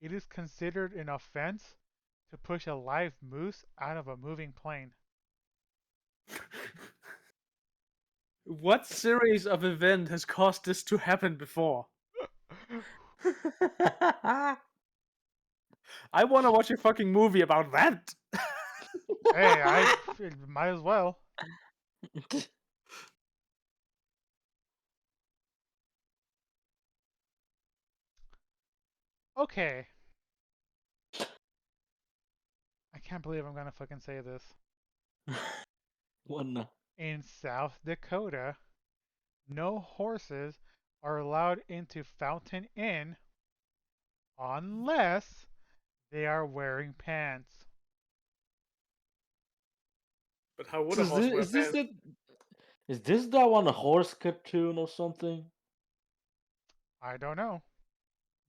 it is considered an offense to push a live moose out of a moving plane. What series of event has caused this to happen before? I want to watch a fucking movie about that. Hey, I might as well. Okay, I can't believe I'm gonna fucking say this. What now? In South Dakota, no horses are allowed into Fountain Inn unless they are wearing pants. But how would a Is horse this wear is this pants? the is this that one a horse cartoon or something? I don't know,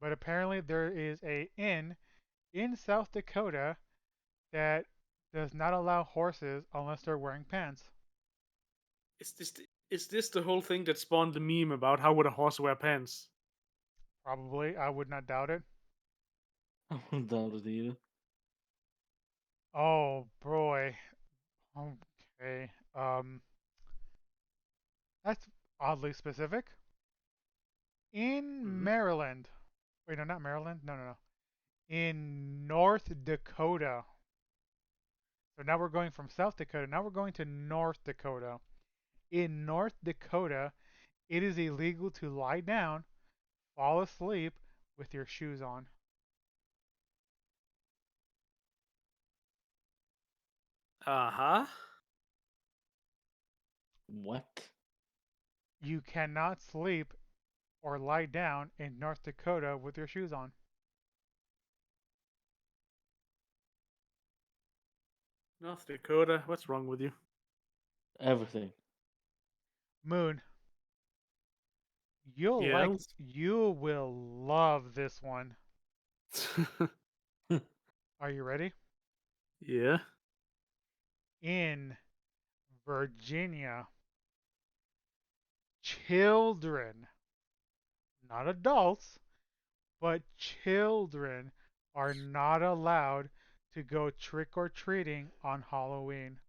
but apparently there is a inn in South Dakota that does not allow horses unless they're wearing pants. Is this the whole thing that spawned the meme about how would a horse wear pants? Probably, I would not doubt it. I wouldn't doubt it either. Oh boy. Okay. That's oddly specific. In Hmm. Maryland. Wait, no, not Maryland. No, no, no. In North Dakota. So now we're going from South Dakota. Now we're going to North Dakota. In North Dakota, it is illegal to lie down, fall asleep with your shoes on. Uh huh. What? You cannot sleep or lie down in North Dakota with your shoes on. North Dakota. What's wrong with you? Everything. Moon, Yes. you will love this one. Are you ready? Yeah. In Virginia, children, not adults, but children are not allowed to go trick or treating on Halloween.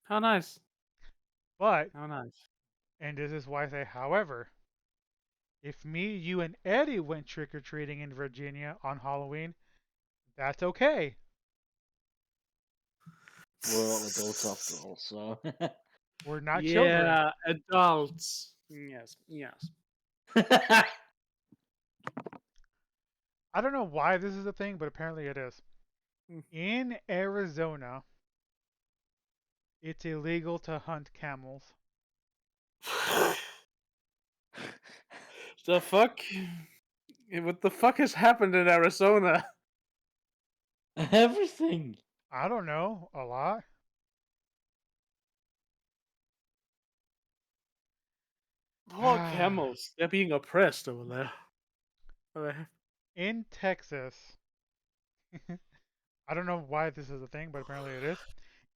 How nice. But, How nice. and this is why I say, however, if me, you, and Eddie went trick or treating in Virginia on Halloween, that's okay. We're all adults after all, so. We're not children. Yeah, adults. Yes, yes. I don't know why this is a thing, but apparently it is. Mm. In Arizona, it's illegal to hunt camels. The fuck? What the fuck has happened in Arizona? Everything. I don't know, a lot. Poor camels. They're being oppressed over there. In Texas, I don't know why this is a thing, but apparently it is.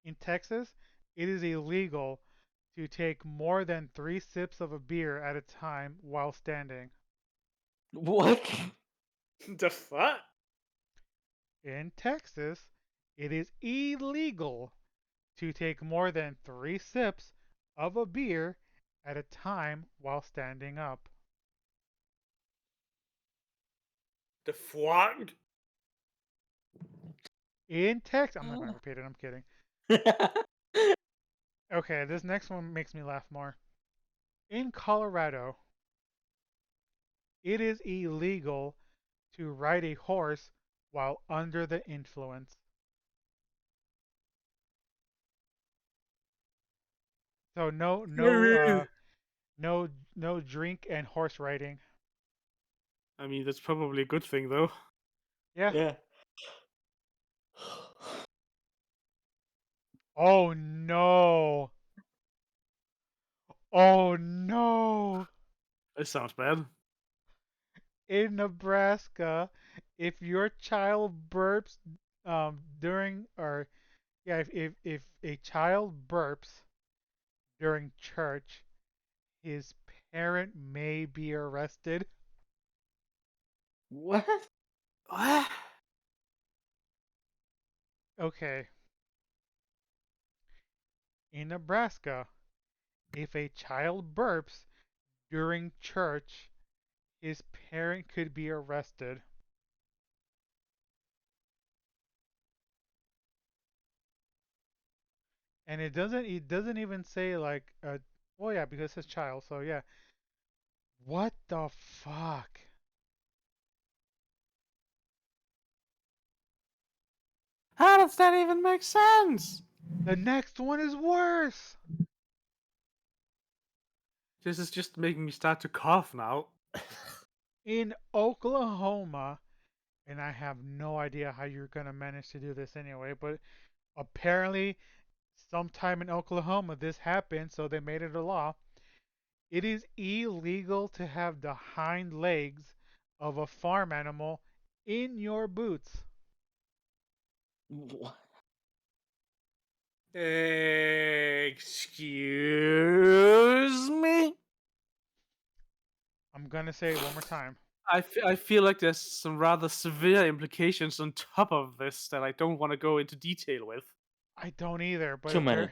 In Texas, it is illegal to take more than 3 sips of a beer at a time while standing. What? The fuck? In Texas, it is illegal to take more than 3 sips of a beer at a time while standing up. The fuck? In Texas, I'm not going to repeat it, I'm kidding. Okay, this next one makes me laugh more. In Colorado, it is illegal to ride a horse while under the influence. So no drink and horse riding. I mean, that's probably a good thing, though. Yeah. Yeah. Oh no. Oh no. This sounds bad. In Nebraska, if your child burps during or yeah, if a child burps during church, his parent may be arrested. What? What? Okay. In Nebraska, if a child burps during church, his parent could be arrested. And it doesn't even say like well yeah, because it's child, so yeah. What the fuck? How does that even make sense? The next one is worse. This is just making me start to cough now. In Oklahoma, and I have no idea how you're gonna manage to do this anyway, but apparently sometime in Oklahoma this happened, so they made it a law. It is illegal to have the hind legs of a farm animal in your boots. What? Excuse me? I'm gonna say it one more time. I feel like there's some rather severe implications on top of this that I don't want to go into detail with. I don't either, Too many.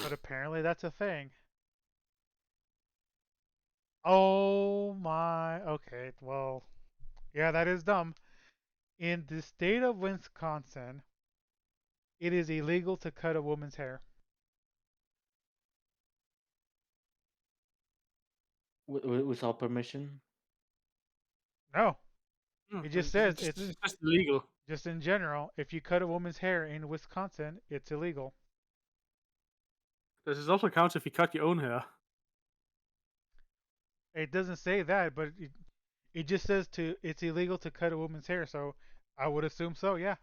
but apparently that's a thing. Oh my. Okay, well, yeah, that is dumb. In the state of Wisconsin, it is illegal to cut a woman's hair. Without permission? No. Hmm, It just says it's it's just illegal. just in general. If you cut a woman's hair in Wisconsin, it's illegal. This is also counts if you cut your own hair. It doesn't say that, but it just says to it's illegal to cut a woman's hair. So I would assume so. Yeah,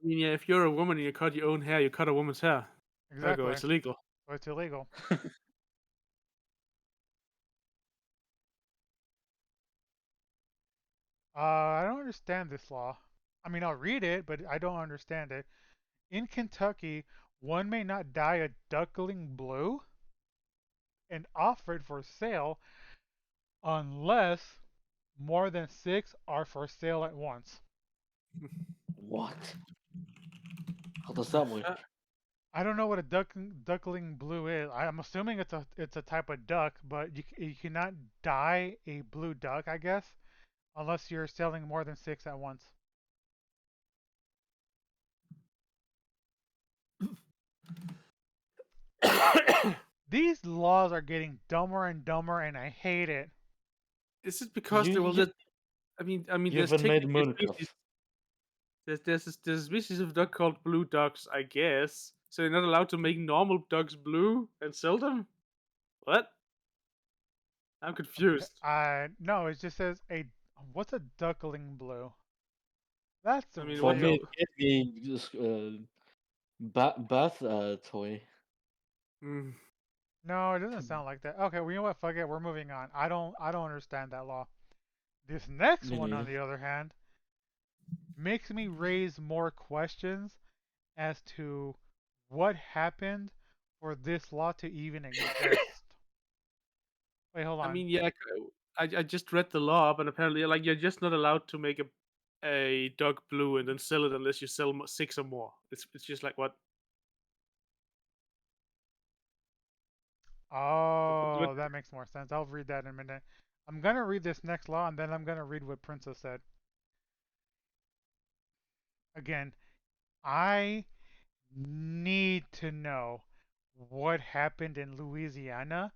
I mean, yeah, if you're a woman and you cut your own hair, you cut a woman's hair. Ergo, exactly. it's illegal. So it's illegal. I don't understand this law. I mean, I'll read it, but I don't understand it. In Kentucky, one may not dye a duckling blue and offer it for sale unless more than six are for sale at once. What? How does that work? I don't know what a duckling blue is. I'm assuming it's a type of duck, but you cannot dye a blue duck, I guess, unless you're selling more than six at once. These laws are getting dumber and dumber, and I hate it. Is it because You, they will you just? I mean, you there's even made technically a species. Mooncuff. There's a species of duck called blue ducks, I guess. So you're not allowed to make normal ducks blue and sell them? What? I'm Okay, confused. I no, it just says a what's a duckling blue? That's I mean, For what me, real. the? it gave me just bath toy. Mm, No, it doesn't sound like that. Okay, well, you know what? Fuck it. We're moving on. I don't understand that law. This next Me one, on neither. the other hand, makes me raise more questions as to what happened for this law to even exist. Wait, hold I on. mean, yeah, I just read the law, but apparently, like, you're just not allowed to make a duck blue and then sell it unless you sell six or more. It's just like what? What? Oh, that makes more sense. I'll read that in a minute. I'm gonna read this next law, and then I'm gonna read what Princess said. Again, I need to know what happened in Louisiana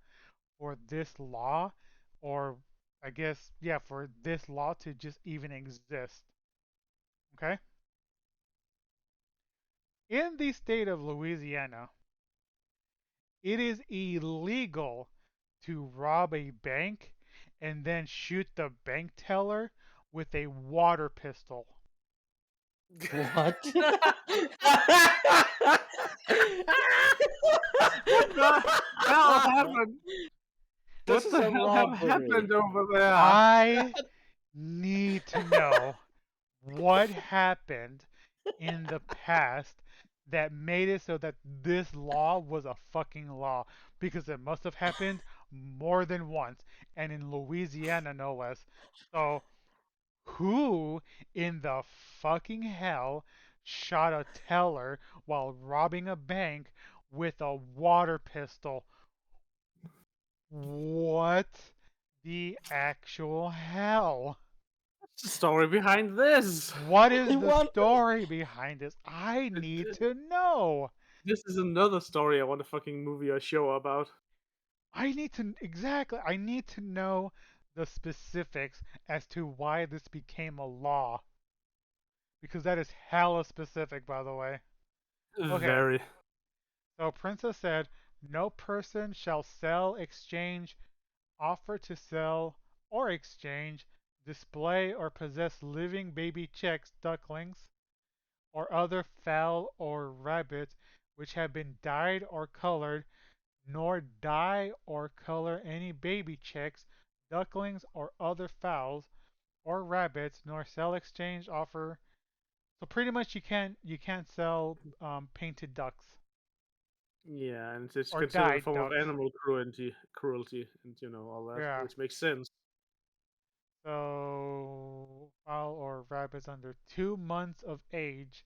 for this law, or I guess, yeah, for this law to just even exist. Okay? In the state of Louisiana, it is illegal to rob a bank and then shoot the bank teller with a water pistol. What? What the hell happened? This What is the a hell have robbery. happened over there? I need to know what happened in the past that made it so that this law was a fucking law, because it must have happened more than once, and in Louisiana no less. So who in the fucking hell shot a teller while robbing a bank with a water pistol? What the actual hell? What's the story behind this? What is I the want. story behind this? I need to know. This is another story I want a fucking movie or show about. I need to exactly. I need to know the specifics as to why this became a law, because that is hella specific, by the way. Okay, Very. so Princess said, no person shall sell, exchange, offer to sell, or exchange, display, or possess living baby chicks, ducklings, or other fowl or rabbits which have been dyed or colored, nor dye or color any baby chicks, ducklings, or other fowls or rabbits, nor sell, exchange, offer. So pretty much you can't sell painted ducks Yeah, and it's or considered a dyed form of ducks. animal cruelty, and all that, Yeah. which makes sense. So fowl or rabbits under 2 months of age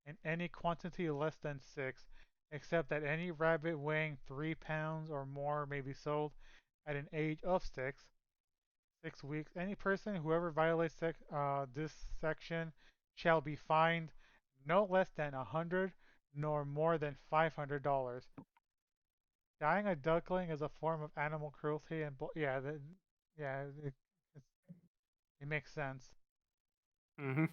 in any quantity less than six, except that any rabbit weighing 3 pounds or more may be sold at an age of 6 weeks. Any person, whoever violates this section, shall be fined no less than 100 nor more than $500. Dying a duckling is a form of animal cruelty, and yeah, yeah, it makes sense. Mm-hmm.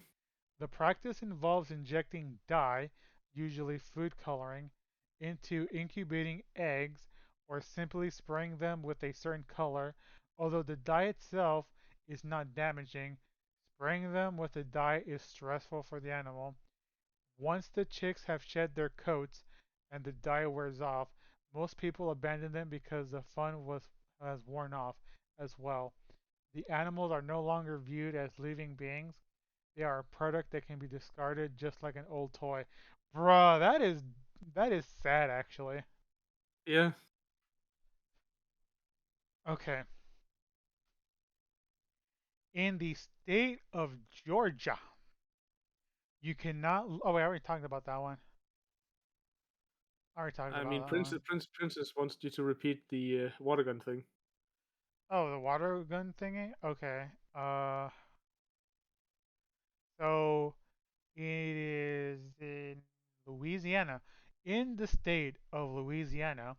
The practice involves injecting dye, usually food coloring, into incubating eggs or simply spraying them with a certain color. Although the dye itself is not damaging, spraying them with the dye is stressful for the animal. Once the chicks have shed their coats and the dye wears off, most people abandon them because the has worn off as well. The animals are no longer viewed as living beings. They are a product that can be discarded just like an old toy. Bruh, that is sad actually. Yeah. Okay. In the state of Georgia, you cannot. Oh wait, I already talked about that one. I already talked I about mean, that one. Princess wants you to repeat the water gun thing. Oh, the water gun thingy. Okay. So it is in Louisiana. In the state of Louisiana,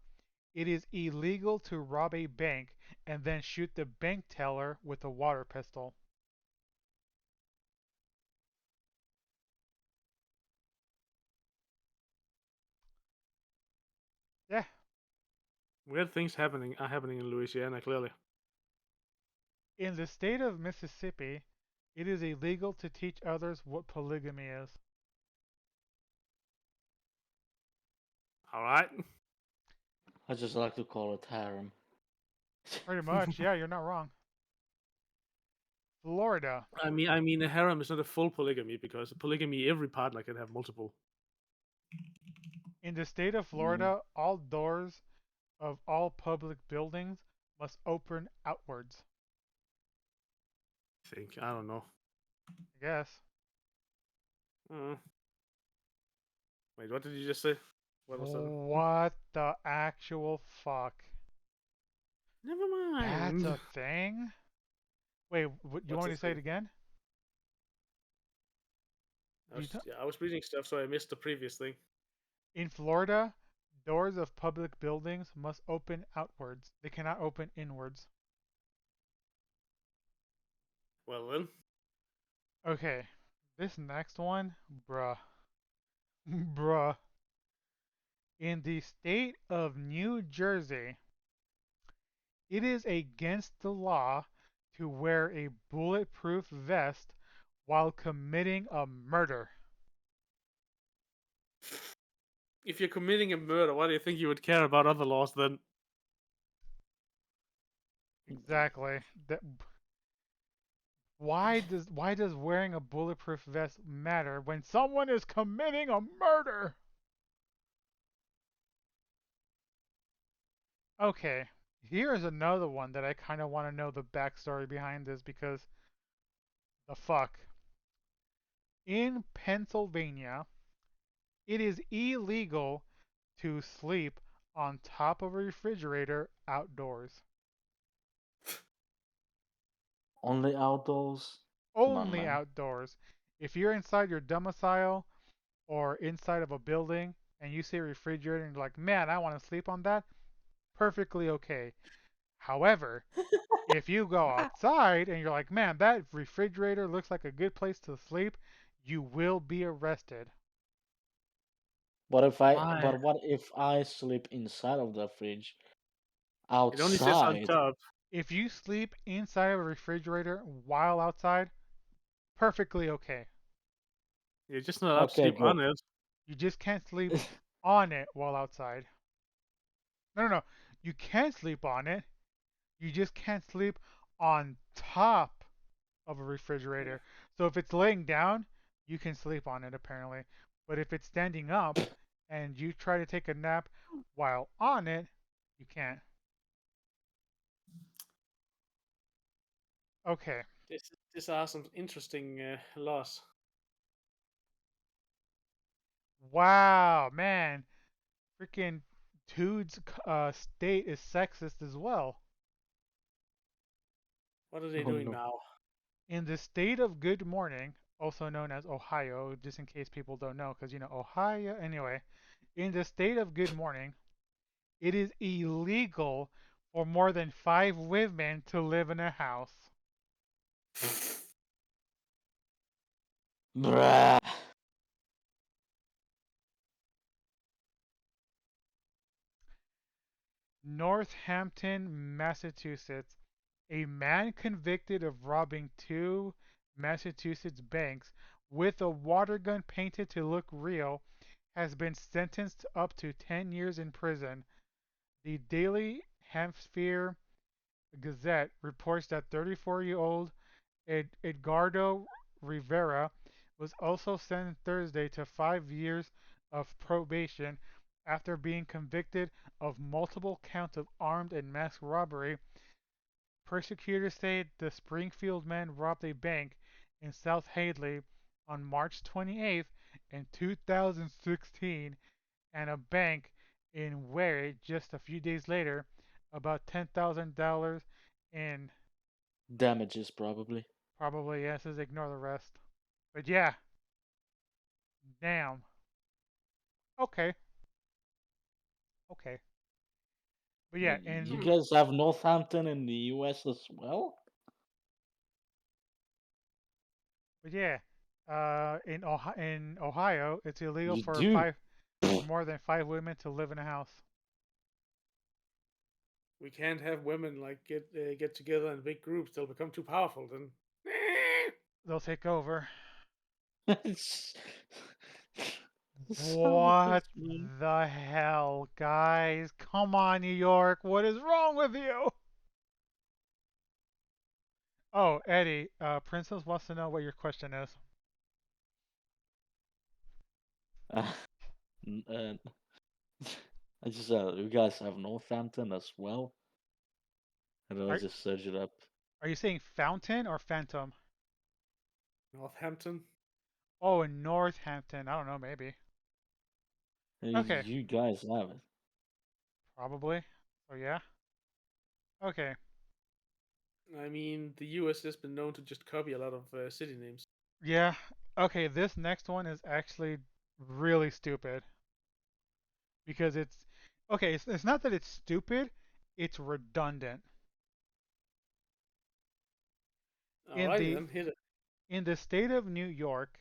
it is illegal to rob a bank and then shoot the bank teller with a water pistol. Yeah. Weird things happening are happening in Louisiana, clearly. In the state of Mississippi, it is illegal to teach others what polygamy is. All right. I just like to call it harem. Pretty much. Yeah, you're not wrong. Florida. I mean, a harem is not a full polygamy because a polygamy, every partner can have multiple. In the state of Mm, Florida, all doors of all public buildings must open outwards. I think. I don't know. I guess. Uh, wait, what did you just say? What was that? What the actual fuck? Never That's mind. a thing? Wait, you What's want the me to say it thing? again? I You was, t- yeah, I was reading stuff, so I missed the previous thing. In Florida, doors of public buildings must open outwards. They cannot open inwards. Well then, Okay, this next one, bruh. Bruh. In the state of New Jersey, it is against the law to wear a bulletproof vest while committing a murder. if you're committing a murder, why do you think you would care about other laws then? Exactly. Why does wearing a bulletproof vest matter when someone is committing a murder? Okay, here's another one that I kind of want to know the backstory behind this because the fuck. In Pennsylvania, it is illegal to sleep on top of a refrigerator outdoors. only outdoors? Come on, Only man. outdoors. If you're inside your domicile or inside of a building and you see a refrigerator and you're like, man, I want to sleep on that, perfectly okay. However, if you go outside and you're like, man, that refrigerator looks like a good place to sleep, you will be arrested. Why? What if I sleep inside of the fridge It only says on outside? top. If you sleep inside of a refrigerator while outside, perfectly okay. You're just not allowed to Okay, sleep good. on it. You just can't sleep on it while outside. No, no, no. You can sleep on it. You just can't sleep on top of a refrigerator. So if it's laying down, you can sleep on it apparently. But if it's standing up and you try to take a nap while on it, you can't. Okay. These are some interesting laws. Wow, man. Freaking Tude's state is sexist as well. What are they Oh doing no. now? In the state of Good Morning, also known as Ohio, just in case people don't know, because Ohio. Anyway, in the state of Good Morning, it is illegal for more than 5 women to live in a house. Bruh. Northampton, Massachusetts. A man convicted of robbing two Massachusetts banks with a water gun painted to look real has been sentenced up to 10 years in prison. The Daily Hampshire Gazette reports that 34-year-old Edgardo Rivera was also sentenced Thursday to 5 years of probation after being convicted of multiple counts of armed and masked robbery. Prosecutors say the Springfield man robbed a bank in South Hadley on March 28th in 2016 and a bank in Ware just a few days later, about $10,000 in Damages, probably. probably yeses, ignore the rest. But yeah, damn. Okay, okay. But yeah, You and guys have Northampton in the US as well? but yeah, in Ohio, it's illegal You for do? more than 5 women to live in a house. We can't have women like get together in big groups. They'll become too powerful. Then They'll take over. It's What selfish, man. the hell, guys? Come on, New York. What is wrong with you? Oh, Eddie, Princess wants to know what your question is. Uh, I just you guys have Northampton as well? And then I Are just search it up. are you saying fountain or phantom? Northampton. Oh, in Northampton. I don't know, maybe. Okay, You guys have it. probably. Oh yeah. Okay. I mean, the U.S. has been known to just copy a lot of city names. Yeah. Okay, this next one is actually really stupid because it's okay, it's not that it's stupid, it's redundant. In Alrighty the then, hit it. in the state of New York,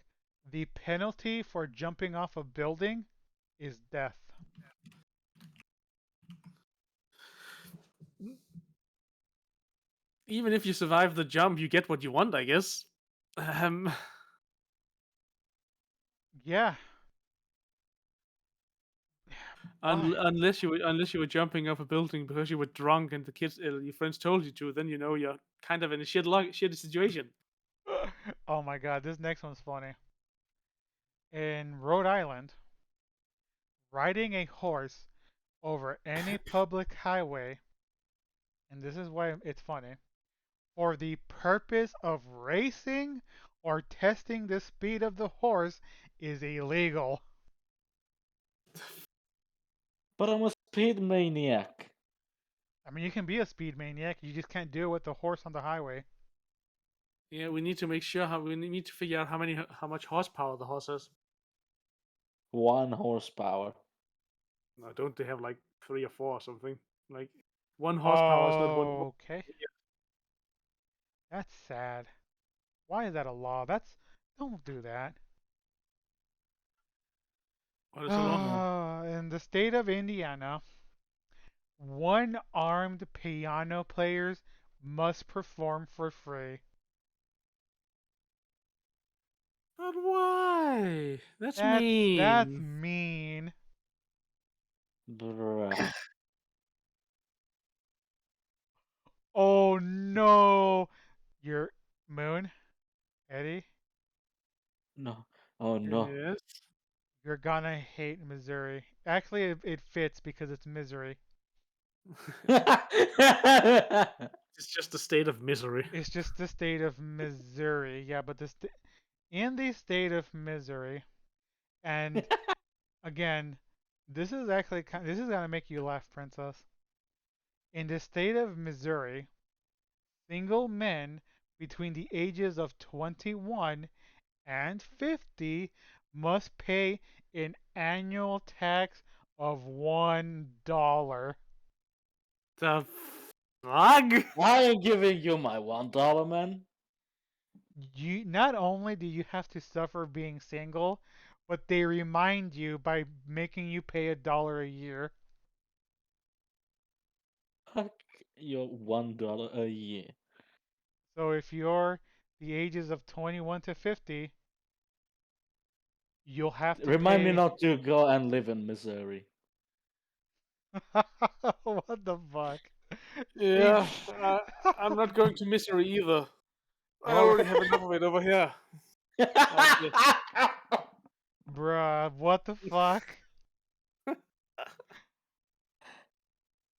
the penalty for jumping off a building is death. Even if you survive the jump, you get what you want, I guess. Um, Yeah. Why? unless you were jumping off a building because you were drunk and the kids, your friends told you to, then you know you're kind of in a shitty situation. Oh my god, this next one's funny. In Rhode Island, riding a horse over any public highway, and this is why it's funny, for the purpose of racing or testing the speed of the horse is illegal. But I'm a speed maniac. I mean, you can be a speed maniac, you just can't do it with the horse on the highway. Yeah, we need to make sure how we need to figure out how much horsepower the horse has. 1 horsepower. No, don't they have like 3 or 4 or something? Like 1 horsepower is not one. Okay, that's sad. Why is that a law? Don't do that. What is the law? Yeah. In the state of Indiana, one-armed piano players must perform for free. But why? That's That's mean. mean. Bruh. Oh no. Your Moon, Eddie, No. Oh no. Yes. you're gonna hate Missouri. Actually, it fits because it's misery. It's just a state of misery. It's just the state of Missouri. Yeah, but in the state of Missouri, and again, this is gonna make you laugh, Princess. In the state of Missouri, single men between the ages of 21 and 50 must pay an annual tax of $1. The fuck? I am giving you my $1, man. You not only do you have to suffer being single, but they remind you by making you pay $1 a year. Fuck your $1 a year. So if you're the ages of 21 to 50, you'll have to Remind me pay. not to go and live in Missouri. What the fuck? In Yeah, I'm not going to misery either. I oh, already have enough of it over here. Oh shit. bruh, what the fuck? Hello,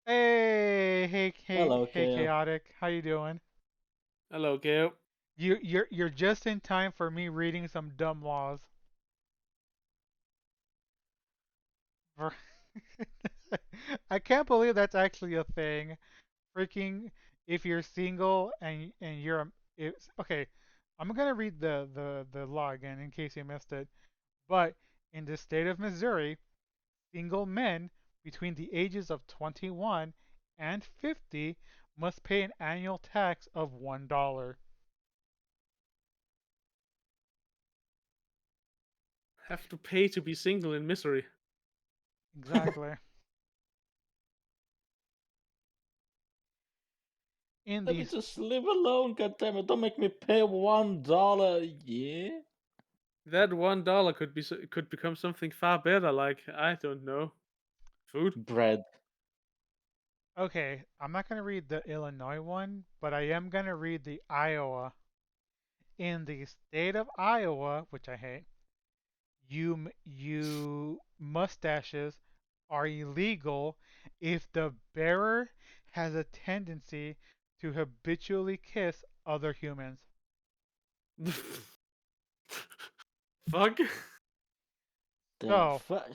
Hey, Kale. chaotic. How you doing? Hello, Gail. You're just in time for me reading some dumb laws. For- I can't believe that's actually a thing. Freaking, if you're single and you're it's okay. I'm gonna read the law again in case you missed it. But in the state of Missouri, single men between the ages of 21 and 50 must pay an annual tax of $1. Have to pay to be single in misery. Exactly. In Let me these, just live alone, goddammit. Don't make me pay $1 a year. That $1 could become something far better, like I don't know, food. Bread. okay, I'm not gonna read the Illinois one, but I am gonna read the Iowa. In the state of Iowa, which I hate, you mustaches are illegal if the bearer has a tendency to habitually kiss other humans. Fuck. The So, fuck?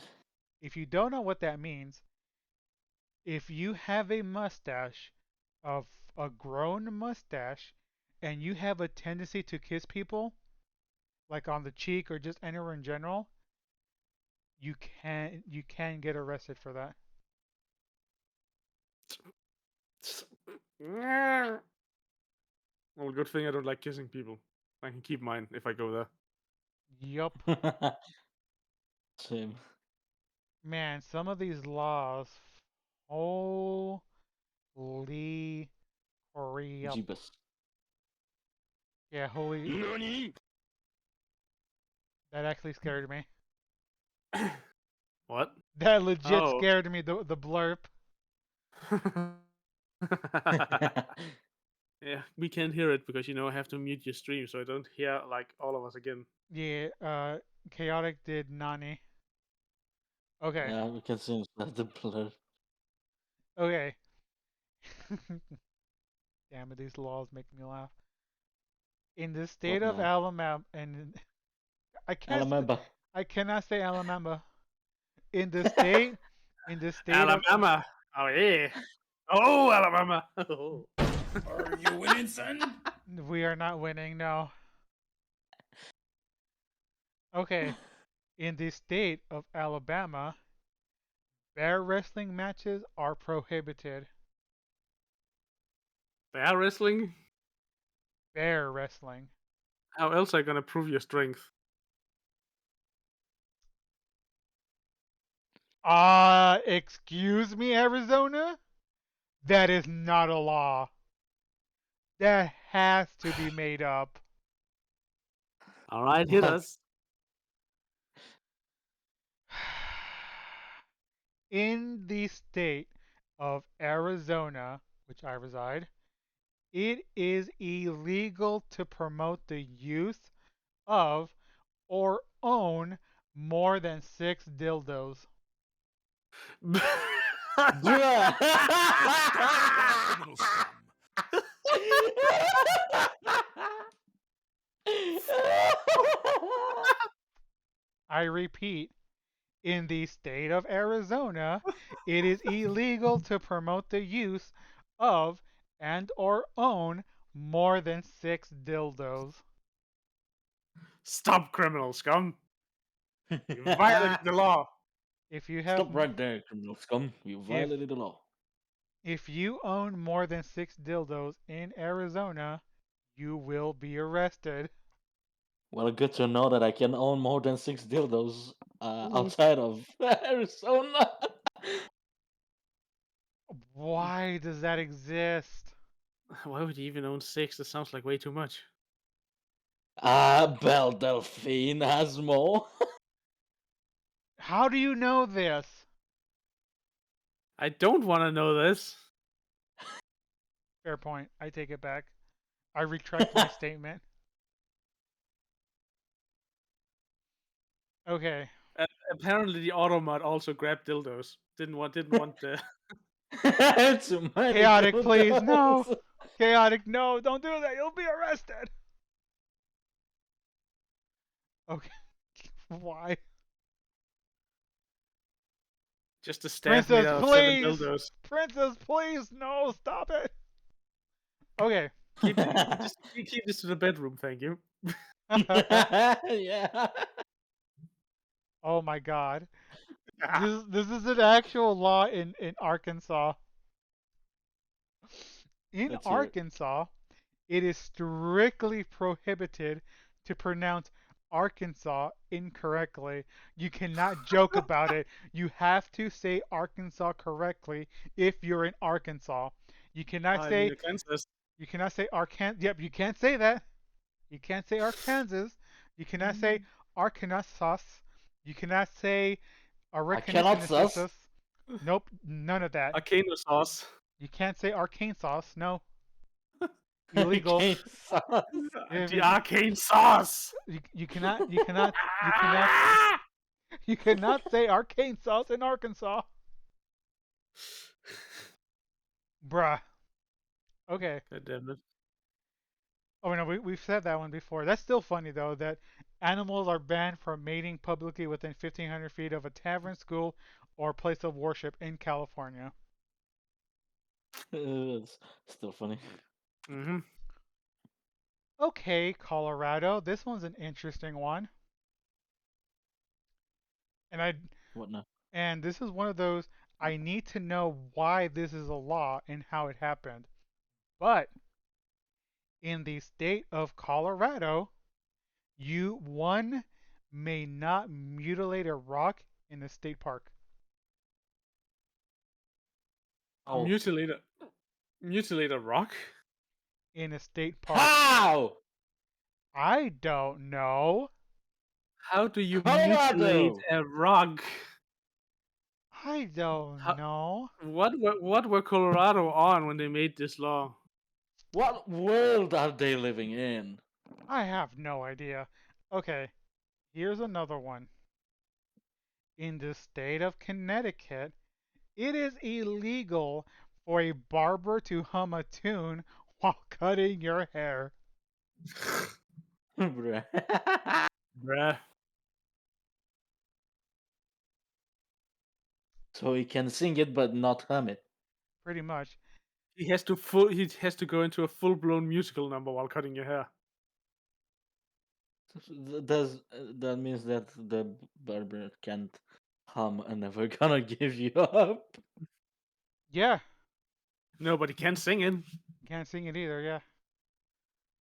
if you don't know what that means, if you have a mustache, of a grown mustache, and you have a tendency to kiss people, like on the cheek or just anywhere in general, you can get arrested for that. Well, good thing I don't like kissing people. I can keep mine if I go there. Yup. Same. Man, some of these laws, holy crap. Jeebus. Yeah, holy, that actually scared me. What? That legit Oh. scared me, the blurb. Yeah, we can't hear it because I have to mute your stream so I don't hear like all of us again. Yeah, Chaotic did Nani. Okay, Yeah, we can see that the blur. okay. Damn it, these laws make me laugh. In the state What of now? Alabama, and I can't, Alabama. I cannot say Alabama. In the state, in the state of, Alabama. Oh yeah. Oh, Alabama. Oh. Are you winning, son? we are not winning, no. Okay, in the state of Alabama, bear wrestling matches are prohibited. Bear wrestling? Bear wrestling. How else are you gonna prove your strength? Excuse me, Arizona? That is not a law. That has to be made up. Alright, hit What? us. In the state of Arizona, which I reside, it is illegal to promote the use of or own more than 6 dildos. Bruh! Criminal scum. I repeat, in the state of Arizona, it is illegal to promote the use of and or own more than 6 dildos. Stop, criminal scum! You violated the law. If you have Stop right there, criminal scum. You if violated the law. if you own more than 6 dildos in Arizona, you will be arrested. Well, good to know that I can own more than 6 dildos Ooh. outside of Arizona. Why does that exist? Why would you even own 6? That sounds like way too much. Belle Delphine has more. How do you know this? I don't want to know this. Fair point. I take it back. I retract my statement. Okay. Apparently, the Automod also grabbed dildos. Didn't want the. Too many Chaotic, please. No. dildos. Chaotic, no. Don't do that. You'll be arrested. Okay. Why? Just a staff made Princess, out of 7 please. dildos. Princess, please. No, stop it. Okay. Keep this to the bedroom, thank you. Yeah. Oh my god. This is an actual law in Arkansas. In Let's hear it. Arkansas, it is strictly prohibited to pronounce Arkansas incorrectly. You cannot joke about it. You have to say Arkansas correctly if you're in Arkansas. You cannot I say mean, Kansas. Arkansas. Yep, you can't say that. You can't say Arkansas. You cannot say Arkansas. You cannot say I cannot sus. Arkansas. Nope, none of that. Arcano sauce. You can't say Arkansas. No, illegal. Can't sus. The arcane sauce. You cannot you cannot say Arkansas in Arkansas. Bruh. Okay. God damn it. Oh no, we've said that one before. That's still funny though, that animals are banned from mating publicly within 1,500 feet of a tavern, school, or place of worship in California. It's still funny. Mm-hmm. Okay, Colorado. This one's an interesting one. What now? And this is one of those I need to know why this is a law and how it happened. But in the state of Colorado, one may not mutilate a rock in a state park. Oh. Mutilate a rock? In a state park. How? I don't know. How do you Colorado! mutilate a rock? I don't How- know. What were Colorado on when they made this law? What world are they living in? I have no idea. Okay, here's another one. In the state of Connecticut, it is illegal for a barber to hum a tune while cutting your hair. Bruh. Bruh. So he can sing it but not hum it. Pretty much. He has to go into a full-blown musical number while cutting your hair. Does that means that the barber can't hum and never gonna give you up? Yeah, No, but he can sing it. can't sing it either, yeah.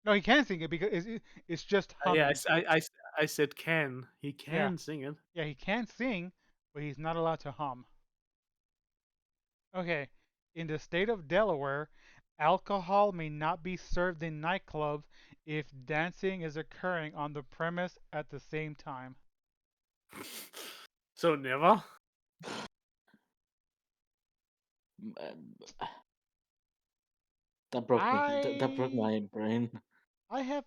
No, he can sing it because it's just humming. Yeah, I said can. He can sing it. Yeah, he can sing, but he's not allowed to hum. Okay, in the state of Delaware, alcohol may not be served in nightclubs if dancing is occurring on the premise at the same time. So never. That broke me. That broke my brain.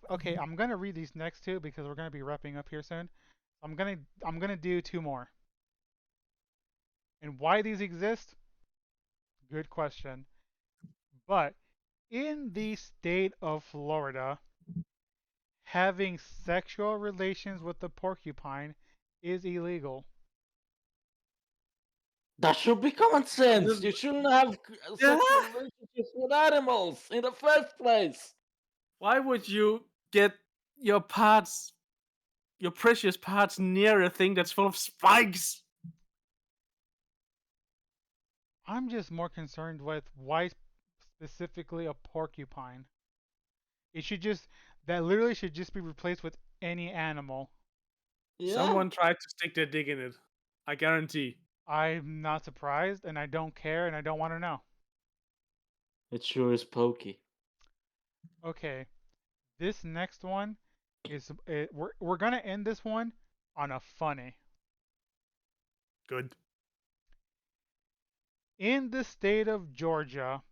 Okay, I'm gonna read these next two because we're gonna be wrapping up here soon. I'm gonna do two more. And why these exist? Good question. But in the state of Florida, having sexual relations with the porcupine is illegal. That should be common sense. You shouldn't have sexual relationships with animals in the first place. Why would you get your parts, your precious parts, near a thing that's full of spikes? I'm just more concerned with why specifically a porcupine. It should just that literally should just be replaced with any animal. Yeah, Someone tried to stick their dick in it. I guarantee. I'm not surprised, and I don't care, and I don't want to know. it sure is pokey. Okay, this next one is we're gonna end this one on a funny. Good. In the state of Georgia,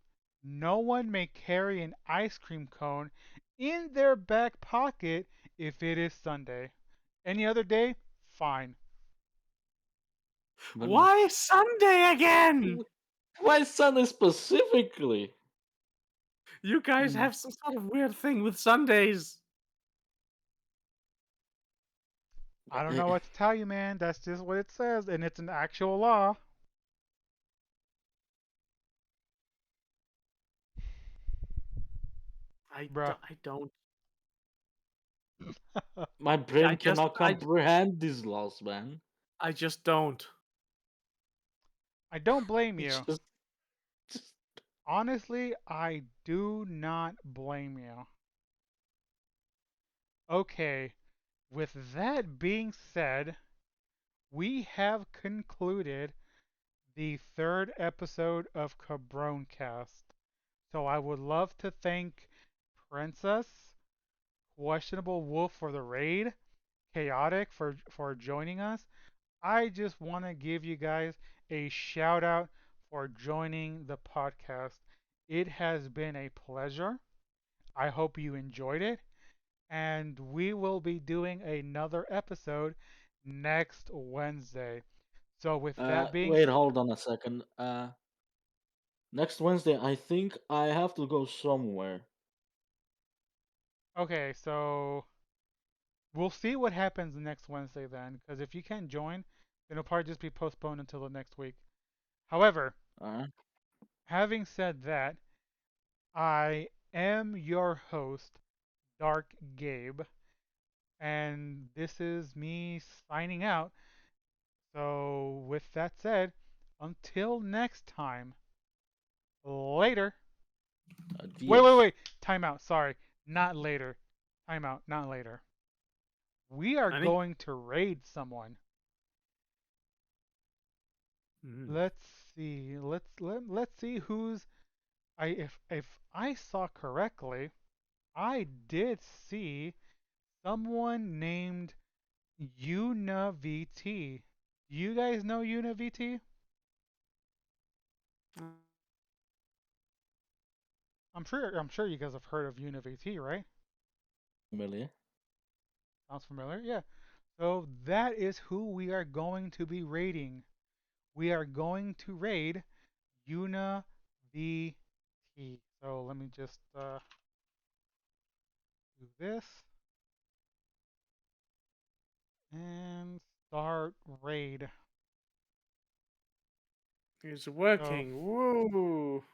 no one may carry an ice cream cone in their back pocket if it is Sunday. Any other day, fine. But Why Sunday again? why Sunday specifically? You guys Hmm. have some sort of weird thing with Sundays. I don't know what to tell you, man. That's just what it says, and it's an actual law. Bruh. I don't. My I brain just cannot comprehend these laws, man. I just don't. I don't blame It's you. just Honestly, I do not blame you. Okay, with that being said, we have concluded the third episode of Cabroncast. So I would love to thank Princess, Questionable Wolf for the raid, Chaotic for joining us. I just want to give you guys a shout out for joining the podcast. It has been a pleasure. I hope you enjoyed it, and we will be doing another episode next Wednesday. So with that being wait, hold on a second. Next Wednesday, I think I have to go somewhere. okay, so we'll see what happens next Wednesday then, because if you can't join, then it'll probably just be postponed until the next week. However, Uh, having said that, I am your host, Dark Gabe, and this is me signing out. So, with that said, until next time, later. adios. Time out. Sorry, not later. Time out, not later. We are Any? going to raid someone. Mm. Let's see. Let's see who's I if I saw correctly, I did see someone named UnaVT. Do you guys know UnaVT? I'm sure you guys have heard of UnaVT, right? Familiar. Sounds familiar? Yeah. So that is who we are going to be raiding. We are going to raid UnaVT. So let me just do this and start raid. It's So working. Woo!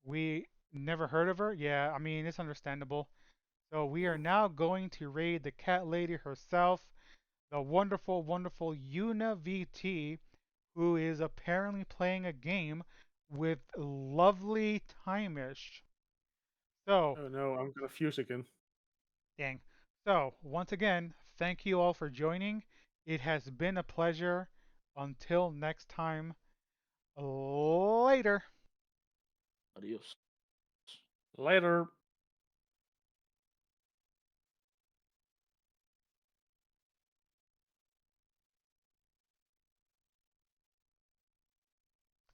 we never heard of her? Yeah, I mean, it's understandable. So we are now going to raid the cat lady herself, the wonderful, wonderful Una VT, who is apparently playing a game with lovely Timeish. So, Oh no, I'm gonna fuse again. dang. So, once again, thank you all for joining. It has been a pleasure. Until next time, later. Adios. Later.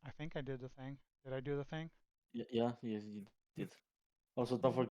I think I did the thing. Did I do the thing? Yeah, yes, you did. Also, don't forget